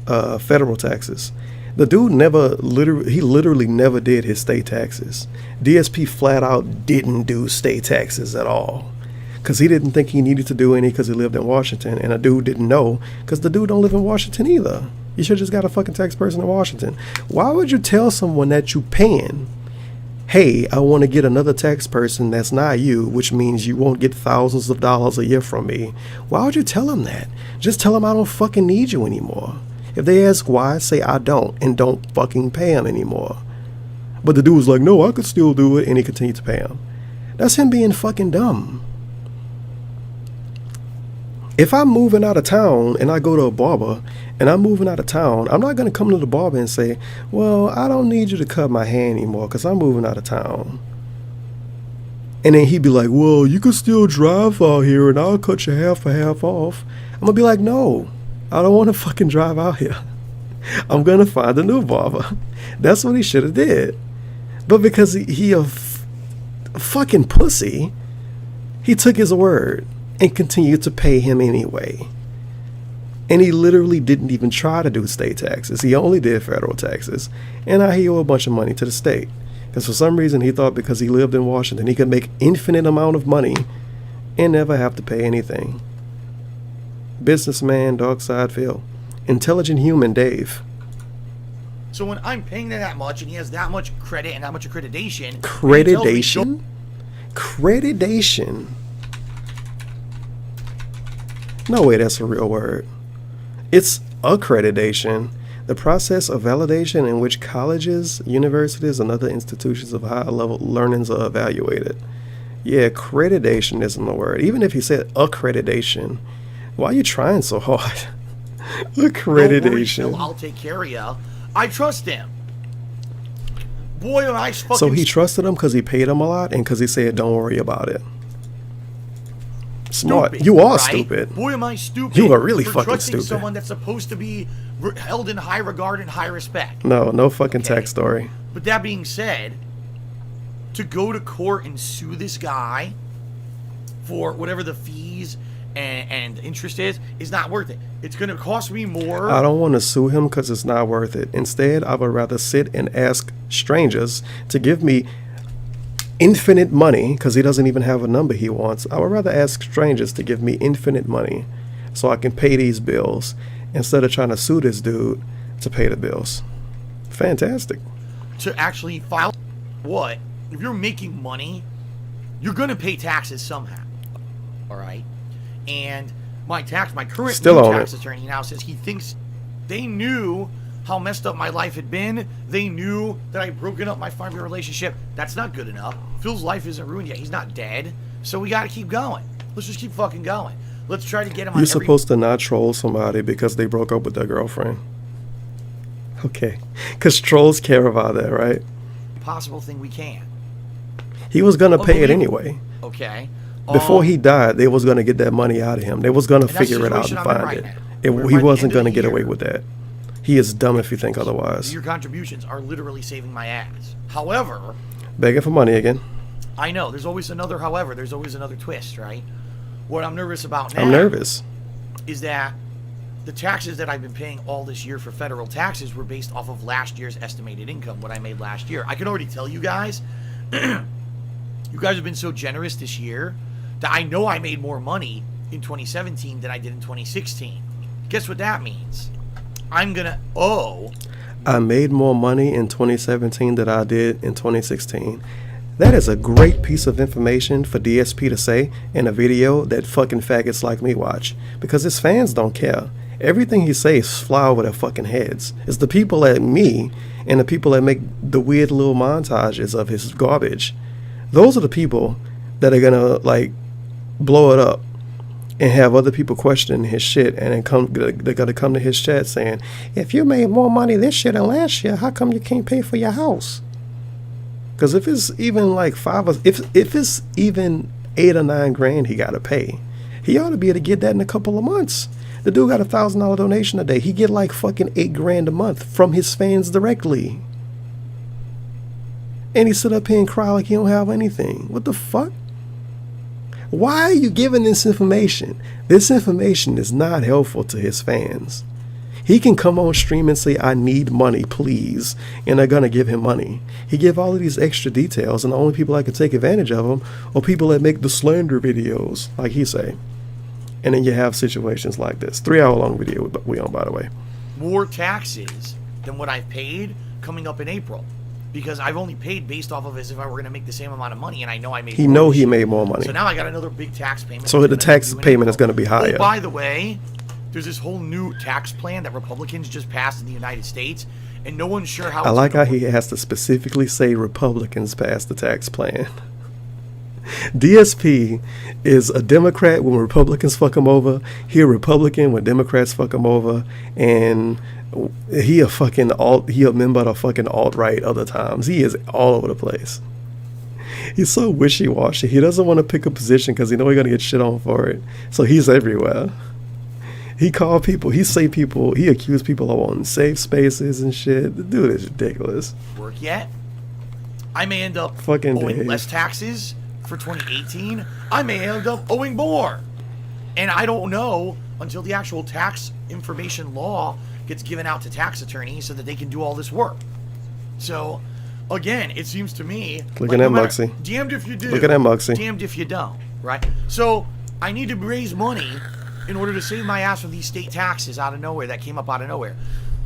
Speaker 1: federal taxes. The dude literally never did his state taxes. DSP flat out didn't do state taxes at all, because he didn't think he needed to do any because he lived in Washington, and a dude didn't know because the dude don't live in Washington either. You should just got a fucking tax person in Washington. Why would you tell someone that you paying, hey, I want to get another tax person that's not you, which means you won't get thousands of dollars a year from me? Why would you tell them that? Just tell them I don't fucking need you anymore. If they ask why, say I don't, and don't fucking pay them anymore. But the dude was like, no, I could still do it, and he continued to pay him. That's him being fucking dumb. If I'm moving out of town and I go to a barber and I'm moving out of town, I'm not going to come to the barber and say, well, I don't need you to cut my hair anymore because I'm moving out of town. And then he'd be like, well, you can still drive out here and I'll cut your hair for half off. I'm going to be like, no, I don't want to fucking drive out here. I'm going to find a new barber. That's what he should have did. But because he a fucking pussy, he took his word and continued to pay him anyway. And he literally didn't even try to do state taxes. He only did federal taxes. And now he owed a bunch of money to the state. Because for some reason he thought because he lived in Washington, he could make infinite amount of money and never have to pay anything. Businessman, DarkSydePhil. Intelligent human, Dave.
Speaker 2: So when I'm paying that much and he has that much credit and that much accreditation...
Speaker 1: Accreditation? Accreditation? No way that's a real word. It's accreditation, the process of validation in which colleges, universities, and other institutions of higher level learnings are evaluated. Yeah, accreditation isn't the word. Even if you said accreditation, why are you trying so hard? Accreditation.
Speaker 2: Don't worry, I'll take care of you. I trust him. Boy, am I fucking...
Speaker 1: So he trusted him because he paid him a lot and because he said, don't worry about it. Smart.
Speaker 2: Stupid,
Speaker 1: you are
Speaker 2: right?
Speaker 1: stupid.
Speaker 2: Boy, am I stupid.
Speaker 1: You are really
Speaker 2: for
Speaker 1: fucking
Speaker 2: trusting
Speaker 1: stupid.
Speaker 2: Someone that's supposed to be held in high regard and high respect.
Speaker 1: No fucking tax story.
Speaker 2: But that being said, to go to court and sue this guy for whatever the fees and interest is not worth it. It's going to cost me more.
Speaker 1: I don't want to sue him because it's not worth it. Instead, I would rather sit and ask strangers to give me infinite money, because he doesn't even have a number he wants. I would rather ask strangers to give me infinite money so I can pay these bills instead of trying to sue this dude to pay the bills. Fantastic.
Speaker 2: To actually file what? If you're making money, you're going to pay taxes somehow. All right? And my current
Speaker 1: Still
Speaker 2: new
Speaker 1: on
Speaker 2: tax
Speaker 1: it.
Speaker 2: attorney now says he thinks they knew how messed up my life had been. They knew that I'd broken up my 5-year relationship. That's not good enough. Phil's life isn't ruined yet. He's not dead. So we got to keep going. Let's just keep fucking going. Let's try to get him on
Speaker 1: You're supposed to not troll somebody because they broke up with their girlfriend. Okay. Because trolls care about that, right?
Speaker 2: possible thing we can.
Speaker 1: He was going to pay it anyway.
Speaker 2: Okay.
Speaker 1: Before he died, they was going to get that money out of him. They was going to figure it out and find it. He wasn't going to get away with that. He is dumb if you think otherwise.
Speaker 2: Your contributions are literally saving my ass. However...
Speaker 1: Begging for money again.
Speaker 2: I know. There's always another however. There's always another twist, right? What I'm nervous about now...
Speaker 1: I'm nervous.
Speaker 2: ...is that the taxes that I've been paying all this year for federal taxes were based off of last year's estimated income, what I made last year. I can already tell you guys, you guys have been so generous this year that I know I made more money in 2017 than I did in 2016. Guess what that means? I'm gonna owe...
Speaker 1: I made more money in 2017 than I did in 2016. That is a great piece of information for DSP to say in a video that fucking faggots like me watch. Because his fans don't care. Everything he says fly over their fucking heads. It's the people like me and the people that make the weird little montages of his garbage. Those are the people that are gonna, like, blow it up. and have other people questioning his shit, and then they're gonna come to his chat saying, if you made more money this year than last year, how come you can't pay for your house? Because if it's even like if it's even 8 or 9 grand he gotta pay, he ought to be able to get that in a couple of months. The dude got $1,000 donation a day. He get like fucking 8 grand a month from his fans directly. And he sit up here and cry like he don't have anything. What the fuck? Why are you giving this information? This information is not helpful to his fans. He can come on stream and say, I need money, please. And they're going to give him money. He give all of these extra details, and the only people that can take advantage of them are people that make the slander videos, like he say. And then you have situations like this. 3-hour-long video we on, by the way.
Speaker 2: More taxes than what I've paid coming up in April. Because I've only paid based off of as if I were going to make the same amount of money, and I know I made
Speaker 1: he know he made more money.
Speaker 2: So now I got another big tax payment.
Speaker 1: So the tax payment is going to be higher.
Speaker 2: Oh, by the way, there's this whole new tax plan that Republicans just passed in the United States, and no one's sure how
Speaker 1: I like how he has to specifically say Republicans passed the tax plan. DSP is a Democrat when Republicans fuck him over. He a Republican when Democrats fuck him over, and he a fucking he a member of the fucking alt-right other times. He is all over the place. He's so wishy-washy. He doesn't want to pick a position because he know he's gonna get shit on for it. So he's everywhere. He call people, he accuse people of wanting safe spaces and shit. The dude is ridiculous.
Speaker 2: Work yet? I may end up
Speaker 1: fucking
Speaker 2: owing less taxes for 2018. I may end up owing more. And I don't know until the actual tax information law gets given out to tax attorneys so that they can do all this work. So, again, it seems to me...
Speaker 1: Look at that Muxie.
Speaker 2: Damned if you do.
Speaker 1: Look at that Muxie.
Speaker 2: Damned if you don't, right? So, I need to raise money in order to save my ass from these state taxes out of nowhere that came up out of nowhere.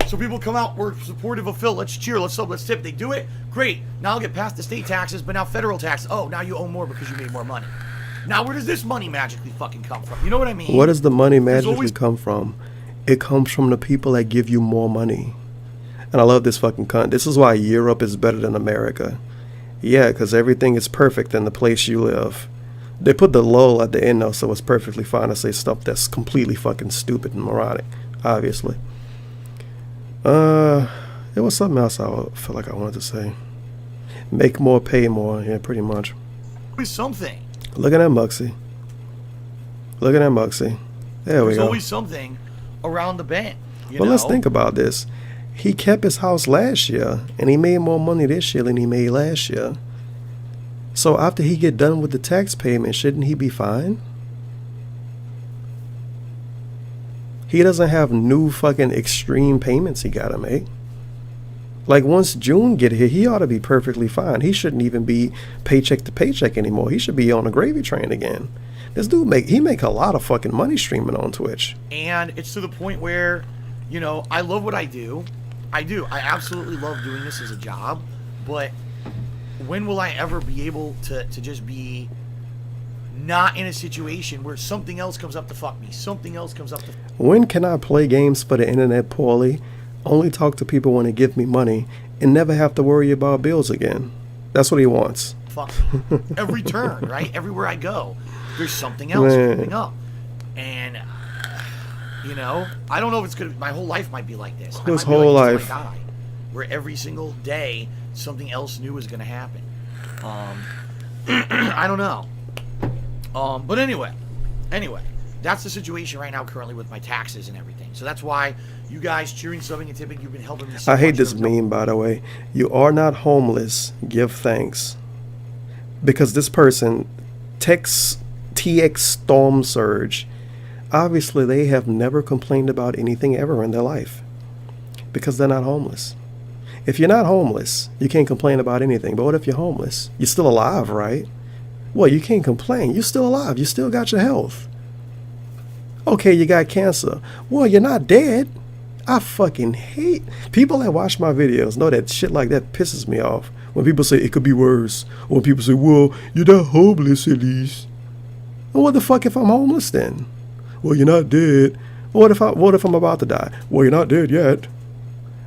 Speaker 2: So people come out, we're supportive of Phil, let's cheer, let's tip. They do it, great. Now I'll get past the state taxes, but now federal taxes. Oh, now you owe more because you made more money. Now where does this money magically fucking come from? You know what I mean?
Speaker 1: Where does the money magically come from? It comes from the people that give you more money. And I love this fucking cunt. This is why Europe is better than America. Yeah, because everything is perfect in the place you live. They put the lull at the end though, so it's perfectly fine to say stuff that's completely fucking stupid and moronic, obviously. There was something else I feel like I wanted to say. Make more, pay more. Yeah, pretty much.
Speaker 2: Always something.
Speaker 1: Look at that Muxie. Look at that Muxie. There we go.
Speaker 2: There's always something around the bend.
Speaker 1: But let's think about this. He kept his house last year, and he made more money this year than he made last year. So after he get done with the tax payment, shouldn't he be fine? He doesn't have new fucking extreme payments he gotta make. Like once June get here, he ought to be perfectly fine. He shouldn't even be paycheck to paycheck anymore. He should be on a gravy train again. This dude make a lot of fucking money streaming on Twitch.
Speaker 2: And it's to the point where, you know, I love what I do. I do. I absolutely love doing this as a job. But when will I ever be able to just be not in a situation where something else comes up to fuck me? Something else comes up to...
Speaker 1: When can I play games for the internet poorly, only talk to people when they give me money, and never have to worry about bills again? That's what he wants.
Speaker 2: Fuck me. Every turn, right? Everywhere I go, there's something else coming up. And, you know, I don't know if it's going to... My whole life might be like this.
Speaker 1: His whole life.
Speaker 2: Till I die, where every single day, something else new is going to happen. I don't know. But anyway, that's the situation right now currently with my taxes and everything. So that's why you guys cheering, subbing, and tipping, you've been helping me so
Speaker 1: I
Speaker 2: much.
Speaker 1: hate this meme, by the way. You are not homeless. Give thanks. Because this person, TX Storm Surge, obviously they have never complained about anything ever in their life. Because they're not homeless. If you're not homeless, you can't complain about anything. But what if you're homeless? You're still alive, right? Well, you can't complain. You're still alive. You still got your health. Okay, you got cancer. Well, you're not dead. I fucking hate people that watch my videos know that shit like that pisses me off. When people say it could be worse. Or when people say, well, you're not homeless at least. Well, what the fuck if I'm homeless then? Well, you're not dead. What if I'm about to die? Well, you're not dead yet.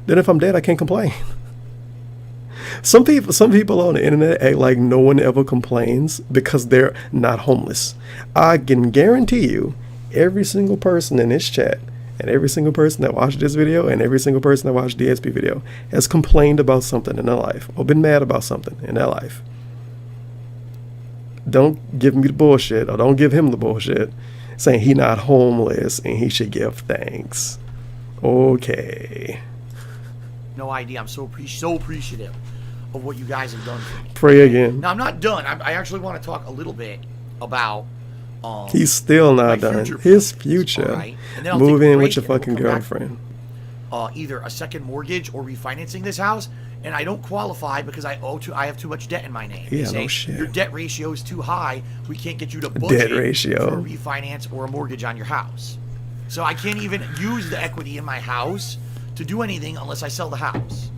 Speaker 1: Then if I'm dead, I can't complain. Some people on the internet act like no one ever complains because they're not homeless. I can guarantee you, every single person in this chat and every single person that watched this video and every single person that watched DSP video has complained about something in their life or been mad about something in their life. Don't give me the bullshit, or don't give him the bullshit saying he not homeless and he should give thanks. Okay.
Speaker 2: No idea. I'm so appreciative of what you guys have done for me.
Speaker 1: Pray again.
Speaker 2: Now, I'm not done. I actually want to talk a little bit about
Speaker 1: he's still not done. His future.
Speaker 2: Right?
Speaker 1: Move in with your fucking girlfriend.
Speaker 2: Either a second mortgage or refinancing this house, and I don't qualify because I have too much debt in my name.
Speaker 1: Yeah,
Speaker 2: they say,
Speaker 1: no shit.
Speaker 2: Your debt ratio is too high. We can't get you to budget
Speaker 1: debt ratio
Speaker 2: for a refinance or a mortgage on your house. So I can't even use the equity in my house to do anything unless I sell the house.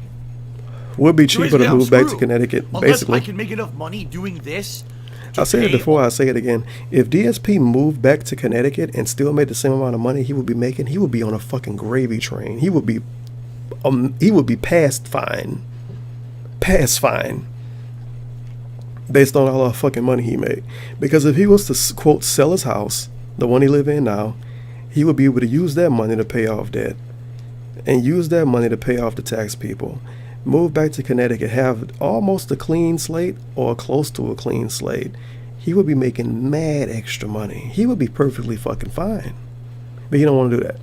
Speaker 1: Would be cheaper to move back to Connecticut,
Speaker 2: unless
Speaker 1: basically.
Speaker 2: I can make enough money doing this.
Speaker 1: I said it before, I say it again. If DSP moved back to Connecticut and still made the same amount of money he would be making, he would be on a fucking gravy train. He would be past fine. Past fine. Based on all the fucking money he made. Because if he was to, quote, sell his house, the one he live in now, he would be able to use that money to pay off debt. And use that money to pay off the tax people. Move back to Connecticut, have almost a clean slate or close to a clean slate. He would be making mad extra money. He would be perfectly fucking fine. But he don't want to do that.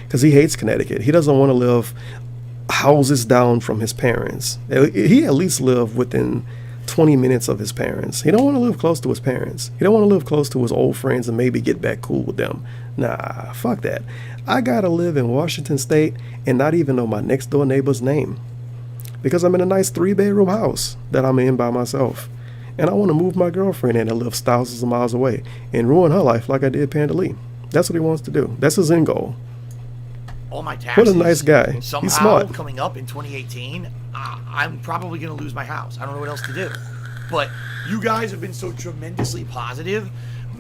Speaker 1: Because he hates Connecticut. He doesn't want to live houses down from his parents. He at least live within 20 minutes of his parents. He don't want to live close to his parents. He don't want to live close to his old friends and maybe get back cool with them. Nah, fuck that. I gotta live in Washington State and not even know my next door neighbor's name. Because I'm in a nice 3-bedroom house that I'm in by myself. And I want to move my girlfriend in that lives thousands of miles away and ruin her life like I did Panda Lee. That's what he wants to do. That's his end goal.
Speaker 2: All my taxes.
Speaker 1: What a nice guy.
Speaker 2: Somehow,
Speaker 1: he's smart.
Speaker 2: Coming up in 2018, I'm probably going to lose my house. I don't know what else to do. But you guys have been so tremendously positive.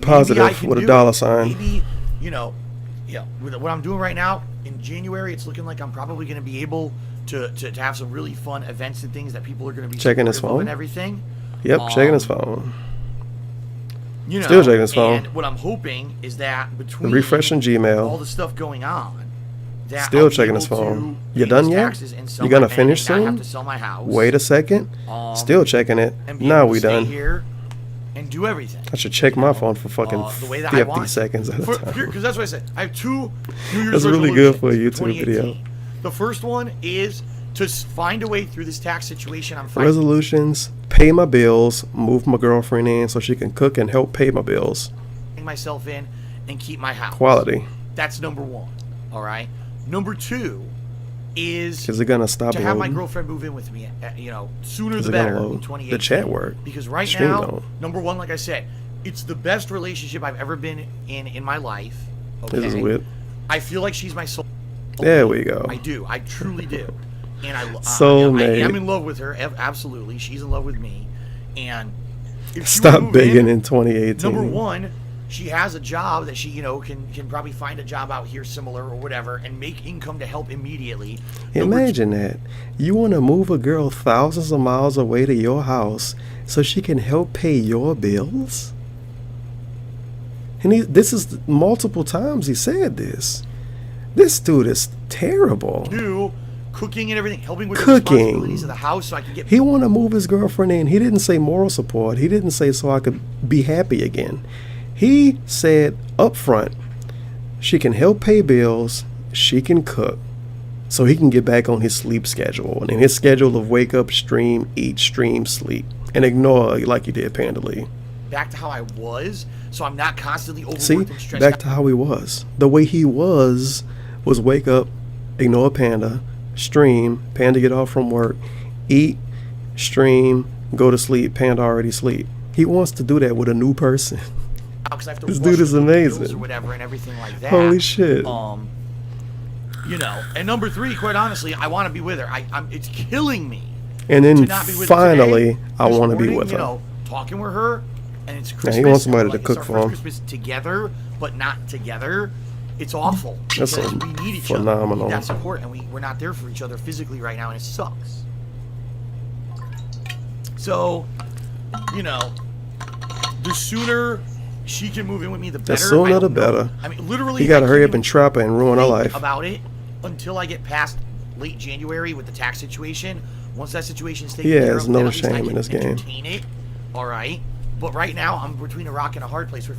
Speaker 1: Positive with a dollar sign.
Speaker 2: Maybe, with what I'm doing right now, in January, it's looking like I'm probably going to be able to have some really fun events and things that people are going to be
Speaker 1: checking his phone
Speaker 2: and everything.
Speaker 1: Yep, checking his phone.
Speaker 2: Still
Speaker 1: checking his phone.
Speaker 2: And what I'm hoping is that between
Speaker 1: refreshing Gmail,
Speaker 2: all the stuff going on, that
Speaker 1: still checking his phone. You done yet? You gonna finish soon?
Speaker 2: Have to sell my house.
Speaker 1: Wait a second. Still checking it. Now we done.
Speaker 2: Here and do everything.
Speaker 1: I should check my phone for fucking 50 seconds at a time.
Speaker 2: Because that's what I said. I have 2 New Year's
Speaker 1: That's really good for a YouTube
Speaker 2: 2018.
Speaker 1: video.
Speaker 2: The first one is to find a way through this tax situation I'm fighting.
Speaker 1: Resolutions: pay my bills, move my girlfriend in so she can cook and help pay my bills.
Speaker 2: Myself in and keep my house.
Speaker 1: Quality.
Speaker 2: That's number 1. All right. Number 2 is
Speaker 1: it gonna stop
Speaker 2: to
Speaker 1: loading?
Speaker 2: have my girlfriend move in with me. Sooner the better. In 2018.
Speaker 1: The chat work.
Speaker 2: Because right
Speaker 1: Stream
Speaker 2: now,
Speaker 1: don't.
Speaker 2: number 1, like I said, it's the best relationship I've ever been in my life. Okay.
Speaker 1: This is weird.
Speaker 2: I feel like she's my soul.
Speaker 1: There we go.
Speaker 2: I do. I truly do. And I am in love with her. Absolutely. She's in love with me. And if
Speaker 1: stop begging in 2018.
Speaker 2: Number 1, she has a job that she, can probably find a job out here similar or whatever and make income to help immediately.
Speaker 1: Imagine that. You want to move a girl thousands of miles away to your house so she can help pay your bills? And this is multiple times he said this. This dude is terrible.
Speaker 2: Cooking and everything, helping with the responsibilities of the house so I can get...
Speaker 1: He want to move his girlfriend in. He didn't say moral support. He didn't say so I could be happy again. He said up front, she can help pay bills, she can cook, so he can get back on his sleep schedule. And in his schedule of wake up, stream, eat, stream, sleep, and ignore like you did Panda Lee.
Speaker 2: Back to how I was, so I'm not constantly overworked and stressed out.
Speaker 1: Back to how he was. The way he was wake up, ignore Panda, stream, Panda get off from work, eat, stream, go to sleep, Panda already sleep. He wants to do that with a new person. This dude is amazing.
Speaker 2: Or whatever and everything like that.
Speaker 1: Holy shit.
Speaker 2: And number 3, quite honestly, I want to be with her. It's killing me.
Speaker 1: And then finally, I want to be with her.
Speaker 2: Talking with her, and it's Christmas.
Speaker 1: Yeah, he wants somebody to cook for him.
Speaker 2: Christmas together, but not together. It's awful.
Speaker 1: That's
Speaker 2: because we need each
Speaker 1: phenomenal.
Speaker 2: other. We need that support, and we're not there for each other physically right now, and it sucks. So, the sooner she can move in with me, the better.
Speaker 1: The sooner
Speaker 2: I don't
Speaker 1: the
Speaker 2: know.
Speaker 1: better.
Speaker 2: I mean, literally,
Speaker 1: You gotta
Speaker 2: I
Speaker 1: hurry
Speaker 2: can't
Speaker 1: up and
Speaker 2: even
Speaker 1: trap her and ruin her
Speaker 2: think
Speaker 1: life.
Speaker 2: about it until I get past late January with the tax situation. Once that situation's taken
Speaker 1: Yeah,
Speaker 2: care
Speaker 1: there's
Speaker 2: of,
Speaker 1: no
Speaker 2: then at least I
Speaker 1: shame
Speaker 2: can
Speaker 1: in this game.
Speaker 2: entertain it. All right, but right now I'm between a rock and a hard place. Where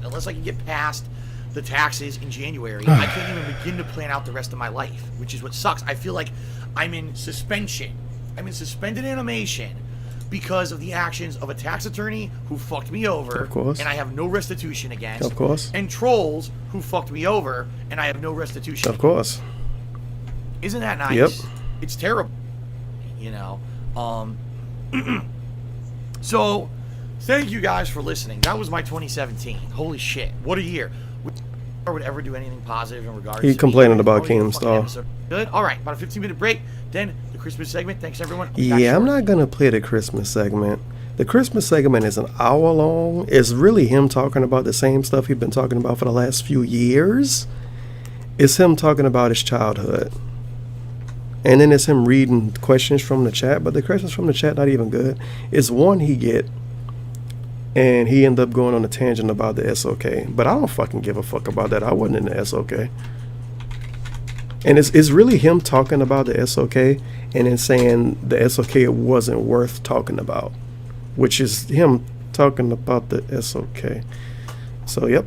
Speaker 2: unless I can get past the taxes in January, I can't even begin to plan out the rest of my life, which is what sucks. I feel like I'm in suspension. I'm in suspended animation because of the actions of a tax attorney who fucked me over,
Speaker 1: Of course.
Speaker 2: and I have no restitution against.
Speaker 1: Of course.
Speaker 2: And trolls who fucked me over, and I have no restitution.
Speaker 1: Of course.
Speaker 2: Isn't that nice?
Speaker 1: Yep.
Speaker 2: It's terrible. You know. So, thank you guys for listening. That was my 2017. Holy shit! What a year. Or would ever do anything positive in regards
Speaker 1: He
Speaker 2: to
Speaker 1: complaining
Speaker 2: me.
Speaker 1: about
Speaker 2: Always a
Speaker 1: Kingdom
Speaker 2: fucking
Speaker 1: Star.
Speaker 2: episode. Good. All right, about a 15-minute break. Then the Christmas segment. Thanks everyone.
Speaker 1: Yeah, I'm not gonna play the Christmas segment. The Christmas segment is an hour long. It's really him talking about the same stuff he's been talking about for the last few years. It's him talking about his childhood. And then it's him reading questions from the chat, but the questions from the chat not even good. It's one he get, and he ended up going on a tangent about the SOK. But I don't fucking give a fuck about that. I wasn't in the SOK. And it's really him talking about the SOK and then saying the SOK wasn't worth talking about, which is him talking about the SOK. So, yep.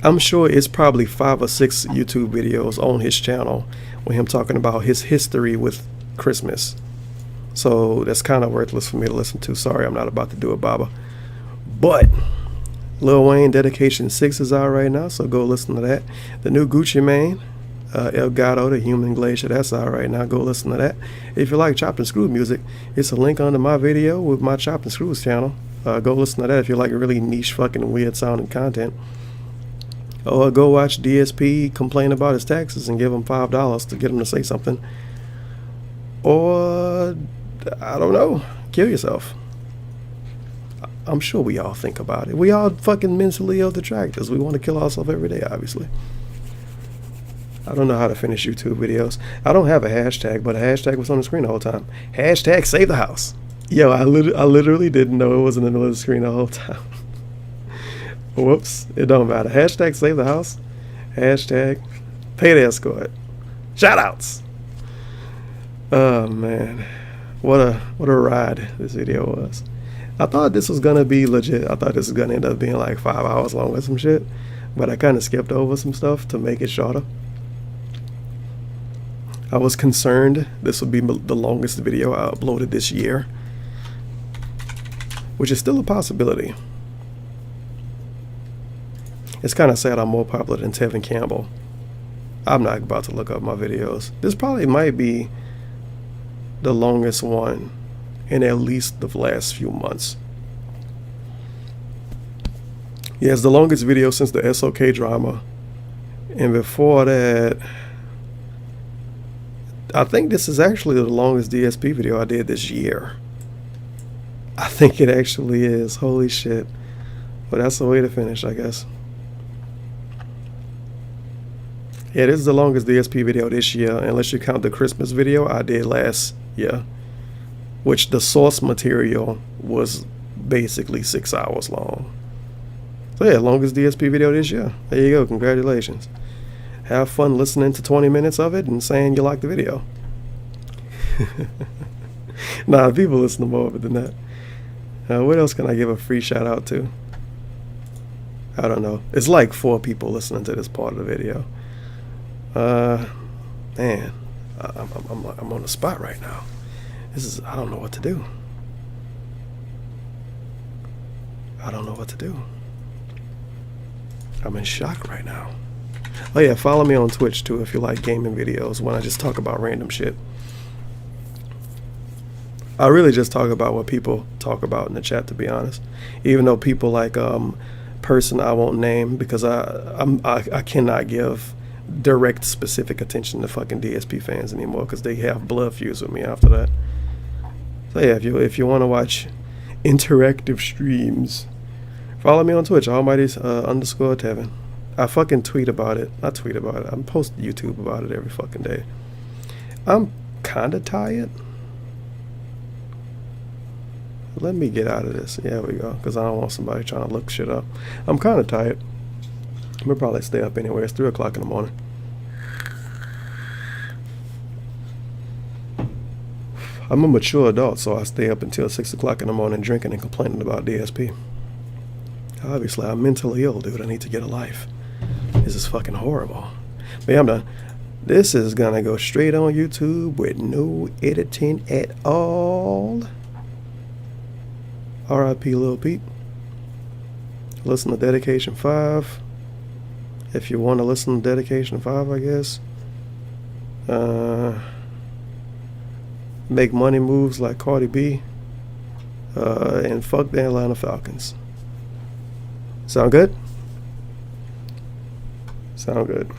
Speaker 1: I'm sure it's probably 5 or 6 YouTube videos on his channel with him talking about his history with Christmas. So that's kind of worthless for me to listen to. Sorry, I'm not about to do it, Baba. But Lil Wayne Dedication 6 is out right now, so go listen to that. The new Gucci Mane, El Gato, the Human Glacier, that's out right now. Go listen to that. If you like Chopped and Screwed music, it's a link under my video with my Chopped and Screwed channel. Go listen to that if you like really niche fucking weird sounding content. Or go watch DSP complain about his taxes and give him $5 to get him to say something. Or, I don't know, kill yourself. I'm sure we all think about it. We all fucking mentally ill detractors. We want to kill ourselves every day, obviously. I don't know how to finish YouTube videos. I don't have a hashtag, but a hashtag was on the screen the whole time. Hashtag save the house. Yo, I literally didn't know it was in the middle of the screen the whole time. Whoops, it don't matter. Hashtag save the house. Hashtag pay the escort. Shout outs. Oh man, what a ride this video was. I thought this was gonna be legit. I thought this was gonna end up being like 5 hours long or some shit, but I kind of skipped over some stuff to make it shorter. I was concerned this would be the longest video I uploaded this year, which is still a possibility. It's kind of sad I'm more popular than Tevin Campbell. I'm not about to look up my videos. This probably might be the longest one in at least the last few months. Yeah, it's the longest video since the SOK drama. And before that, I think this is actually the longest DSP video I did this year. I think it actually is. Holy shit. But that's the way to finish, I guess. Yeah, this is the longest DSP video this year, unless you count the Christmas video I did last year, which the source material was basically 6 hours long. So yeah, longest DSP video this year. There you go, congratulations. Have fun listening to 20 minutes of it and saying you like the video. Nah, people listen to more of it than that. What else can I give a free shout out to? I don't know. It's like 4 people listening to this part of the video. Man, I'm on the spot right now. I don't know what to do. I don't know what to do. I'm in shock right now. Oh yeah, follow me on Twitch too if you like gaming videos when I just talk about random shit. I really just talk about what people talk about in the chat, to be honest. Even though people like person I won't name because I cannot give direct specific attention to fucking DSP fans anymore because they have blood feuds with me after that. So yeah, if you want to watch interactive streams, follow me on Twitch, almighty underscore Tevin. I fucking tweet about it. I tweet about it. I'm post YouTube about it every fucking day. I'm kinda tired. Let me get out of this. There we go. Because I don't want somebody trying to look shit up. I'm kind of tired. I'm gonna probably stay up anyway. It's 3 o'clock in the morning. I'm a mature adult, so I stay up until 6 o'clock in the morning drinking and complaining about DSP. Obviously, I'm mentally ill, dude. I need to get a life. This is fucking horrible. But yeah, I'm done. This is gonna go straight on YouTube with no editing at all. R.I.P. Lil Peep. Listen to Dedication 5. If you want to listen to Dedication 5, I guess. Make money moves like Cardi B. And fuck the Atlanta Falcons. Sound good? Sound good.